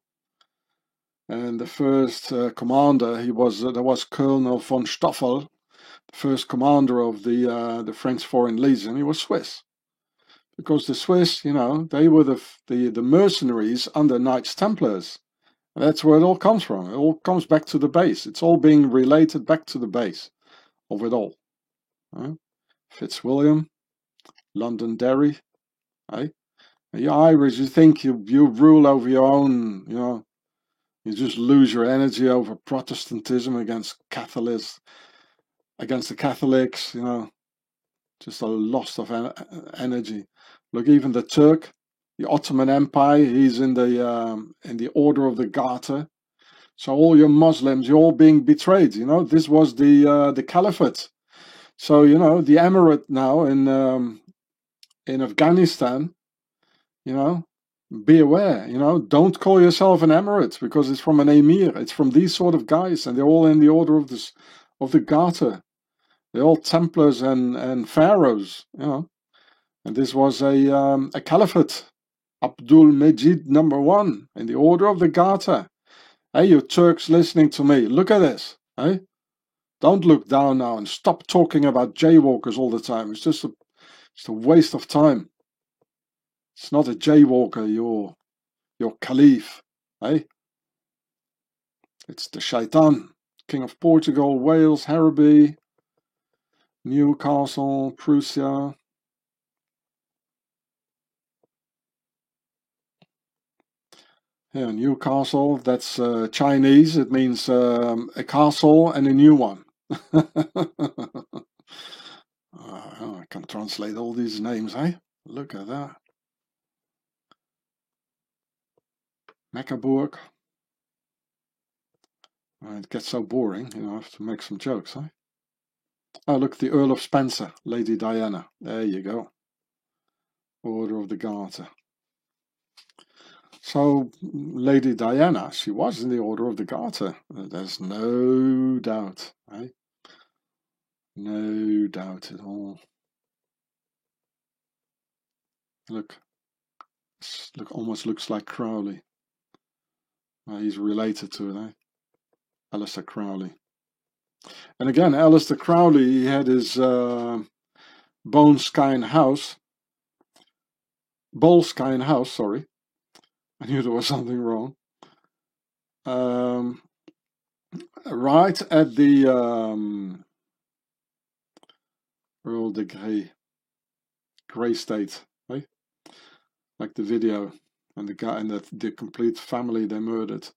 And the first commander, there was Colonel von Stoffel, the first commander of the French Foreign Legion. He was Swiss, because the Swiss, they were the mercenaries under Knights Templars. And that's where it all comes from. It all comes back to the base. It's all being related back to the base of it all. Fitzwilliam, Londonderry, eh? You Irish, you think you rule over your own, you just lose your energy over Protestantism against Catholics, against the Catholics, just a loss of energy. Look, even the Turk, the Ottoman Empire, he's in the Order of the Garter. So all your Muslims, you're all being betrayed. This was the Caliphate. So the Emirate now in Afghanistan, be aware. Don't call yourself an Emirate, because it's from an Emir. It's from these sort of guys, and they're all in the Order of the Garter. They're all Templars and Pharaohs. And this was a Caliphate, Abdul Majid #1 in the Order of the Garter. Hey, you Turks listening to me, look at this. Hey, don't look down now and stop talking about jaywalkers all the time. It's just a waste of time. It's not a jaywalker, your Caliph. Hey, it's the Shaitan, King of Portugal, Wales, Harrowby, Newcastle, Prussia. Yeah, Newcastle, that's Chinese. It means a castle and a new one. I can translate all these names, eh? Look at that. Meccaburg. It gets so boring, I have to make some jokes, eh? Oh, look, the Earl of Spencer, Lady Diana. There you go. Order of the Garter. So, Lady Diana, she was in the Order of the Garter. There's no doubt, eh? No doubt at all. Look, almost looks like Crowley. He's related to it, eh? Aleister Crowley. And again, Aleister Crowley, he had his Boleskine House, sorry. I knew there was something wrong. Right at the Earl de Grey State, right? Like the video, and the guy and the complete family they murdered.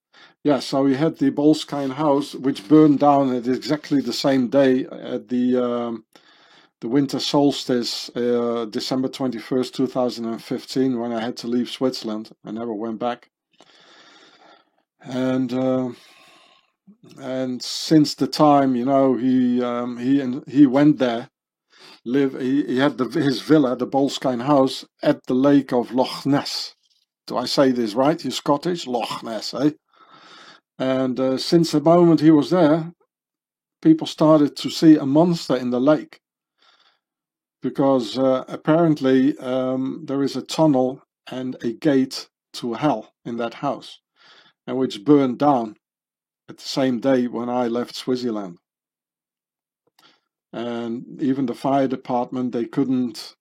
Yeah, so he had the Boleskine House, which burned down at exactly the same day at the winter solstice, December 21st, 2015, when I had to leave Switzerland. I never went back. And since the time, he went there. He had his villa, the Boleskine House, at the lake of Loch Ness. Do I say this right? You Scottish? Loch Ness, eh? And since the moment he was there, people started to see a monster in the lake. Because apparently there is a tunnel and a gate to hell in that house, and which burned down at the same day when I left Switzerland. And even the fire department, they couldn't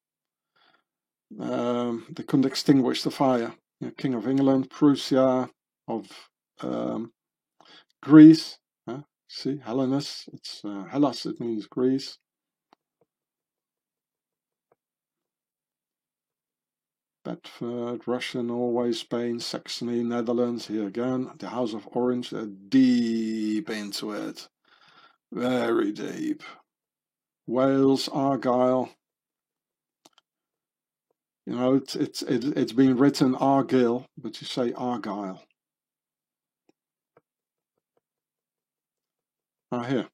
extinguish the fire. King of England, Prussia, of Greece. See, Hellenes. It's Hellas. It means Greece. Bedford, Russia, Norway, Spain, Saxony, Netherlands, here again, the House of Orange, deep into it, very deep. Wales, Argyll, you know, it's been written Argyll, but you say Argyll. Ah, here,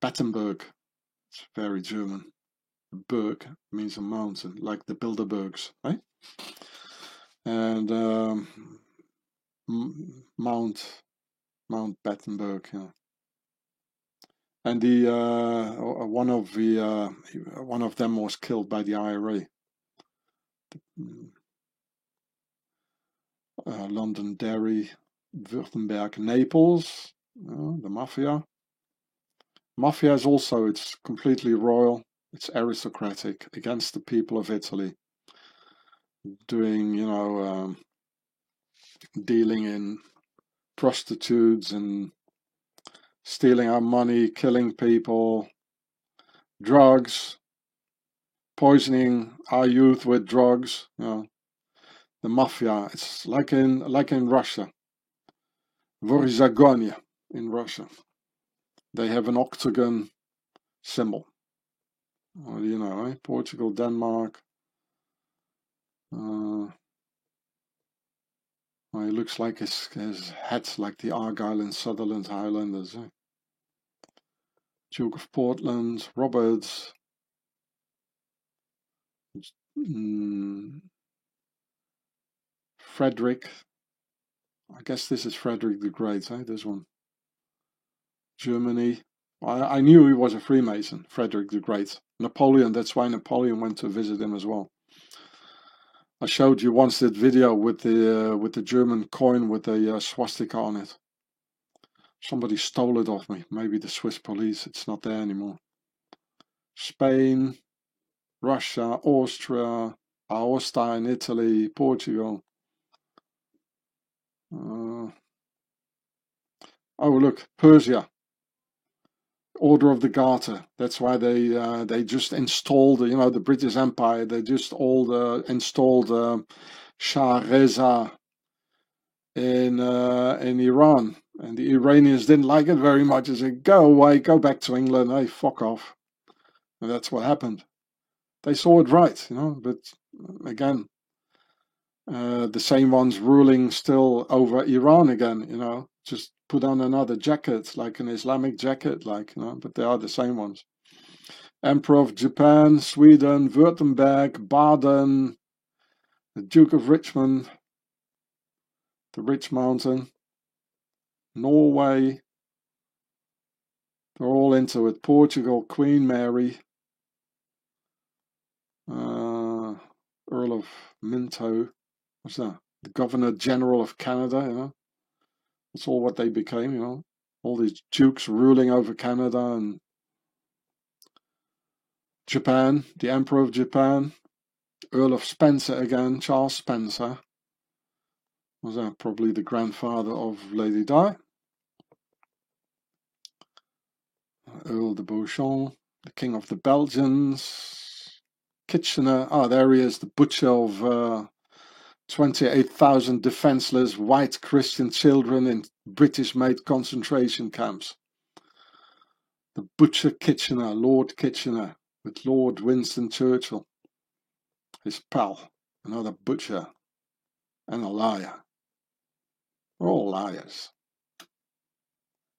Battenberg, it's very German. Berg means a mountain, like the Bilderbergs, right? And Mount Battenberg, yeah. And the one of them was killed by the IRA. Londonderry, Württemberg, Naples, the mafia. Mafia is also, it's completely royal, it's aristocratic, against the people of Italy, doing, you know, dealing in prostitutes and stealing our money, killing people, drugs, poisoning our youth with drugs, you know. The mafia, it's like in Russia. Vorzagonia in Russia. They have an octagon symbol. What do you know, eh? Portugal, Denmark. Well, he looks like his hat's like the Argyll and Sutherland Highlanders. Eh? Duke of Portland, Roberts. Frederick. I guess this is Frederick the Great, eh? This one. Germany. I knew he was a Freemason, Frederick the Great. Napoleon, that's why Napoleon went to visit him as well. I showed you once that video with the German coin with a swastika on it. Somebody stole it off me. Maybe the Swiss police. It's not there anymore. Spain, Russia, Austria, Aosta in Italy, Portugal. Oh look, Persia. Order of the Garter. That's why they just installed, you know, the British Empire. They just installed Shah Reza in Iran, and the Iranians didn't like it very much. They said, "Go away, go back to England. Hey, fuck off." And that's what happened. They saw it right, you know. But again, the same ones ruling still over Iran again, you know. Just put on another jacket, like an Islamic jacket, like, you know, but they are the same ones. Emperor of Japan, Sweden, Württemberg, Baden, the Duke of Richmond, the Rich Mountain, Norway, they're all into it. Portugal, Queen Mary, Earl of Minto, what's that? The Governor General of Canada, you know. That's all what they became, you know. All these dukes ruling over Canada. And Japan, the Emperor of Japan, Earl of Spencer again, Charles Spencer. Was that probably the grandfather of Lady Di? Earl de Beauchamp, the King of the Belgians, Kitchener. Oh, there he is, the butcher of 28,000 defenseless white Christian children in British-made concentration camps. The butcher Kitchener, Lord Kitchener, with Lord Winston Churchill, his pal, another butcher and a liar. We're all liars.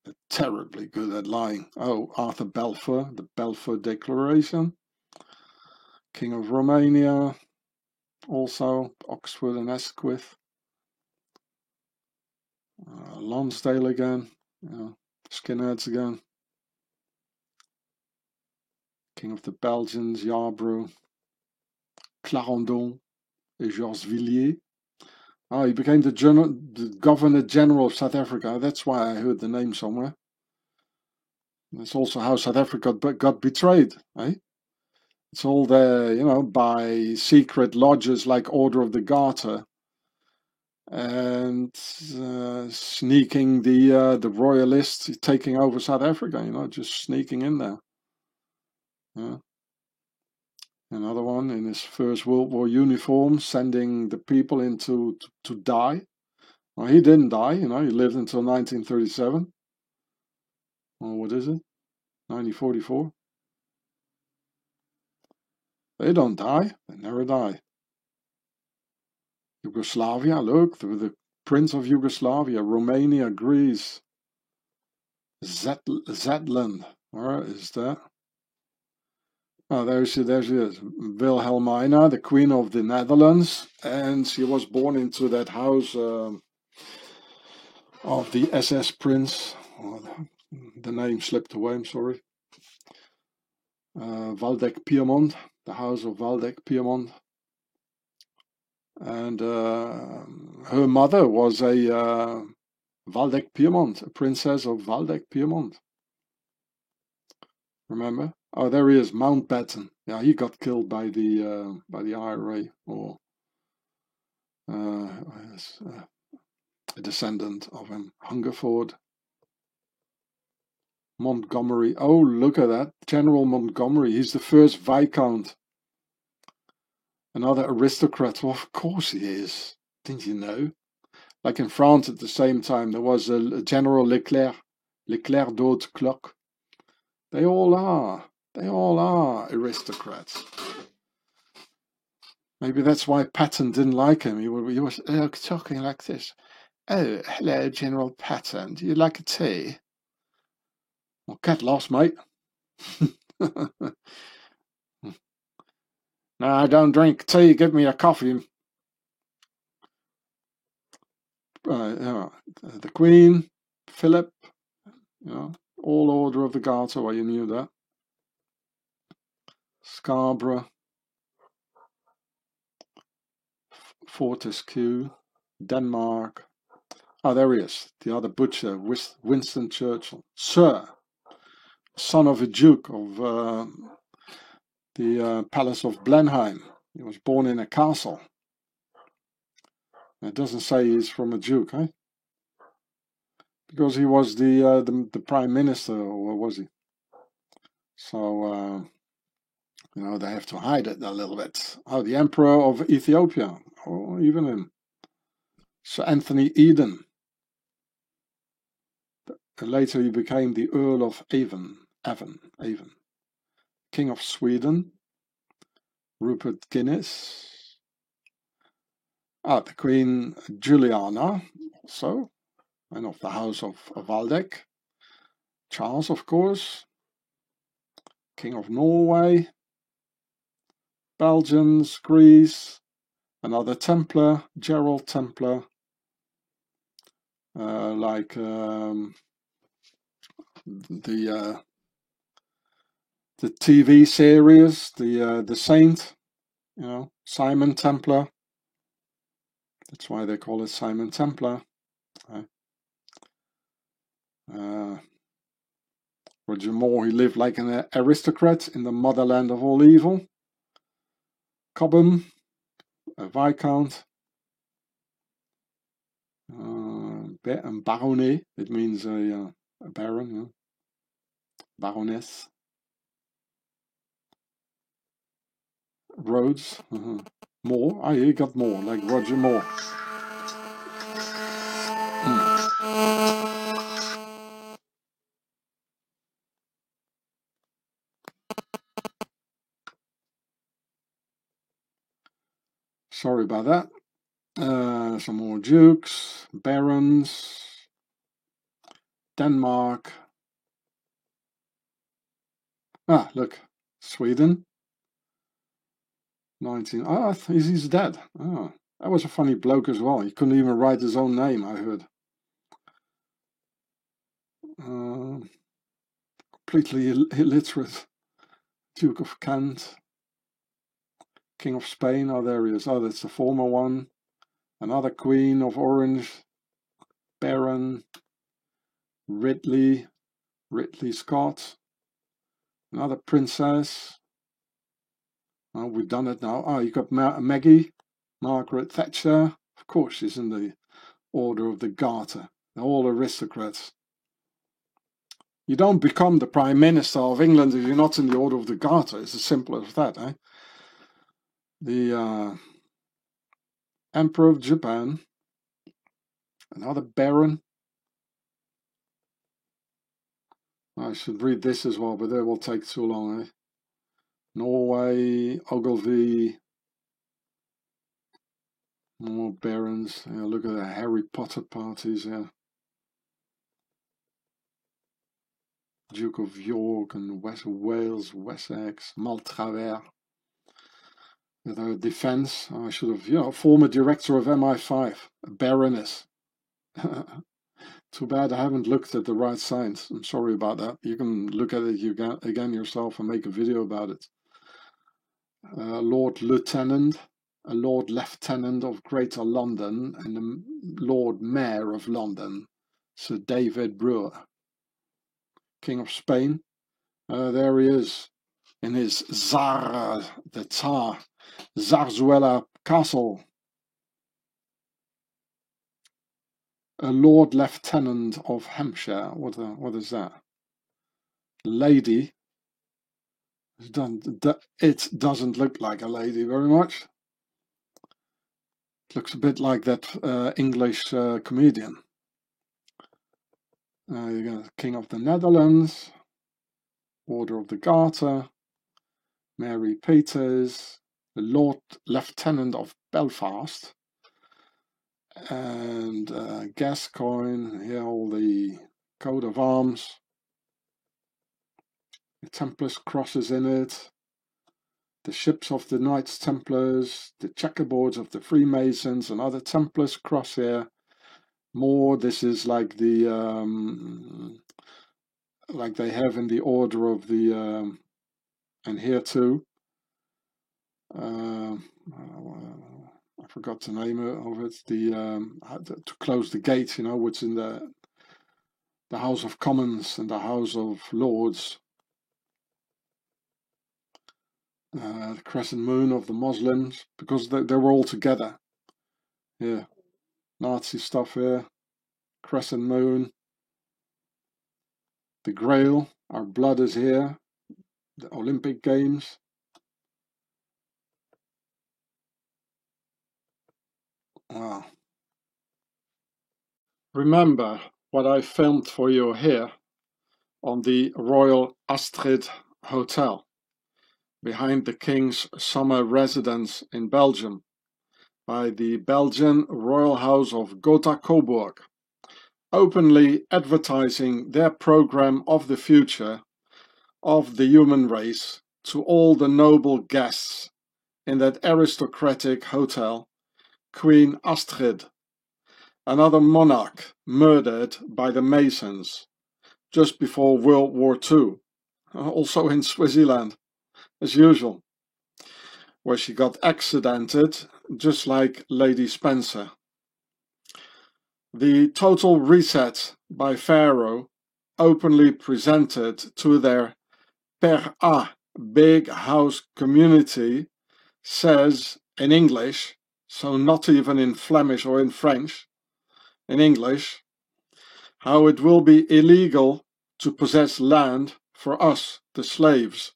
They're terribly good at lying. Oh, Arthur Balfour, the Balfour Declaration, King of Romania, also Oxford and Asquith, Lonsdale again, Skinheads again, King of the Belgians, Yarborough, Clarendon, and Georges Villiers. Oh, he became the Governor General of South Africa. That's why I heard the name somewhere. That's also how South Africa got betrayed, eh? It's all there, you know, by secret lodges like Order of the Garter, and sneaking the royalists taking over South Africa, you know, just sneaking in there. Yeah. Another one in his First World War uniform, sending the people in to die. Well, he didn't die, you know, he lived until 1937. Or what is it? 1944. They don't die, they never die. Yugoslavia, look, the Prince of Yugoslavia, Romania, Greece, Zetland, where is that? Oh, there she is, Wilhelmina, the Queen of the Netherlands, and she was born into that house of the SS Prince. Oh, the name slipped away, I'm sorry. Waldeck-Pyrmont, the house of Waldeck-Pyrmont. And her mother was a Waldeck-Pyrmont, a princess of Waldeck-Pyrmont. Remember? Oh, there he is, Mountbatten. Yeah, he got killed by the IRA, or a descendant of him, Hungerford. Montgomery. Oh, look at that, General Montgomery. He's the first Viscount. Another aristocrat. Well, of course he is. Didn't you know? Like in France at the same time, there was a General Leclerc d'Haute Cloque. They all are aristocrats. Maybe that's why Patton didn't like him. He was talking like this. Oh, hello, General Patton. Do you like a tea? Well, get lost, mate. No, I don't drink tea. Give me a coffee. The Queen, Philip, you know, all Order of the Garter. Well, you knew that. Scarborough, Fortescue, Denmark. Oh, there he is, the other butcher, Winston Churchill. Sir, son of a duke of the Palace of Blenheim. He was born in a castle. It doesn't say he's from a duke, eh? Because he was the prime minister, or was he? So, you know, they have to hide it a little bit. Oh, the Emperor of Ethiopia. Oh, even him. Sir Anthony Eden. Later he became the Earl of Avon. King of Sweden. Rupert Guinness. Ah, the Queen Juliana, also, and of the House of Waldeck. Charles, of course. King of Norway. Belgians, Greece. Another Templar, Gerald Templar. Like the TV series, the Saint, you know, Simon Templar. That's why they call it Simon Templar. Roger Moore, he lived like an aristocrat in the motherland of all evil. Cobham, a Viscount. Baronet, it means a baron, yeah. Baroness. Rhodes, Moore, ah, he got more, like Roger Moore. Sorry about that. Some more dukes, barons, Denmark. Ah, look, Sweden. 19. Ah, he's dead. Ah, that was a funny bloke as well. He couldn't even write his own name, I heard. Completely illiterate. Duke of Kent. King of Spain. Oh, there he is. Oh, that's the former one. Another Queen of Orange. Baron. Ridley Scott. Another princess. Oh, we've done it now. Oh, you got Maggie, Margaret Thatcher. Of course, she's in the Order of the Garter. They're all aristocrats. You don't become the Prime Minister of England if you're not in the Order of the Garter. It's as simple as that, eh? the Emperor of Japan, another baron. I should read this as well, but that will take too long. Eh? Norway, Ogilvy, more barons. Yeah, look at the Harry Potter parties. Yeah, Duke of York and West Wales, Wessex, Maltravers. The defense. I should have, former director of MI5, a baroness. Too bad I haven't looked at the right signs. I'm sorry about that. You can look at it again yourself and make a video about it. Lord Lieutenant, a Lord Lieutenant of Greater London, and the Lord Mayor of London, Sir David Brewer. King of Spain. There he is in his Tsar, the Tsar, Zarzuela Castle. A Lord Lieutenant of Hampshire. What is that? Lady. It doesn't look like a lady very much. It looks a bit like that English comedian. You got King of the Netherlands, Order of the Garter, Mary Peters, the Lord Lieutenant of Belfast, and Gascoigne. Here all the coat of arms. The Templars crosses in it, the ships of the Knights Templars, the checkerboards of the Freemasons, and other Templars cross here. More, this is like the like they have in the order of the and here too. I forgot the name of it. The to close the gate, what's in the House of Commons and the House of Lords. The crescent moon of the Muslims, because they were all together. Yeah, Nazi stuff here. Crescent moon. The Grail, our blood is here. The Olympic Games. Wow. Remember what I filmed for you here on the Royal Astrid Hotel, behind the King's summer residence in Belgium, by the Belgian Royal House of Gotha-Coburg, openly advertising their program of the future of the human race to all the noble guests in that aristocratic hotel, Queen Astrid, another monarch murdered by the Masons just before World War II, also in Swaziland, as usual, where she got accidented, just like Lady Spencer. The total reset by Pharaoh, openly presented to their per a big house community, says in English, so not even in Flemish or in French, in English, how it will be illegal to possess land for us, the slaves,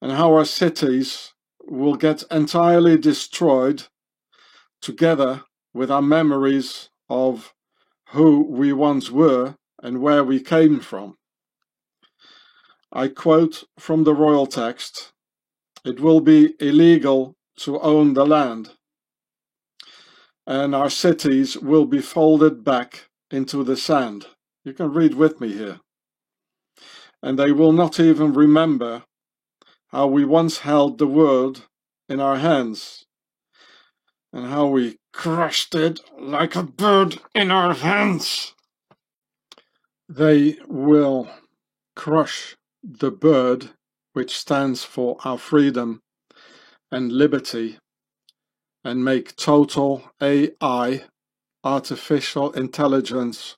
and how our cities will get entirely destroyed together with our memories of who we once were and where we came from. I quote from the royal text, "It will be illegal to own the land, and our cities will be folded back into the sand." You can read with me here. "And they will not even remember how we once held the world in our hands, and how we crushed it like a bird in our hands." They will crush the bird which stands for our freedom and liberty, and make total AI, artificial intelligence,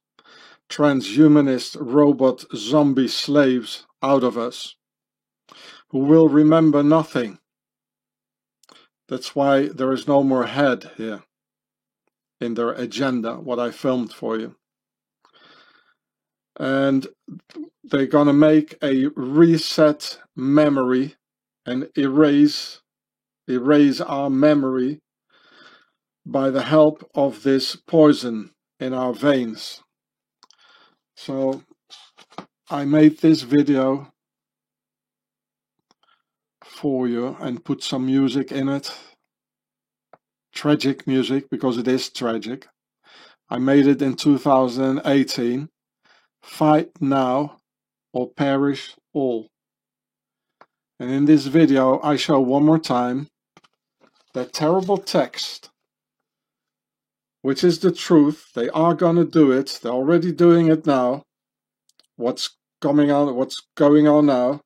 transhumanist robot zombie slaves out of us, who will remember nothing. That's why there is no more head here in their agenda, what I filmed for you. And they're gonna make a reset memory and erase erase our memory by the help of this poison in our veins. So I made this video for you and put some music in it. Tragic music, because it is tragic. I made it in 2018. Fight now or perish all. And in this video I show one more time that terrible text, which is the truth. They are gonna do it. They're already doing it now. What's going on now.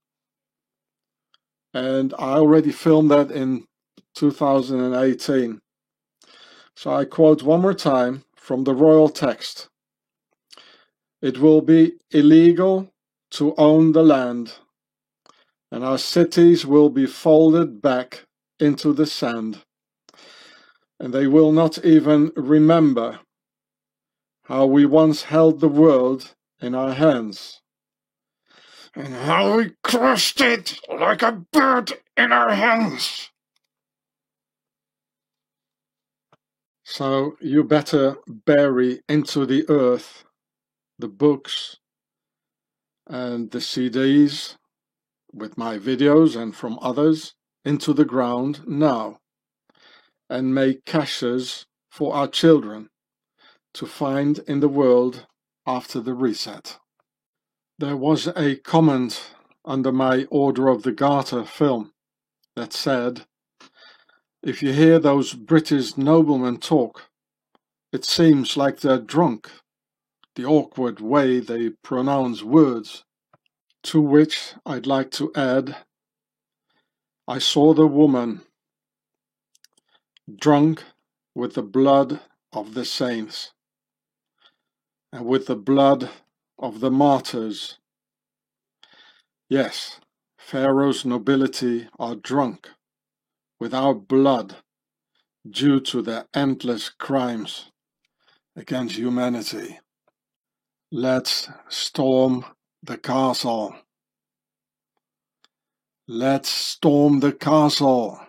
And I already filmed that in 2018. So I quote one more time from the royal text. It will be illegal to own the land, and our cities will be folded back into the sand, and they will not even remember how we once held the world in our hands, and how we crushed it like a bird in our hands. So you better bury into the earth the books and the CDs with my videos and from others into the ground now, and make caches for our children to find in the world after the reset. There was a comment under my Order of the Garter film that said, if you hear those British noblemen talk, it seems like they're drunk, the awkward way they pronounce words. To which I'd like to add, I saw the woman drunk with the blood of the saints and with the blood of the martyrs. Yes, Pharaoh's nobility are drunk with our blood due to their endless crimes against humanity. Let's storm the castle. Let's storm the castle.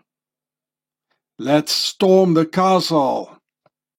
Let's storm the castle.